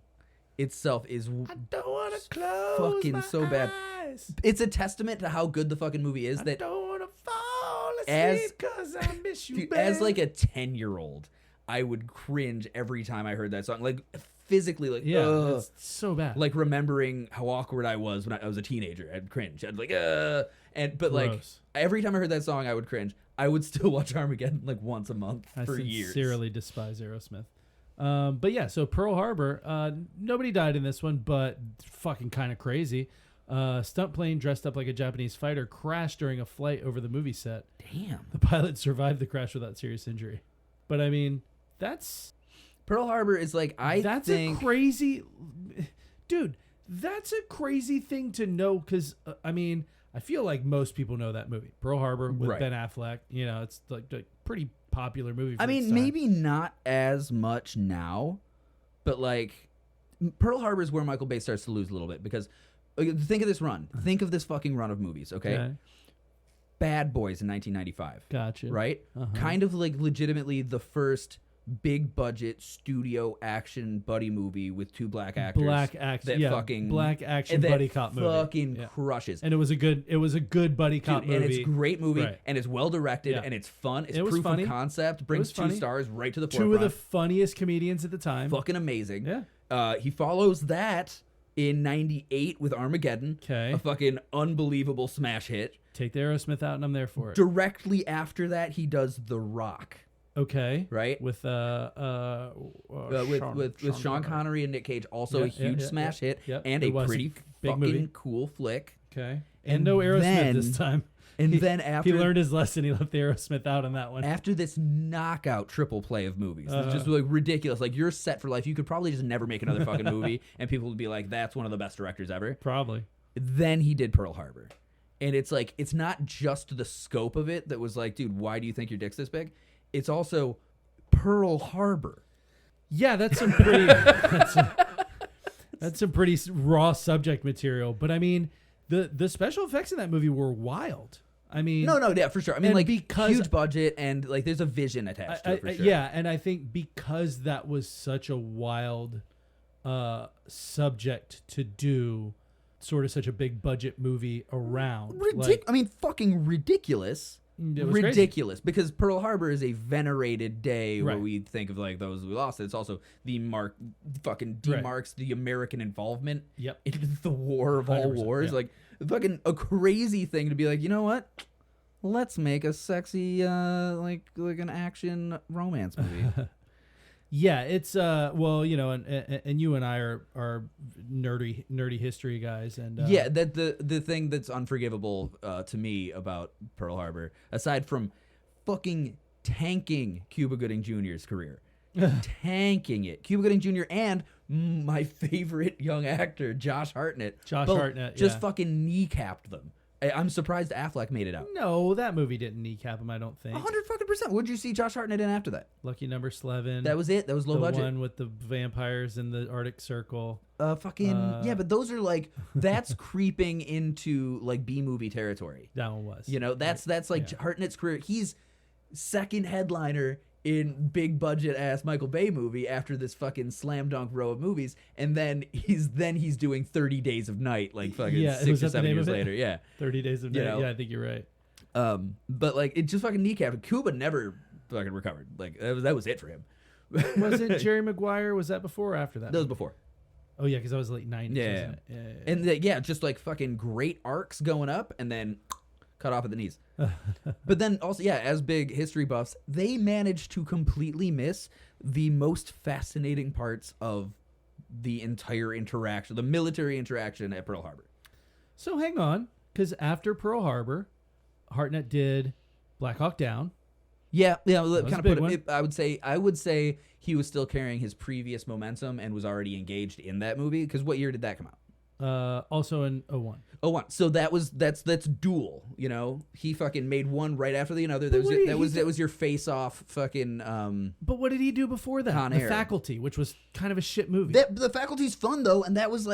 itself is I don't want to close fucking my so bad. eyes. It's a testament to how good the fucking movie is. I That don't want to fall as- asleep because I miss you, dude, babe. as like a 10-year-old, I would cringe every time I heard that song. Like physically, like yeah, ugh. it's so bad. Like remembering how awkward I was when I was a teenager. I'd cringe. I'd like but like Gross. every time I heard that song, I would cringe. I would still watch Armageddon like once a month I for years. sincerely despise Aerosmith. But yeah, so Pearl Harbor, nobody died in this one, but fucking kind of crazy. Stunt plane dressed up like a Japanese fighter crashed during a flight over the movie set. Damn. The pilot survived the crash without serious injury. But I mean, that's Pearl Harbor is like a crazy, dude. That's a crazy thing to know because I mean, I feel like most people know that movie, Pearl Harbor with Right. Ben Affleck. You know, it's like a pretty popular movie. For I its mean, time. maybe not as much now, but like Pearl Harbor is where Michael Bay starts to lose a little bit because think of this run. Think of this fucking run of movies, okay? Bad Boys in 1995. Gotcha. Right? Kind of like legitimately the first big budget studio action buddy movie with two black actors. Black action, black action that buddy cop movie. Fucking crushes. And it was a good buddy cop Dude, movie. and it's a great movie, Right. and it's well directed, Yeah. and it's fun. It's It was proof funny. of concept. Brings was 2 funny. stars right to the Two forefront. of the funniest comedians at the time. Fucking amazing. Yeah. He follows that in 98 with Armageddon. Okay. A fucking unbelievable smash hit. Take the Aerosmith out, and I'm there for it. Directly after that, he does The Rock. Okay. Right? With Sean Connery and Nick Cage, also a huge smash hit, and It a was pretty big fucking movie. cool flick. Okay. And And no Aerosmith then- this time. And He- then after he learned his lesson, he left the Aerosmith out on that one. after this knockout triple play of movies, it's just like ridiculous. Like you're set for life. You could probably just never make another fucking movie, and people would be like, "That's one of the best directors ever." Probably. Then he did Pearl Harbor, and it's like it's not just the scope of it that was like, dude, why do you think your dick's this big? It's also Pearl Harbor. Yeah, that's some pretty. that's some pretty raw subject material. But I mean, the special effects in that movie were wild. I mean, No, yeah, for sure. I mean, and like because- huge budget and like there's a vision attached to it for sure. Yeah, and I think because that was such a wild subject to do, sort of such a big budget movie around. I mean, fucking ridiculous. It was crazy. Ridiculous, because Pearl Harbor is a venerated day where Right. we think of like those we lost. It's also fucking Right. demarks the American involvement Yep. into the war of all 100%, wars. yeah. Like fucking a crazy thing to be like, you know what? Let's make a sexy like an action romance movie. Yeah, it's well, you know, and you and I are nerdy history guys, and Yeah, that the thing that's unforgivable to me about Pearl Harbor, aside from fucking tanking Cuba Gooding Jr.'s career, tanking it, Cuba Gooding Jr. and my favorite young actor, Josh Hartnett, just fucking kneecapped them. I'm surprised Affleck made it out. No, that movie didn't kneecap him. I don't think. 100%. What'd you see Josh Hartnett in after that? Lucky Number 11. That was it. That was low the budget. one with the vampires in the Arctic Circle. Yeah, but those are like that's creeping into like B movie territory. That one was. You know, that's like Hartnett's career. He's second headliner in big budget ass Michael Bay movie after this fucking slam dunk row of movies, and then he's doing 30 Days of Night like fucking 6 or 7 years later. Yeah, 30 Days of Night. know? Yeah, I think you're right. But like it just fucking kneecapped. Cuba never fucking recovered. Like that was it for him. Wasn't Jerry Maguire? Was that before or after that? That was before. Oh yeah, because that was late 90s. Yeah. Wasn't it? And just like fucking great arcs going up and then cut off at the knees. But then also, as big history buffs, they managed to completely miss the most fascinating parts of the entire interaction, the military interaction at Pearl Harbor. So hang on, because after Pearl Harbor, Hartnett did Black Hawk Down. Yeah, was kind a of big put it. I would say he was still carrying his previous momentum and was already engaged in that movie. Because what year did that come out? Also in 01. Oh, one. So that's dual. You know, he fucking made one right after the other. But That was your face off fucking. But what did he do before that? Con The Air. Faculty, which was kind of a shit movie. The Faculty's fun though, and that was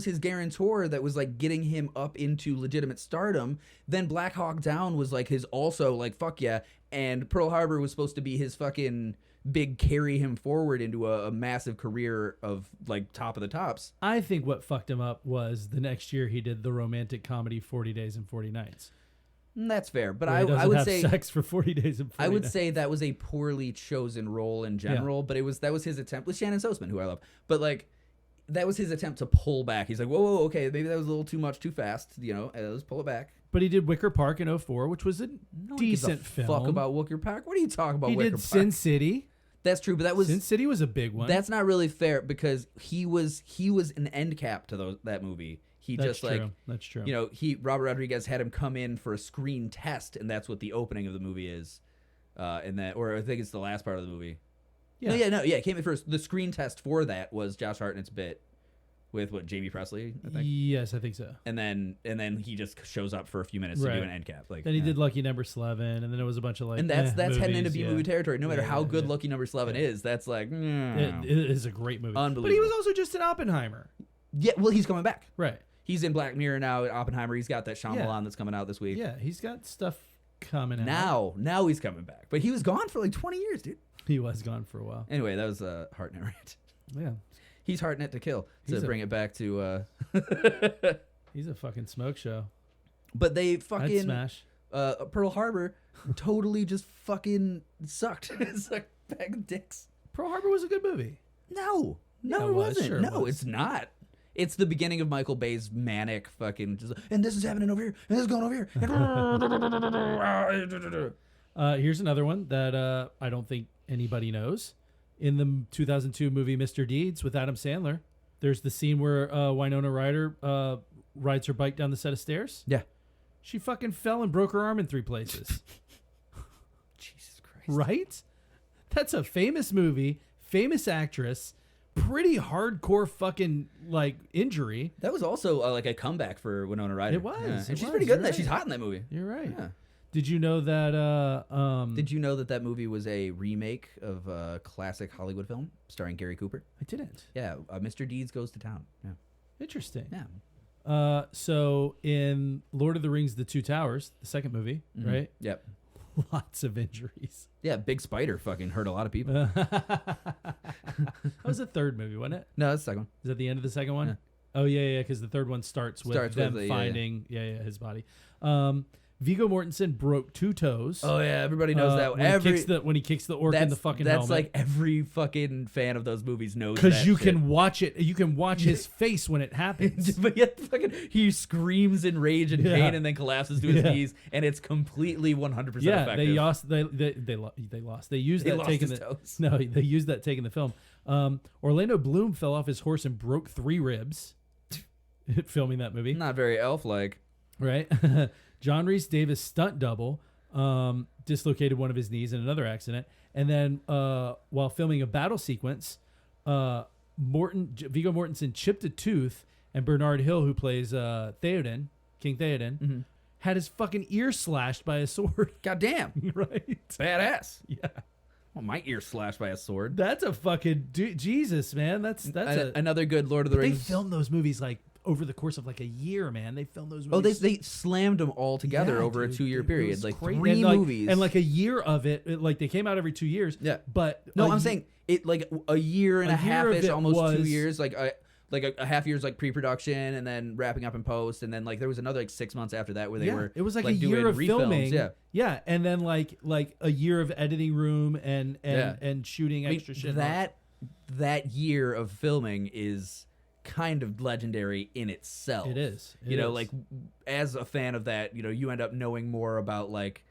his guarantor that was like getting him up into legitimate stardom. Then Black Hawk Down was like his also like fuck yeah, and Pearl Harbor was supposed to be his fucking big carry him forward into a massive career of like top of the tops. I think what fucked him up was the next year he did the romantic comedy 40 Days and 40 Nights. That's fair, but Where he I doesn't would have say sex for 40 days and 40 I would nights. say that was a poorly chosen role in general, but that was his attempt with Shannon Soseman, who I love. But like that was his attempt to pull back. He's like, whoa, okay, maybe that was a little too much, too fast. You know, let's pull it back. But he did Wicker Park in 04, which was a No one decent gives a film. fuck about Wicker Park. What are you talking about? He Wicker did Park? Sin City. That's true, but that was Sin City was a big one. That's not really fair because he was an end cap to that movie. That's true. You know, Robert Rodriguez had him come in for a screen test, and that's what the opening of the movie is. And that, or I think it's the last part of the movie. Yeah. It came in first. The screen test for that was Josh Hartnett's bit with Jamie Presley, I think. Yes, I think so. And then he just shows up for a few minutes to do an end cap. Like then he did Lucky Number 11, and then it was a bunch of like. And that's heading into movies, B-movie territory. No matter how good yeah. Lucky Number 11 is, that's like It is a great movie. Unbelievable. But he was also just in Oppenheimer. Yeah, well, he's coming back. Right. He's in Black Mirror now. Oppenheimer. He's got that Shyamalan that's coming out this week. Yeah, he's got stuff coming out. Now he's coming back. But he was gone for like 20 years, dude. He was gone for a while. Anyway, that was Hartnett rant. Yeah. He's Hartnett to kill. To bring it back to. He's a fucking smoke show. But they I'd fucking smash. Pearl Harbor totally just fucking sucked. It's like bag of dicks. Pearl Harbor was a good movie. No, Yeah, it wasn't. Sure No, was. it's not. It's the beginning of Michael Bay's manic fucking. And this is happening over here. And this is going over here. Here's another one that I don't think anybody knows. In the 2002 movie Mr. Deeds with Adam Sandler, there's the scene where Winona Ryder rides her bike down the set of stairs. Yeah. She fucking fell and broke her arm in 3 places. Jesus Christ. Right? That's a famous movie, famous actress, pretty hardcore fucking like injury. That was also like a comeback for Winona Ryder. It was. Yeah. It And she's was, pretty good in you're that. She's right. hot in that movie. You're right. Yeah. Did you know that Did you know that movie was a remake of a classic Hollywood film starring Gary Cooper? I didn't. Yeah, Mr. Deeds Goes to Town. Yeah. Interesting. Yeah. So in Lord of the Rings, The Two Towers, the second movie, right? Yep. Lots of injuries. Yeah, Big Spider fucking hurt a lot of people. That was the third movie, wasn't it? No, that's the second one. Is that the end of the second one? Yeah. Oh yeah, because the third one starts with them finding his body. Viggo Mortensen broke 2 toes. Oh yeah, everybody knows that. When he kicks the orc in the fucking that's helmet. like every fucking fan of those movies knows that. Because you shit. can watch it. You can watch his face when it happens. But yet, fucking, he screams in rage and pain, and then collapses to his knees, and it's completely 100% effective. They lost. They used that taking his the toes. no. They used that taking the film. Orlando Bloom fell off his horse and broke 3 ribs. Filming that movie, Not very elf-like. right? John Rhys Davis stunt double dislocated one of his knees in another accident, and then while filming a battle sequence, Viggo Mortensen chipped a tooth, and Bernard Hill, who plays King Theoden, had his fucking ear slashed by a sword. God damn. Right? Badass. Yeah. Well, my ear slashed by a sword. That's a fucking Jesus, man. That's another good Lord of the They Rings. filmed those movies like over the course of like a year, man. They filmed those Oh, movies. they slammed them all together over a 2-year period. It was Like crazy. 3 and movies. and like a year of it, like they came out every 2 years. Yeah. But I'm saying it like a year and a half of ish, it almost 2 was- years. Like a half year's like pre-production, and then wrapping up in post, and then like there was another like 6 months after that where they were it was like a doing year of refilms. filming. Yeah. And then like a year of editing room and shooting I mean, extra shit. that year of filming is kind of legendary in itself. It is. You know, like as a fan of that, you know, you end up knowing more about like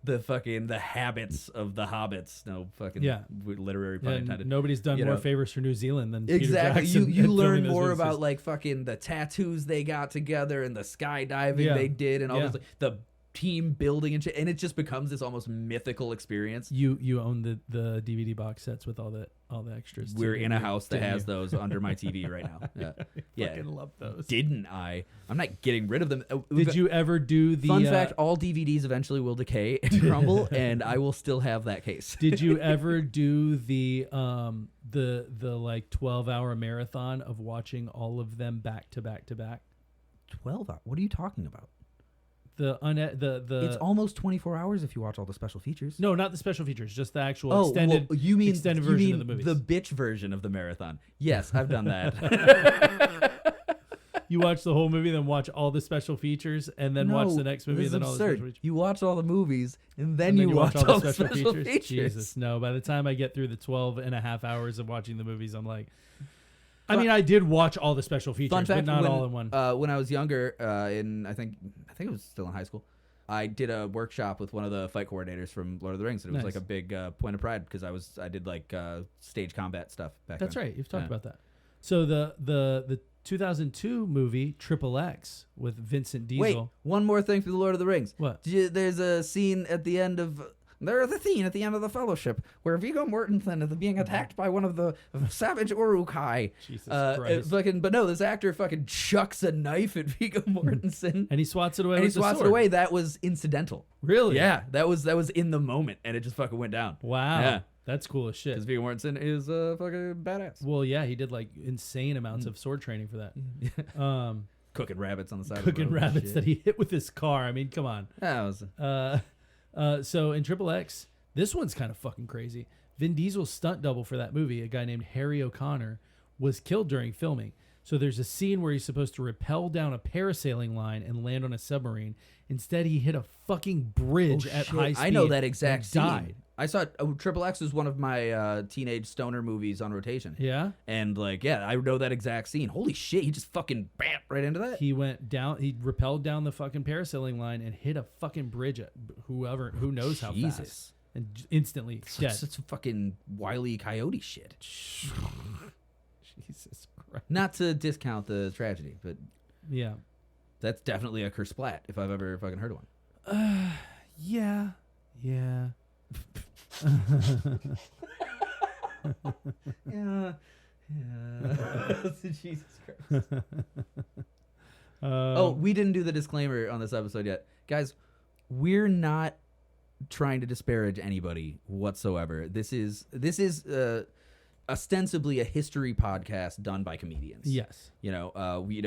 the habits of the hobbits. No fucking literary pun intended. Nobody's done more favors for New Zealand than Exactly. Peter Jackson. You in learn filming those more movies. about like fucking the tattoos they got together and the skydiving they did and all this. Like, the team building and shit, and it just becomes this almost mythical experience. You own the DVD box sets with all the extras. We're too, in a house that didn't has you? those under my TV right now. Yeah, Fucking love those. Didn't I? I'm not getting rid of them. Did you ever do the Fun fact: all DVDs eventually will decay and crumble, and I will still have that case. Did you ever do the like 12-hour marathon of watching all of them back to back to back? 12 hours? What are you talking about? The It's almost 24 hours if you watch all the special features. No, not the special features, just the actual extended. You mean extended version of the movies? The bitch version of the marathon? Yes, I've done that. You watch the whole movie, then watch all the special features, and then watch the next movie, this and then is all the special absurd. features. You watch all the movies, and then And you watch all the special features. Jesus, no. By the time I get through the 12 and a half hours of watching the movies, I'm like, I mean, I did watch all the special features, Fun fact, but not all in one. When I was younger, I think it was still in high school, I did a workshop with one of the fight coordinators from Lord of the Rings, and it was like a big point of pride because I did like stage combat stuff back then. That's right. You've talked about that. So the 2002 movie Triple X with Vincent Diesel. Wait, one more thing for the Lord of the Rings. What? There's a scene at the end of. There's a scene at the end of the Fellowship where Viggo Mortensen is being attacked by one of the savage Uruk-hai. Jesus Christ. But no, this actor fucking chucks a knife at Viggo Mortensen. And he swats it away And with he swats the sword. it away. That was incidental. Really? Yeah, that was in the moment, and it just fucking went down. Wow. Yeah. That's cool as shit. Because Viggo Mortensen is a fucking badass. Well, yeah, he did like insane amounts of sword training for that. Cooking rabbits on the side of Cooking the road. rabbits Shit. that he hit with his car. I mean, come on. That was... So in Triple X, this one's kind of fucking crazy. Vin Diesel's stunt double for that movie, a guy named Harry O'Connor, was killed during filming. So there's a scene where he's supposed to rappel down a parasailing line and land on a submarine. Instead, he hit a fucking bridge at high speed. I know that exact scene. Died. I saw Triple X was one of my teenage stoner movies on rotation. Yeah? And like, yeah, I know that exact scene. Holy shit, he just fucking bam right into that. He went down, he rappelled down the fucking parasailing line and hit a fucking bridge at who knows how fast. And instantly dead. Such fucking Wile E. Coyote shit. Jesus Christ. Not to discount the tragedy, but Yeah. that's definitely a kersplat if I've ever fucking heard one. Yeah. Yeah. Yeah. Jesus Christ. We didn't do the disclaimer on this episode yet. Guys, we're not trying to disparage anybody whatsoever. This is ostensibly a history podcast done by comedians. Yes. You know,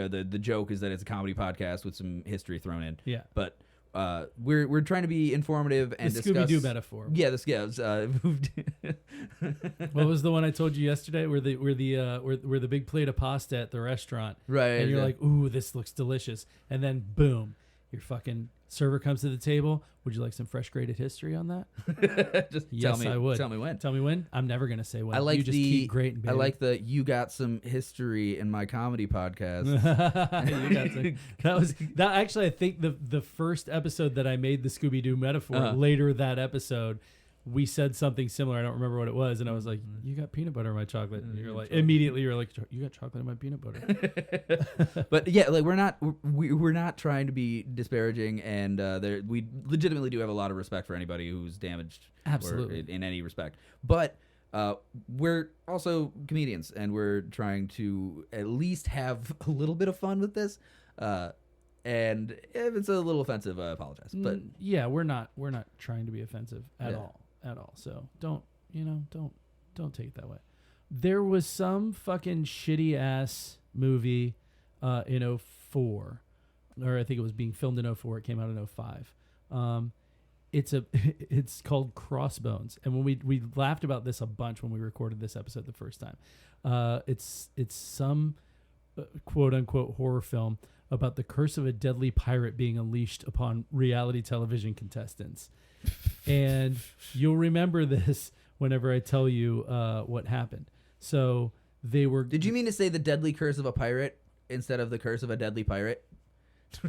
the joke is that it's a comedy podcast with some history thrown in. Yeah. But we're trying to be informative and The discuss. Scooby-Doo metaphor. Yeah, moved. What was the one I told you yesterday? Where the big plate of pasta at the restaurant, Right? and you're like, "Ooh, this looks delicious," and then boom, your fucking server comes to the table. Would you like some fresh graded history on that? Just Yes, tell me, I would. Tell me when. Tell me when. I'm never gonna say when. I like you just keep grading. I like the you got some history in my comedy podcast. that actually, I think the first episode that I made the Scooby-Doo metaphor, later that episode, we said something similar. I don't remember what it was, and I was like, "You got peanut butter in my chocolate." And you're like, immediately, you're like, "You got chocolate in my peanut butter." But yeah, like we're not trying to be disparaging, and we legitimately do have a lot of respect for anybody who's damaged, Absolutely, in any respect. But we're also comedians, and we're trying to at least have a little bit of fun with this. And if it's a little offensive, I apologize. But yeah, we're not trying to be offensive at all. So don't take it that way. There was some fucking shitty ass movie in 04, or I think it was being filmed in 04. It came out in 05. It's called Crossbones, and when we laughed about this a bunch when we recorded this episode the first time. It's some quote unquote horror film about the curse of a deadly pirate being unleashed upon reality television contestants. And you'll remember this whenever I tell you what happened. So they were... Did you mean to say the deadly curse of a pirate instead of the curse of a deadly pirate?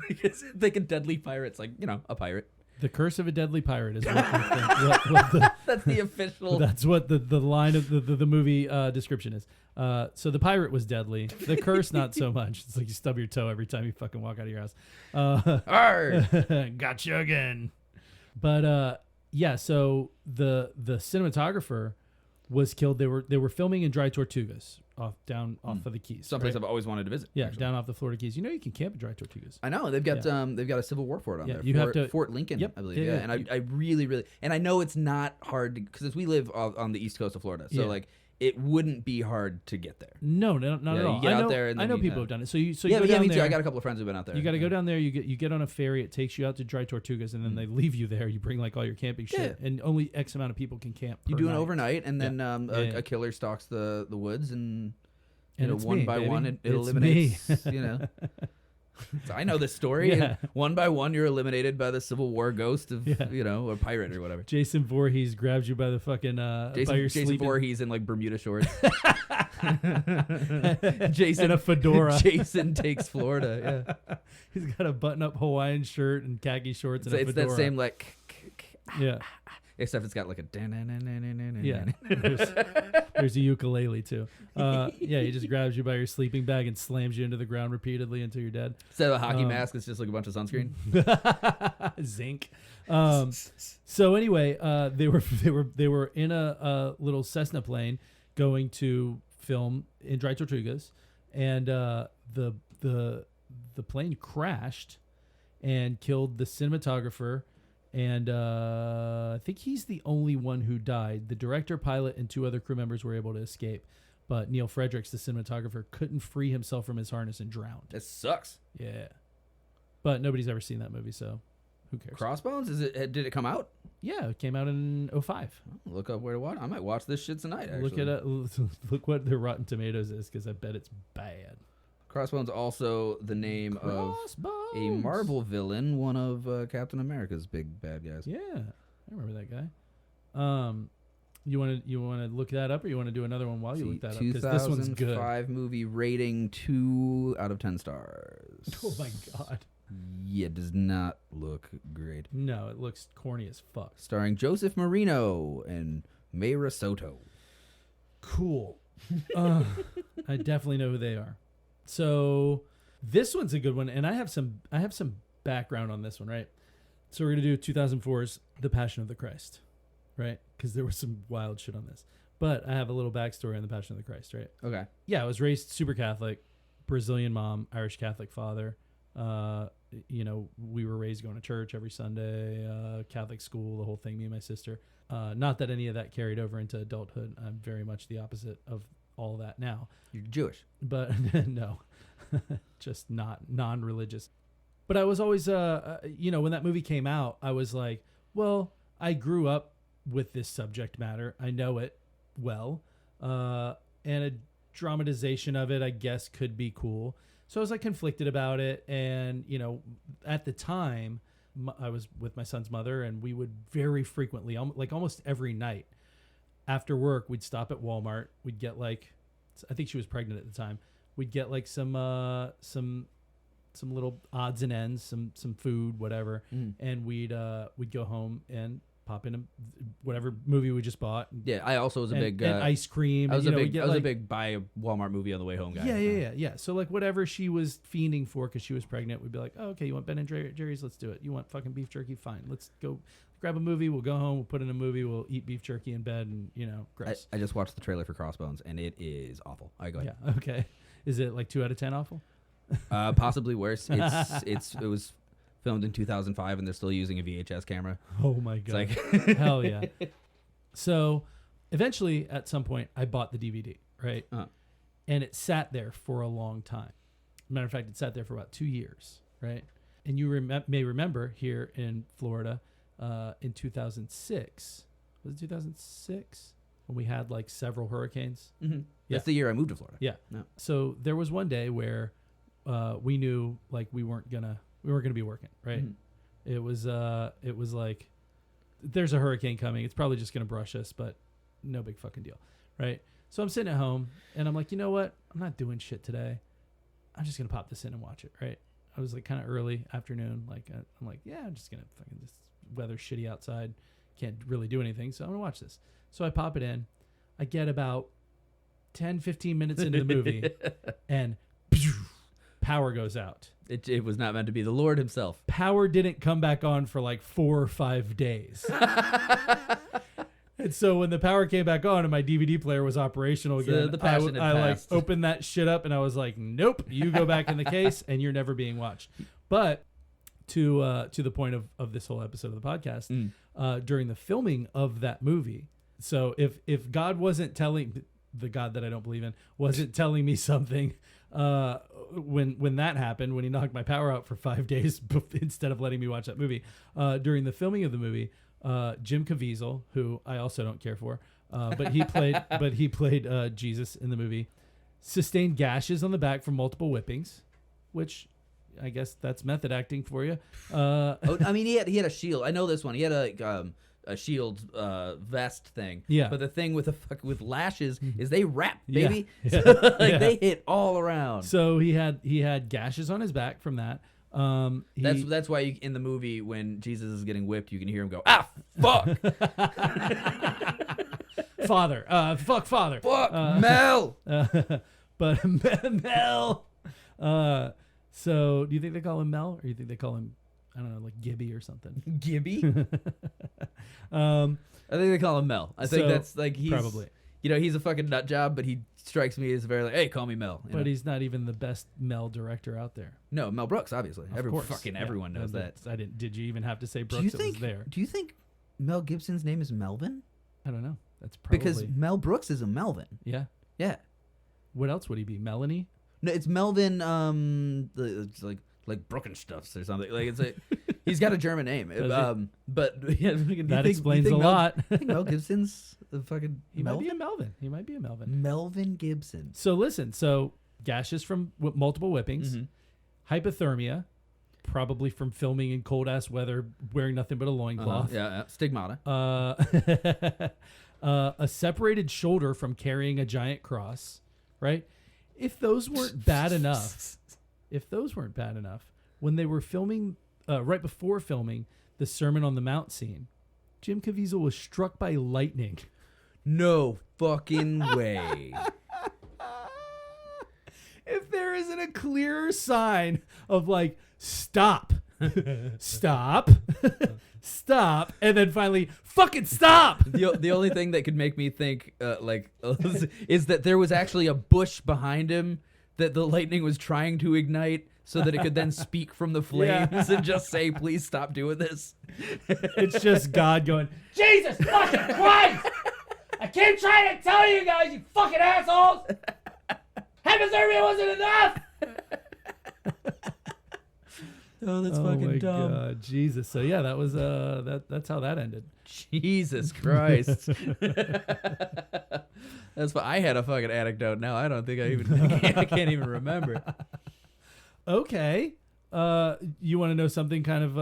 Because thinking deadly pirate's like, a pirate. The Curse of a Deadly Pirate is what That's the official. that's what the line of the movie description is. So the pirate was deadly. The curse, not so much. It's like you stub your toe every time you fucking walk out of your house. Gotcha again. But yeah, so the cinematographer was killed. They were filming in Dry Tortugas off of the Keys. Someplace I've always wanted to visit. Yeah, actually. down off the Florida Keys. You know you can camp at Dry Tortugas. I know they've got a Civil War fort on there. You have to Fort Lincoln, Yep, I believe. yeah, Yeah, and I really, and I know it's not hard because we live on the East Coast of Florida, so like it wouldn't be hard to get there. No, not at all. You get out there, and I know then people have done it. So you go me down too. there. I got a couple of friends who've been out there. You got to go down there. You get on a ferry. It takes you out to Dry Tortugas, and then they leave you there. You bring like all your camping shit, and only X amount of people can camp. You per do an night. overnight, and then a killer stalks the woods, and it's one me, by baby. one it It's eliminates. me. You know. So I know this story. Yeah. And one by one, you're eliminated by the Civil War ghost of a pirate or whatever. Jason Voorhees grabs you by the fucking by your Jason Voorhees in like Bermuda shorts. Jason and a fedora. Jason takes Florida. Yeah, he's got a button-up Hawaiian shirt and khaki shorts and a fedora. It's that same like. Yeah. Except it's got like a. Yeah. There's a ukulele too. Yeah, he just grabs you by your sleeping bag and slams you into the ground repeatedly until you're dead. Instead of a hockey mask, it's just like a bunch of sunscreen. Zinc. So anyway, they were in a little Cessna plane going to film in Dry Tortugas, and the plane crashed and killed the cinematographer. And I think he's the only one who died. The director, pilot, and 2 other crew members were able to escape. But Neil Fredericks, the cinematographer, couldn't free himself from his harness and drowned. That sucks. Yeah. But nobody's ever seen that movie, so who cares? Crossbones? Did it come out? Yeah, it came out in 2005. Look up where to watch. I might watch this shit tonight, actually. Look what the Rotten Tomatoes is, because I bet it's bad. Crossbones also the name of a Marvel villain, one of Captain America's big bad guys. Yeah, I remember that guy. You want to look that up, or you want to do another one while you look that up? Because this one's good. 2005 movie rating 2 out of 10 stars. Oh my god. Yeah, it does not look great. No, it looks corny as fuck. Starring Joseph Marino and Mayra Soto. Cool. I definitely know who they are. So this one's a good one, and I have some background on this one, right? So we're gonna do 2004's The Passion of the Christ, right? Because there was some wild shit on this, but I have a little backstory on The Passion of the Christ, right? Okay. Yeah, I was raised super Catholic, Brazilian mom, Irish Catholic father. We were raised going to church every Sunday, Catholic school, the whole thing. Me and my sister. Not that any of that carried over into adulthood. I'm very much the opposite of all that now. You're Jewish. But no, just not non-religious. But I was always, when that movie came out, I was like, well, I grew up with this subject matter. I know it well. And a dramatization of it, I guess, could be cool. So I was like conflicted about it. And, at the time, I was with my son's mother, and we would very frequently, like almost every night after work, we'd stop at Walmart. We'd get I think she was pregnant at the time. We'd get like some little odds and ends, some food, whatever, and we'd go home and pop in whatever movie we just bought. Yeah, I also was a big and ice cream. I was a big buy a Walmart movie on the way home guy. Yeah. So like whatever she was fiending for because she was pregnant, we'd be like, oh, okay, you want Ben and Jerry's? Let's do it. You want fucking beef jerky? Fine, let's go grab a movie. We'll go home. We'll put in a movie. We'll eat beef jerky in bed, and gross. I just watched the trailer for Crossbones, and it is awful. All right, go ahead. Yeah. Okay. Is it like 2 out of 10 awful? Possibly worse. It was filmed in 2005, and they're still using a VHS camera. Oh my god! It's like hell yeah. So, eventually, at some point, I bought the DVD, right? And it sat there for a long time. Matter of fact, it sat there for about 2 years, right? And you may remember here in Florida, in 2006, was it 2006 when we had like several hurricanes? Mm-hmm. Yeah. That's the year I moved to Florida. Yeah. No. So there was one day where we knew like we weren't gonna be working, right? Mm-hmm. It was like there's a hurricane coming. It's probably just gonna brush us, but no big fucking deal, right? So I'm sitting at home and I'm like, you know what? I'm not doing shit today. I'm just gonna pop this in and watch it, right? I was like kind of early afternoon, like I'm like, yeah, I'm just gonna fucking just weather's shitty outside, can't really do anything, so I'm gonna watch this. So I pop it in. I get about 10, 15 minutes into the movie, and power goes out. It was not meant to be the Lord himself. Power didn't come back on for like 4 or 5 days. And so when the power came back on and my DVD player was operational again, the passion had I like passed. opened that shit up and I was like, nope, you go back in the case and you're never being watched. But to the point of this whole episode of the podcast, during the filming of that movie, so if God wasn't telling, the God that I don't believe in, wasn't telling me something when that happened, when he knocked my power out for 5 days instead of letting me watch that movie, during the filming of the movie, Jim Caviezel, who I also don't care for, but he played Jesus in the movie, sustained gashes on the back from multiple whippings, which I guess that's method acting for you. I mean, he had a shield. I know this one. He had a shield vest thing. Yeah. But the thing with with lashes is they wrap, baby. Yeah. So, Yeah. They hit all around. So he had gashes on his back from that. That's why in the movie when Jesus is getting whipped, you can hear him go, "Ah, fuck, Father, fuck Father, fuck, Mel." But Mel. So do you think they call him Mel, or do you think they call him, I don't know, like Gibby or something? Gibby. I think they call him Mel. I think that's like he's probably. He's a fucking nut job, but he strikes me as very like, hey, call me Mel. But he's not even the best Mel director out there. No, Mel Brooks, obviously. Of course. Everyone knows that. I didn't. Did you even have to say Brooks? It was there. Do you think Mel Gibson's name is Melvin? I don't know. That's probably Because Mel Brooks is a Melvin. Yeah. Yeah. What else would he be? Melanie? No, it's Melvin. It's like Brookenstuffs or something. Like it's he's got a German name. But yeah, that explains a lot. I think Mel Gibson's the fucking. He might be a Melvin. He might be a Melvin. Melvin Gibson. So listen. So gashes from multiple whippings, hypothermia, probably from filming in cold ass weather, wearing nothing but a loincloth. Yeah, stigmata. A separated shoulder from carrying a giant cross. Right. If those weren't bad enough, when they were filming, right before filming the Sermon on the Mount scene, Jim Caviezel was struck by lightning. No fucking way. If there isn't a clearer sign of like, stop, stop, stop, and then finally, fucking stop. The only thing that could make me think is that there was actually a bush behind him that the lightning was trying to ignite so that it could then speak from the flames and just say, please stop doing this. It's just God going, Jesus fucking Christ! I keep trying to tell you guys, you fucking assholes! Hypothermia wasn't enough! Oh, that's fucking dumb. God, Jesus. So yeah, that was that's how that ended. Jesus Christ. That's why I had a fucking anecdote now. I don't think I can't even remember. Okay. You want to know something kind of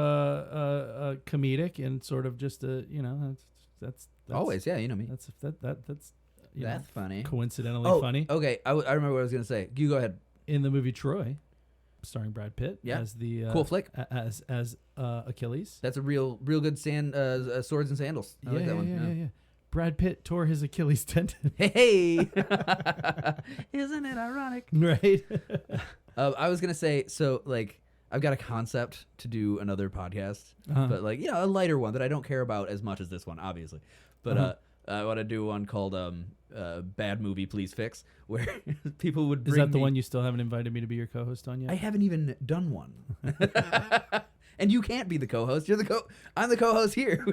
comedic and sort of just that's always, yeah, you know me. That's That's funny. Coincidentally funny. Okay, I remember what I was gonna say. You go ahead. In the movie Troy, starring Brad Pitt as the cool flick as Achilles. That's a real good swords and sandals. I like that one. Yeah. Brad Pitt tore his Achilles tendon. Hey, isn't it ironic? Right. I was gonna say, so like I've got a concept to do another podcast, but like a lighter one that I don't care about as much as this one, obviously. But I want to do one called Bad Movie Please Fix, where people would bring Is that the one you still haven't invited me to be your co-host on yet? I haven't even done one. And you can't be the co-host. I'm the co-host here.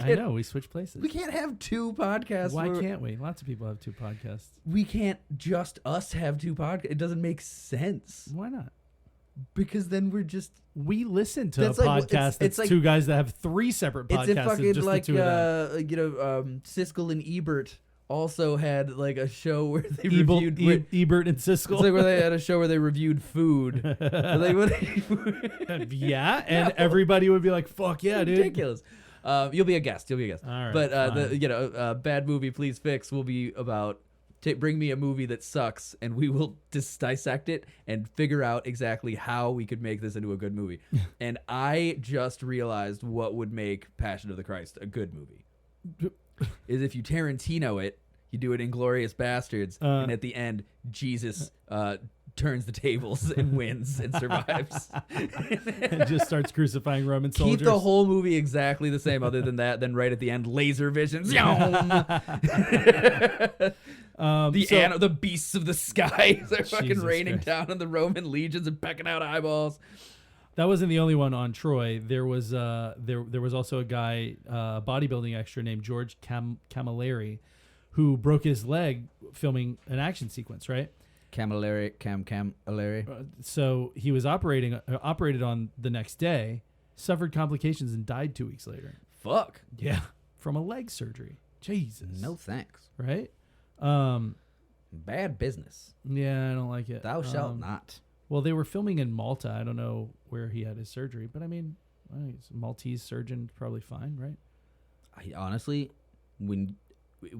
I know, we switch places. We can't have two podcasts. Why can't we? Lots of people have two podcasts. We can't just us have two podcasts. It doesn't make sense. Why not? Because then we listen to a podcast that's two guys that have three separate podcasts. It's a fucking just like the two of them. Siskel and Ebert also had like a show where they reviewed Ebert and Siskel. It's like where they had a show where they reviewed food. Yeah, and everybody would be like, "Fuck yeah, dude!" Ridiculous. You'll be a guest. All right, but Bad Movie Please Fix will be about bring me a movie that sucks, and we will dissect it and figure out exactly how we could make this into a good movie. And I just realized what would make Passion of the Christ a good movie is if you Tarantino it, you do it in Inglourious Bastards, and at the end, Jesus turns the tables and wins and survives. And just starts crucifying Roman soldiers. Keep the whole movie exactly the same other than that. Then right at the end, laser visions. The beasts of the sky are fucking raining down on the Roman legions and pecking out eyeballs. That wasn't the only one on Troy. There was there was also a guy, bodybuilding extra named George Camilleri, who broke his leg filming an action sequence, right? Camilleri. So he was operated on the next day, suffered complications, and died 2 weeks later. Fuck. Yeah, from a leg surgery. Jesus. No thanks. Right? Bad business. Yeah, I don't like it. Thou shalt not. Well, they were filming in Malta. I don't know where he had his surgery, but I mean, he's a Maltese surgeon, probably fine, right? Honestly, when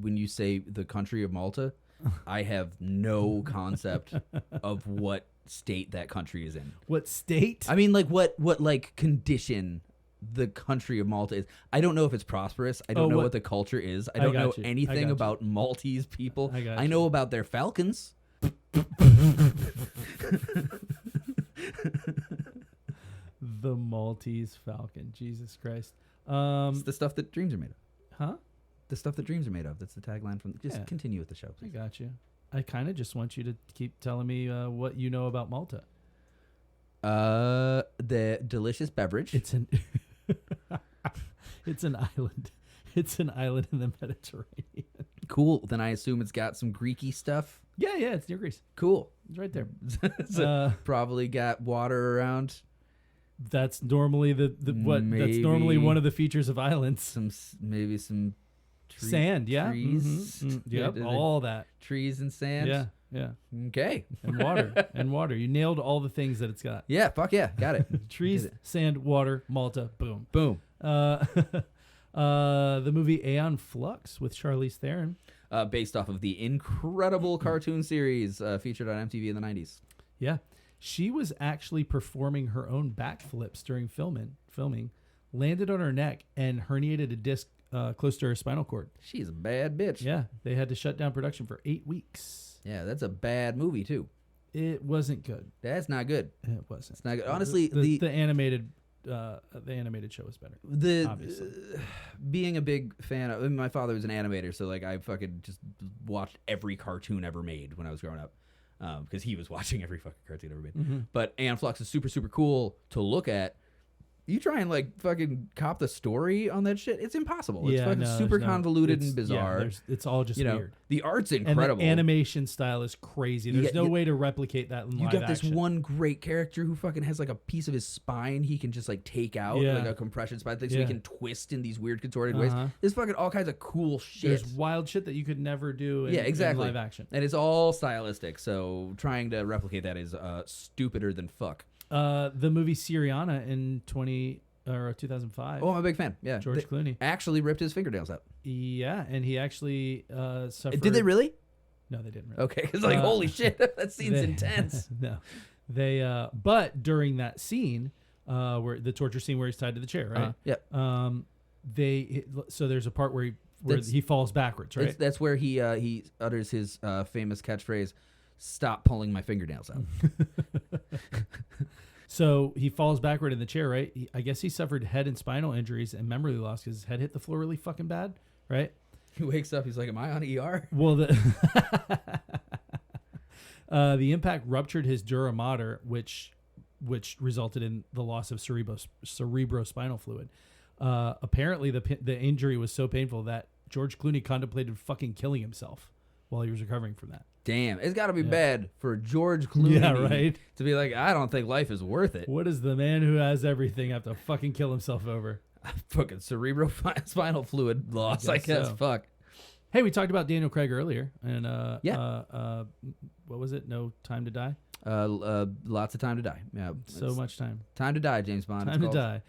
you say the country of Malta, I have no concept of what state that country is in. What state? I mean, like what like condition the country of Malta is. I don't know if it's prosperous. I don't know what the culture is. I don't know anything about Maltese people. I know about their falcons. The Maltese falcon. Jesus Christ. It's the stuff that dreams are made of. Huh? The stuff that dreams are made of. That's the tagline from. Just continue with the show, please. I got you. I kind of just want you to keep telling me what you know about Malta. The delicious beverage. It's an island. It's an island in the Mediterranean. Cool. Then I assume it's got some Greeky stuff. Yeah, it's near Greece. Cool. It's right there. Probably got water around. That's normally that's normally one of the features of islands. Maybe some sand, yeah. Trees. Mm-hmm. Yep, all that. Trees and sand. Yeah. Okay. And water. You nailed all the things that it's got. Yeah, fuck yeah. Got it. Trees, sand, water, Malta, boom. Boom. The movie Aeon Flux with Charlize Theron. Based off of the incredible cartoon series featured on MTV in the 90s. Yeah. She was actually performing her own backflips during filming, landed on her neck, and herniated a disc close to her spinal cord. She's a bad bitch. Yeah. They had to shut down production for 8 weeks. Yeah, that's a bad movie, too. It wasn't good. That's not good. It wasn't. It's not good. Honestly, the animated show was better. Obviously. Being a big fan of, my father was an animator, so like I fucking just watched every cartoon ever made when I was growing up, because he was watching every fucking cartoon ever made. Mm-hmm. But Aeon Flux is super, super cool to look at. You try and like fucking cop the story on that shit, it's impossible. It's fucking super convoluted and bizarre. Yeah, it's all just weird. The art's incredible. And the animation style is crazy. There's no way to replicate that in live action. You got this one great character who fucking has like a piece of his spine he can just like take out, like a compression spine thing, so he can twist in these weird contorted ways. There's fucking all kinds of cool shit. There's wild shit that you could never do in live action. And it's all stylistic, so trying to replicate that is stupider than fuck. The movie Syriana in 2005. Oh, I'm a big fan. Yeah, George Clooney actually ripped his fingernails out. Yeah, and he actually suffered. Did they really? No, they didn't. Really. Okay, because like holy shit, that scene's intense. No, they. But during that scene, where the torture scene where he's tied to the chair, right? Yeah. So there's a part where he falls backwards, right? That's where he utters his famous catchphrase, "Stop pulling my fingernails out." So he falls backward in the chair, right? I guess he suffered head and spinal injuries and memory loss because his head hit the floor really fucking bad, right? He wakes up, he's like, "Am I on ER?" Well, the impact ruptured his dura mater, which resulted in the loss of cerebrospinal fluid. Apparently, the injury was so painful that George Clooney contemplated fucking killing himself while he was recovering from that. Damn, it's got to be bad for George Clooney to be like, I don't think life is worth it. What does the man who has everything have to fucking kill himself over? Fucking cerebrospinal fluid loss, I guess. So. Fuck. Hey, we talked about Daniel Craig earlier, and what was it? No Time to Die. Lots of time to die. Yeah, so much time. Time to die, James Bond. Time to die.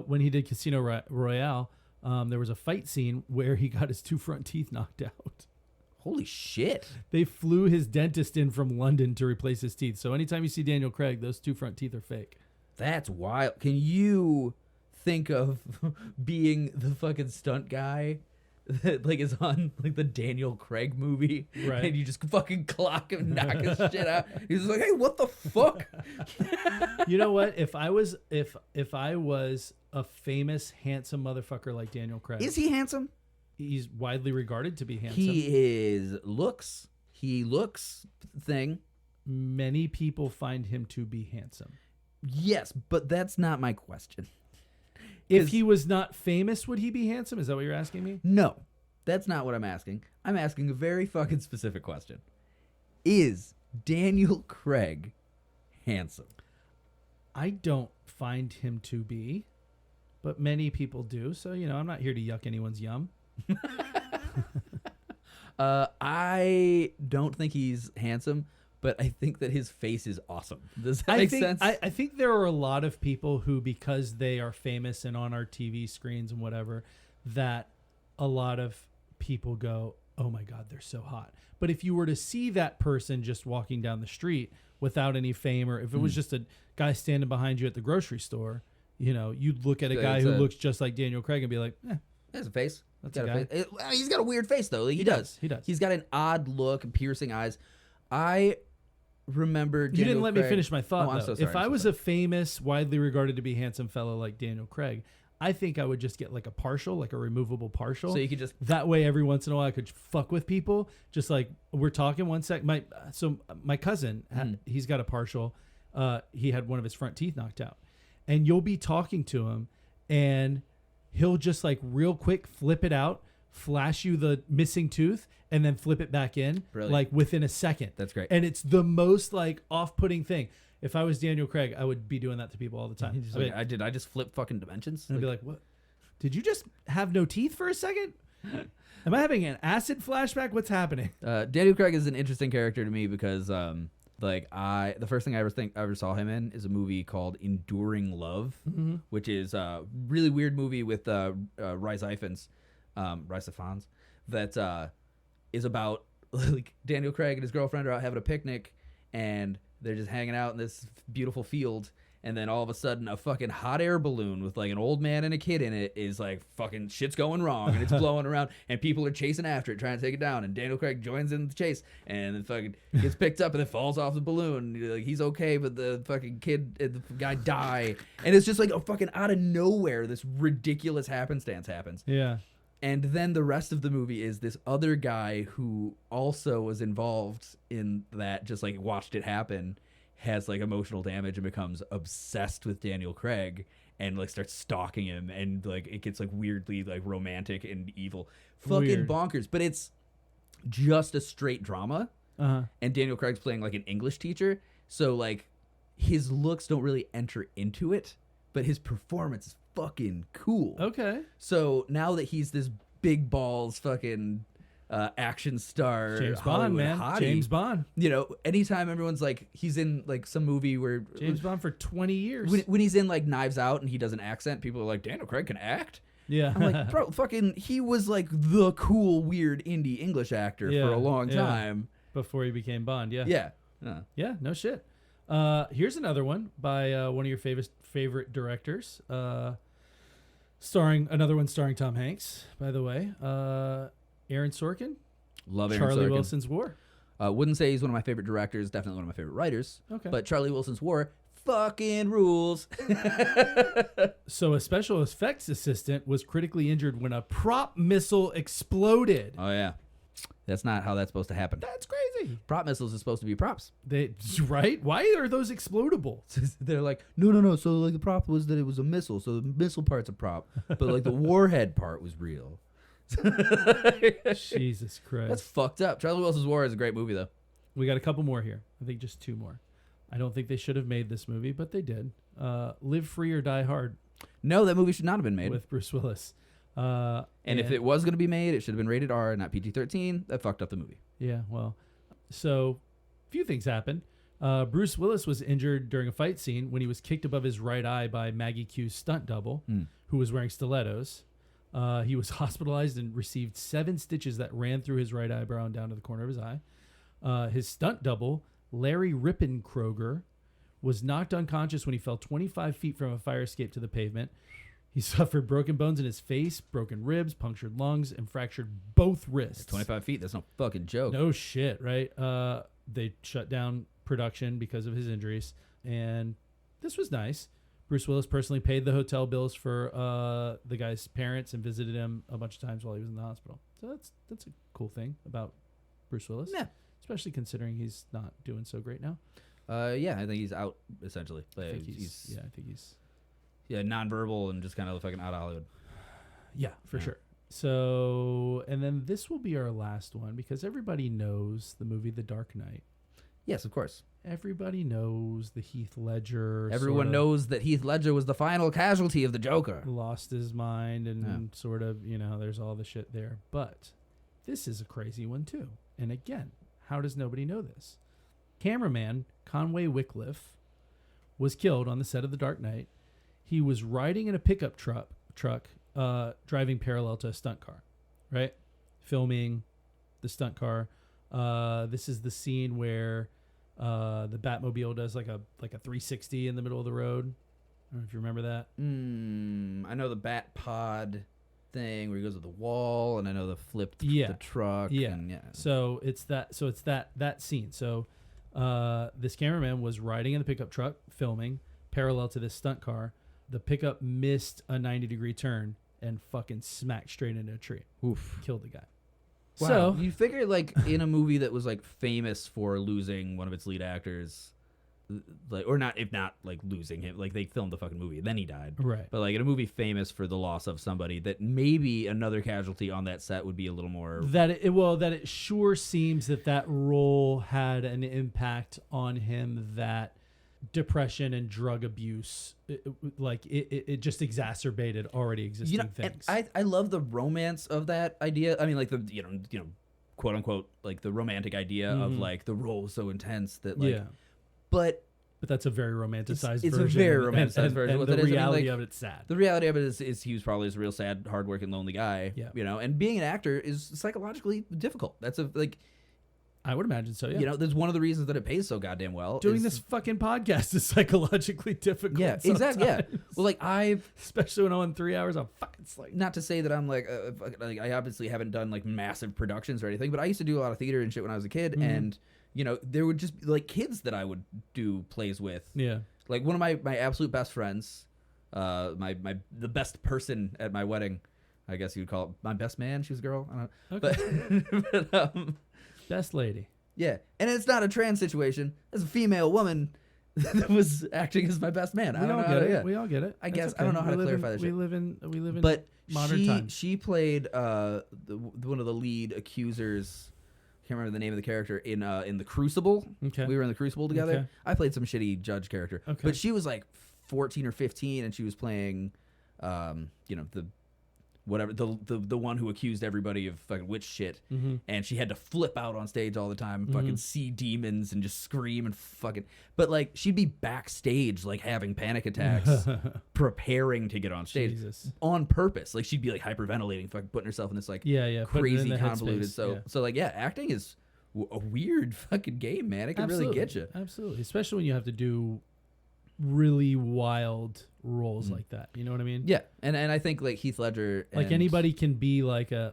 When he did Casino Royale, there was a fight scene where he got his 2 front teeth knocked out. Holy shit. They flew his dentist in from London to replace his teeth. So anytime you see Daniel Craig, those 2 front teeth are fake. That's wild. Can you think of being the fucking stunt guy that like is on like the Daniel Craig movie, Right? And you just fucking clock him, knock his shit out. He's just like, hey, what the fuck? You know what? If I was a famous, handsome motherfucker like Daniel Craig, Is he handsome? he's widely regarded to be handsome. He looks thing. Many people find him to be handsome. Yes, but that's not my question. If he was not famous, would he be handsome? Is that what you're asking me? No, that's not what I'm asking. I'm asking a very fucking specific question. Is Daniel Craig handsome? I don't find him to be, but many people do. So, I'm not here to yuck anyone's yum. I don't think he's handsome, but I think that his face is awesome. Does that make sense? I think there are a lot of people who, because they are famous and on our TV screens and whatever, that a lot of people go, oh my God, they're so hot. But if you were to see that person just walking down the street without any fame, or if it was just a guy standing behind you at the grocery store, you'd look at a guy who looks just like Daniel Craig and be like, he has a face. That's a guy. Face. He's got a weird face, though. He does. He does. He's got an odd look and piercing eyes. I remember You didn't let me finish my thought, I'm though. so sorry. If I was a famous, widely regarded to be handsome fellow like Daniel Craig, I think I would just get like a partial, like a removable partial. So you could just... That way, every once in a while, I could fuck with people. Just like, we're talking one sec. My cousin, he's got a partial. He had one of his front teeth knocked out. And you'll be talking to him, and he'll just like real quick flip it out, flash you the missing tooth, and then flip it back in. Brilliant. Like within a second. That's great. And it's the most like off-putting thing. If I was Daniel Craig, I would be doing that to people all the time. I just flip fucking dimensions? And I'd be like, what? Did you just have no teeth for a second? Am I having an acid flashback? What's happening? Daniel Craig is an interesting character to me because the first thing I ever saw him in is a movie called Enduring Love, which is a really weird movie with Rhys Ifans, that is about like Daniel Craig and his girlfriend are out having a picnic, and they're just hanging out in this beautiful field, and then all of a sudden a fucking hot air balloon with like an old man and a kid in it is like fucking shit's going wrong, and it's blowing around, and people are chasing after it trying to take it down, and Daniel Craig joins in the chase, and then fucking gets picked up and then falls off the balloon. Like, he's okay, but the fucking kid and the guy die, and it's just like a fucking out of nowhere this ridiculous happenstance happens. Yeah. And then the rest of the movie is this other guy who also was involved in that, just like watched it happen, has like emotional damage and becomes obsessed with Daniel Craig and like starts stalking him, and like it gets like weirdly like romantic and evil. Fucking Weird. bonkers. But it's just a straight drama. Uh-huh. And Daniel Craig's playing like an English teacher. So like his looks don't really enter into it, but his performance is fucking cool. Okay. So now that he's this big balls fucking action star, James Hollywood Bond, man. hottie, James Bond. Anytime everyone's like, he's in like some movie where James Bond for 20 years. when he's in like Knives Out and he does an accent, people are like, Daniel Craig can act. Yeah. I'm like, bro, fucking, he was like the cool, weird indie English actor for a long time. Before he became Bond, yeah. Yeah. Yeah, no shit. Here's another one by one of your favorite directors. Starring Tom Hanks, by the way. Aaron Sorkin. Love Aaron Charlie Sorkin. Wilson's War. Wouldn't say he's one of my favorite directors, definitely one of my favorite writers. Okay. But Charlie Wilson's War fucking rules. So a special effects assistant was critically injured when a prop missile exploded. Oh, yeah. That's not how that's supposed to happen. That's crazy. Prop missiles are supposed to be props. Right? Why are those explodable? They're like, no. So like the prop was that it was a missile. So the missile part's a prop. But like the warhead part was real. Jesus Christ. That's fucked up. Charlie Wilson's War is a great movie, though. We got a couple more here. I think just 2 more. I don't think they should have made this movie, but they did. Live Free or Die Hard. No, that movie should not have been made. With Bruce Willis. And if it was going to be made, it should have been rated R, not PG-13. That fucked up the movie. Yeah, well. So, a few things happened. Bruce Willis was injured during a fight scene when he was kicked above his right eye by Maggie Q's stunt double, who was wearing stilettos. He was hospitalized and received 7 stitches that ran through his right eyebrow and down to the corner of his eye. His stunt double, Larry Rippenkroger, was knocked unconscious when he fell 25 feet from a fire escape to the pavement. He suffered broken bones in his face, broken ribs, punctured lungs, and fractured both wrists. 25 feet, that's no fucking joke. No shit, right? They shut down production because of his injuries. And this was nice. Bruce Willis personally paid the hotel bills for the guy's parents and visited him a bunch of times while he was in the hospital. So that's a cool thing about Bruce Willis. Yeah. Especially considering he's not doing so great now. Yeah, I think he's out, essentially. I think he's nonverbal and just kind of fucking out of Hollywood. Yeah, for sure. So, and then this will be our last one because everybody knows the movie The Dark Knight. Yes, of course. Everybody knows the Heath Ledger. Everyone knows that Heath Ledger was the final casualty of the Joker. Lost his mind and sort of, there's all the shit there. But this is a crazy one too. And again, how does nobody know this? Cameraman Conway Wycliffe was killed on the set of The Dark Knight. He was riding in a pickup truck, driving parallel to a stunt car, right? Filming the stunt car. This is the scene where the Batmobile does like a 360 in the middle of the road. I don't know if you remember that. I know the Bat Pod thing where he goes to the wall, and I know the flipped the truck. Yeah. So it's that scene. So this cameraman was riding in the pickup truck filming parallel to this stunt car. The pickup missed a 90-degree turn and fucking smacked straight into a tree. Oof. Killed the guy. Wow. So you figure, like, in a movie that was like famous for losing one of its lead actors, like, or not, if not like losing him, like they filmed the fucking movie, then he died. Right. But like in a movie famous for the loss of somebody, that maybe another casualty on that set would be a little more. That it sure seems that role had an impact on him that depression and drug abuse, it just exacerbated already existing things. I love the romance of that idea. I mean, like the quote unquote, like the romantic idea of like the role so intense that like, but that's a very romanticized version. It's a very romanticized version. And the reality of it's sad. The reality of it is he was probably a real sad, hardworking, lonely guy. Yeah. And being an actor is psychologically difficult. That's I would imagine so, yeah. There's one of the reasons that it pays so goddamn well. Doing this fucking podcast is psychologically difficult. Yeah, exactly. Yeah. Well, like especially when I'm on 3 hours, I'm fucking sleep. Not to say that I'm like I obviously haven't done like massive productions or anything, but I used to do a lot of theater and shit when I was a kid, and there would just be like kids that I would do plays with. Yeah. Like one of my absolute best friends, the best person at my wedding, I guess you would call it my best man. She was a girl. I don't know. Okay. But best lady. Yeah, and it's not a trans situation. It's a female woman that was acting as my best man. I don't know how to, We all get it. I guess okay. I don't know how to clarify that shit. We live in but modern times. She played one of the lead accusers. I can't remember the name of the character in the Crucible. Okay. We were in the Crucible together. Okay. I played some shitty judge character. Okay. But she was like 14 or 15, and she was playing, the whatever the one who accused everybody of fucking witch shit, and she had to flip out on stage all the time, and fucking see demons and just scream and fucking. But like she'd be backstage like having panic attacks, preparing to get on stage on purpose. Like she'd be like hyperventilating, fucking putting herself in this like crazy convoluted. So like acting is a weird fucking game, man. It can really get you. Absolutely, especially when you have to do really wild roles like that. You know what I mean? Yeah, and I think like Heath Ledger, like anybody can be like a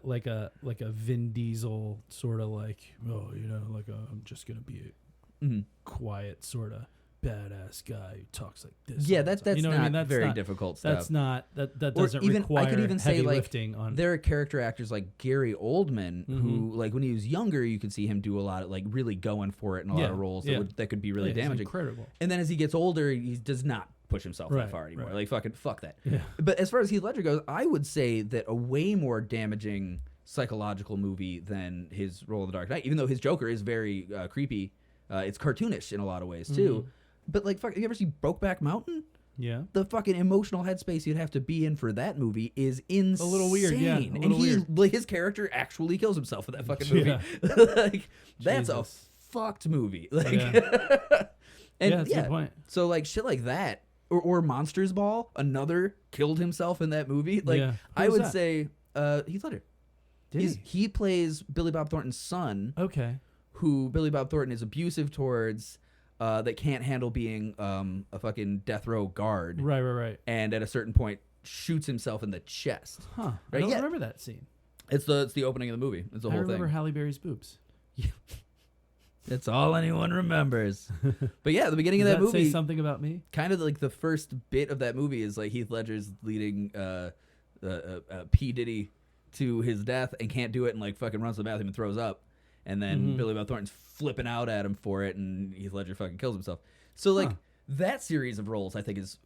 Vin Diesel sort of like, I'm just gonna be a quiet sort of badass guy who talks like this. Yeah, that's you know not what I mean? That's very not, difficult stuff. That's not that doesn't require I could even heavy say like lifting on. There are character actors like Gary Oldman who like when he was younger you could see him do a lot of like really going for it in a lot of roles that could be really damaging. Incredible. And then as he gets older, he does not push himself that far anymore. Like fuck that. Yeah. But as far as Heath Ledger goes, I would say that a way more damaging psychological movie than his role in The Dark Knight, even though his Joker is very creepy. It's cartoonish in a lot of ways too. But like, fuck, you ever see Brokeback Mountain? Yeah. The fucking emotional headspace you'd have to be in for that movie is insane. A little weird, yeah. Like his character actually kills himself in that fucking movie. Like that's a fucked movie. Like, and that's a good point. So like shit like that or Monsters Ball, another killed himself in that movie. Like Yeah. Who I was would that? say Heath Ledger. He plays Billy Bob Thornton's son, Okay. who Billy Bob Thornton is abusive towards, that can't handle being a fucking death row guard. Right. And at a certain point shoots himself in the chest. Huh. I Right, don't yeah. remember that scene. It's the opening of the movie. It's the I whole remember thing. Halle Berry's boobs. It's all anyone remembers. But yeah, the beginning Does of that movie, say something about me? kind of like the first bit of that movie is like Heath Ledger's leading P. Diddy to his death and can't do it and like fucking runs to the bathroom and throws up. And then Billy Bob Thornton's flipping out at him for it, and Heath Ledger fucking kills himself. So like that series of roles, I think, is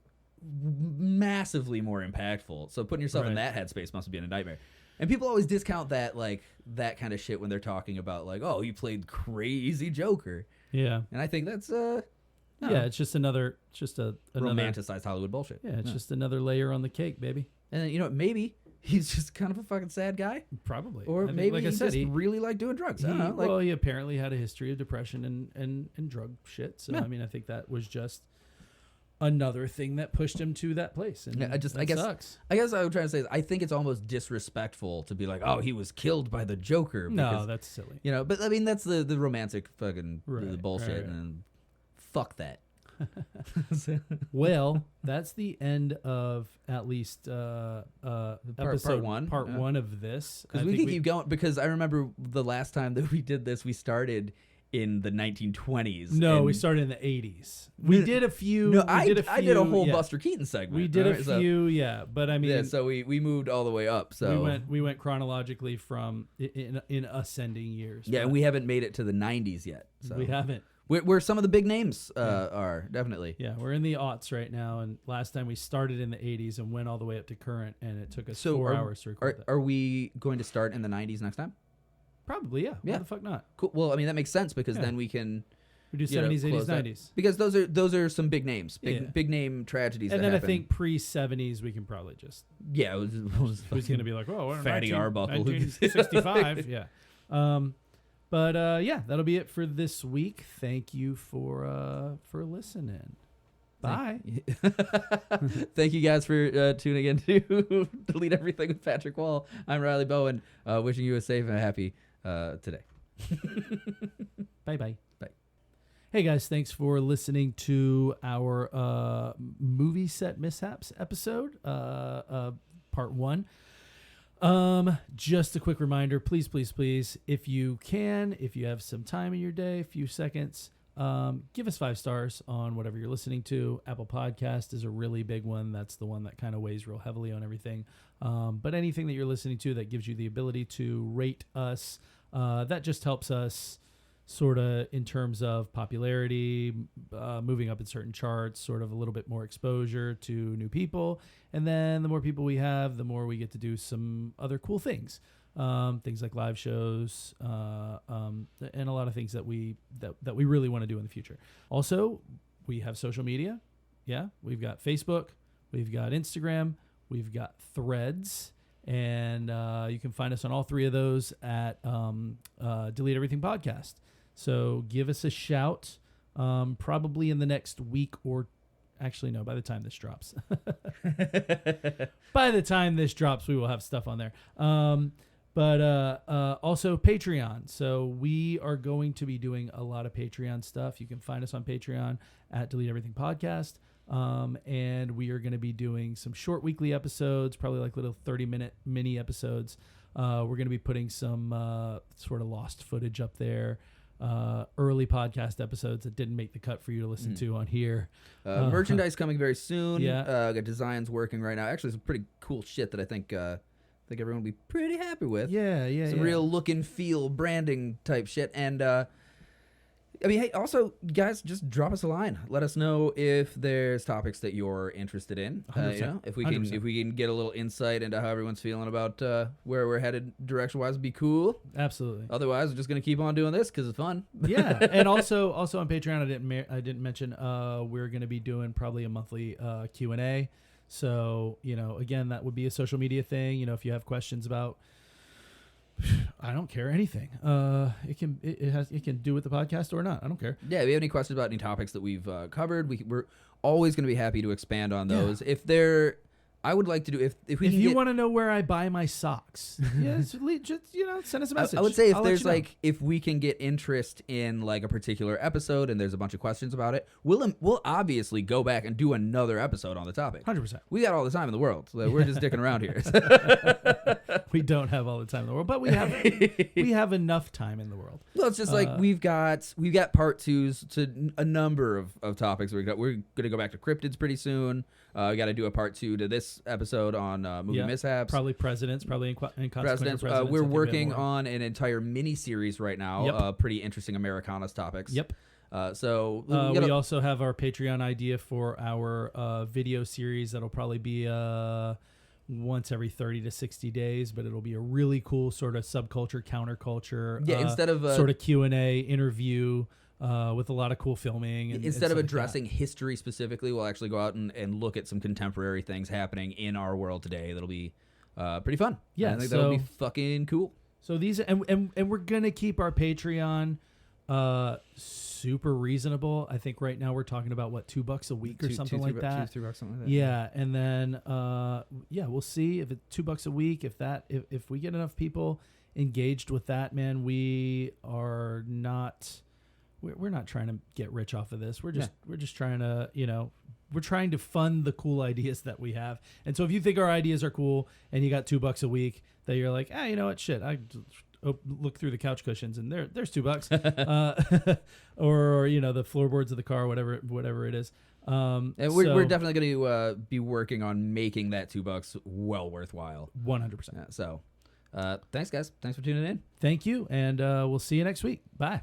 massively more impactful. So putting yourself in that headspace must have been a nightmare. And people always discount that, like, that kind of shit when they're talking about, like, oh, you played crazy Joker. Yeah. And I think that's It's just another romanticized Hollywood bullshit. Yeah, it's just another layer on the cake, baby. And then, you know, maybe he's just kind of a fucking sad guy. Probably. Or I think, maybe like he I said, just really liked doing drugs. I don't know. Well, he apparently had a history of depression and drug shit. So, Yeah. I mean, I think that was just another thing that pushed him to that place. And I guess sucks. I guess I was trying to say is I think it's almost disrespectful to be like, oh, he was killed by the Joker. No, Because, that's silly. you know, but I mean, that's the romantic fucking the bullshit. right. And fuck that. Well, that's the end of at least episode part one of this. Because we can keep going. Because I remember the last time that we did this, we started in the 1920s. No, we started in the 80s. We did a few. No, I did a whole yeah. Buster Keaton segment. We did right? a few, yeah. But I mean, yeah. So we moved all the way up. So we went chronologically from in ascending years. Yeah, and we haven't made it to the 90s yet. So we haven't. Where some of the big names are, definitely. Yeah, we're in the aughts right now, and last time we started in the 80s and went all the way up to current, and it took us 4 hours to record that. Are we going to start in the 90s next time? Probably, yeah. Why the fuck not? Cool. Well, I mean, that makes sense because then we can... We do 70s, 80s, 90s. Because those are some big names, big name tragedies. And that then happen. I think pre-70s we can probably just... Yeah, we'll just who's going to be like, oh, Fatty Arbuckle. 1965, yeah. But yeah, that'll be it for this week. Thank you for listening. Bye. Thank you guys for tuning in to Delete Everything with Patrick Wall. I'm Riley Bowen, wishing you a safe and happy today. Bye-bye. Bye. Hey guys, thanks for listening to our movie Set Mishaps episode, part 1. Just a quick reminder, please, if you have some time in your day, a few seconds, give us 5 stars on whatever you're listening to. Apple Podcast is a really big one. That's the one that kind of weighs real heavily on everything. But anything that you're listening to that gives you the ability to rate us, that just helps us sort of in terms of popularity, moving up in certain charts, sort of a little bit more exposure to new people. And then the more people we have, the more we get to do some other cool things. Things like live shows, and a lot of things that we really want to do in the future. Also, we have social media. Yeah, we've got Facebook, we've got Instagram, we've got Threads, and you can find us on all 3 of those at Delete Everything Podcast. So give us a shout, probably in the next week or actually, no, by the time this drops. By the time this drops, we will have stuff on there. But also Patreon. So we are going to be doing a lot of Patreon stuff. You can find us on Patreon at Delete Everything Podcast. And we are going to be doing some short weekly episodes, probably like little 30-minute mini episodes. We're going to be putting some sort of lost footage up there. Early podcast episodes that didn't make the cut for you to listen to on here. Merchandise coming very soon. Yeah. Got designs working right now. Actually, some pretty cool shit that I think everyone will be pretty happy with. Yeah. Some real look and feel branding type shit. And I mean, hey, also, guys, just drop us a line. Let us know if there's topics that you're interested in. You know, if we can get a little insight into how everyone's feeling about where we're headed direction-wise, would be cool. Absolutely. Otherwise, we're just gonna keep on doing this because it's fun. Yeah, and also on Patreon, I didn't mention we're gonna be doing probably a monthly Q&A. So again, that would be a social media thing. If you have questions about. I don't care anything. It can do with the podcast or not. I don't care. Yeah, if you have any questions about any topics that we've covered, we're always going to be happy to expand on those. If they're, I would like to do if we if can you get, want to know where I buy my socks, just send us a message. I would say if I'll there's let you know. like if we can get interest in like a particular episode and there's a bunch of questions about it, we'll obviously go back and do another episode on the topic. 100%. We got all the time in the world. So we're just dicking around here. We don't have all the time in the world, but we have enough time in the world. Well, it's just like we've got part twos to a number of topics. We're gonna go back to cryptids pretty soon. We got to do a part 2 to this episode on movie mishaps. Probably presidents, probably inconsequential presidents. We're working on an entire mini series right now. Pretty interesting Americanas topics. Yep. So we also have our Patreon idea for our video series that'll probably be once every 30 to 60 days, but it'll be a really cool sort of subculture, counterculture. Yeah, instead of sort of Q&A interview. With a lot of cool filming. Instead of addressing history specifically, we'll actually go out and look at some contemporary things happening in our world today. That'll be pretty fun. Yeah, I think that'll be fucking cool. So these and we're gonna keep our Patreon super reasonable. I think right now we're talking about what, $2 a week or something like that. $2-3, something like that. Yeah, and then we'll see if it's $2 a week. If we get enough people engaged with that, man, we are not. We're not trying to get rich off of this. We're just trying to, we're trying to fund the cool ideas that we have. And so if you think our ideas are cool and you got $2 a week, that you're like, you know what, shit, I look through the couch cushions and there's $2, or the floorboards of the car, whatever it is. And we're definitely going to be working on making that $2 well worthwhile. 100%. So, thanks guys. Thanks for tuning in. Thank you, and we'll see you next week. Bye.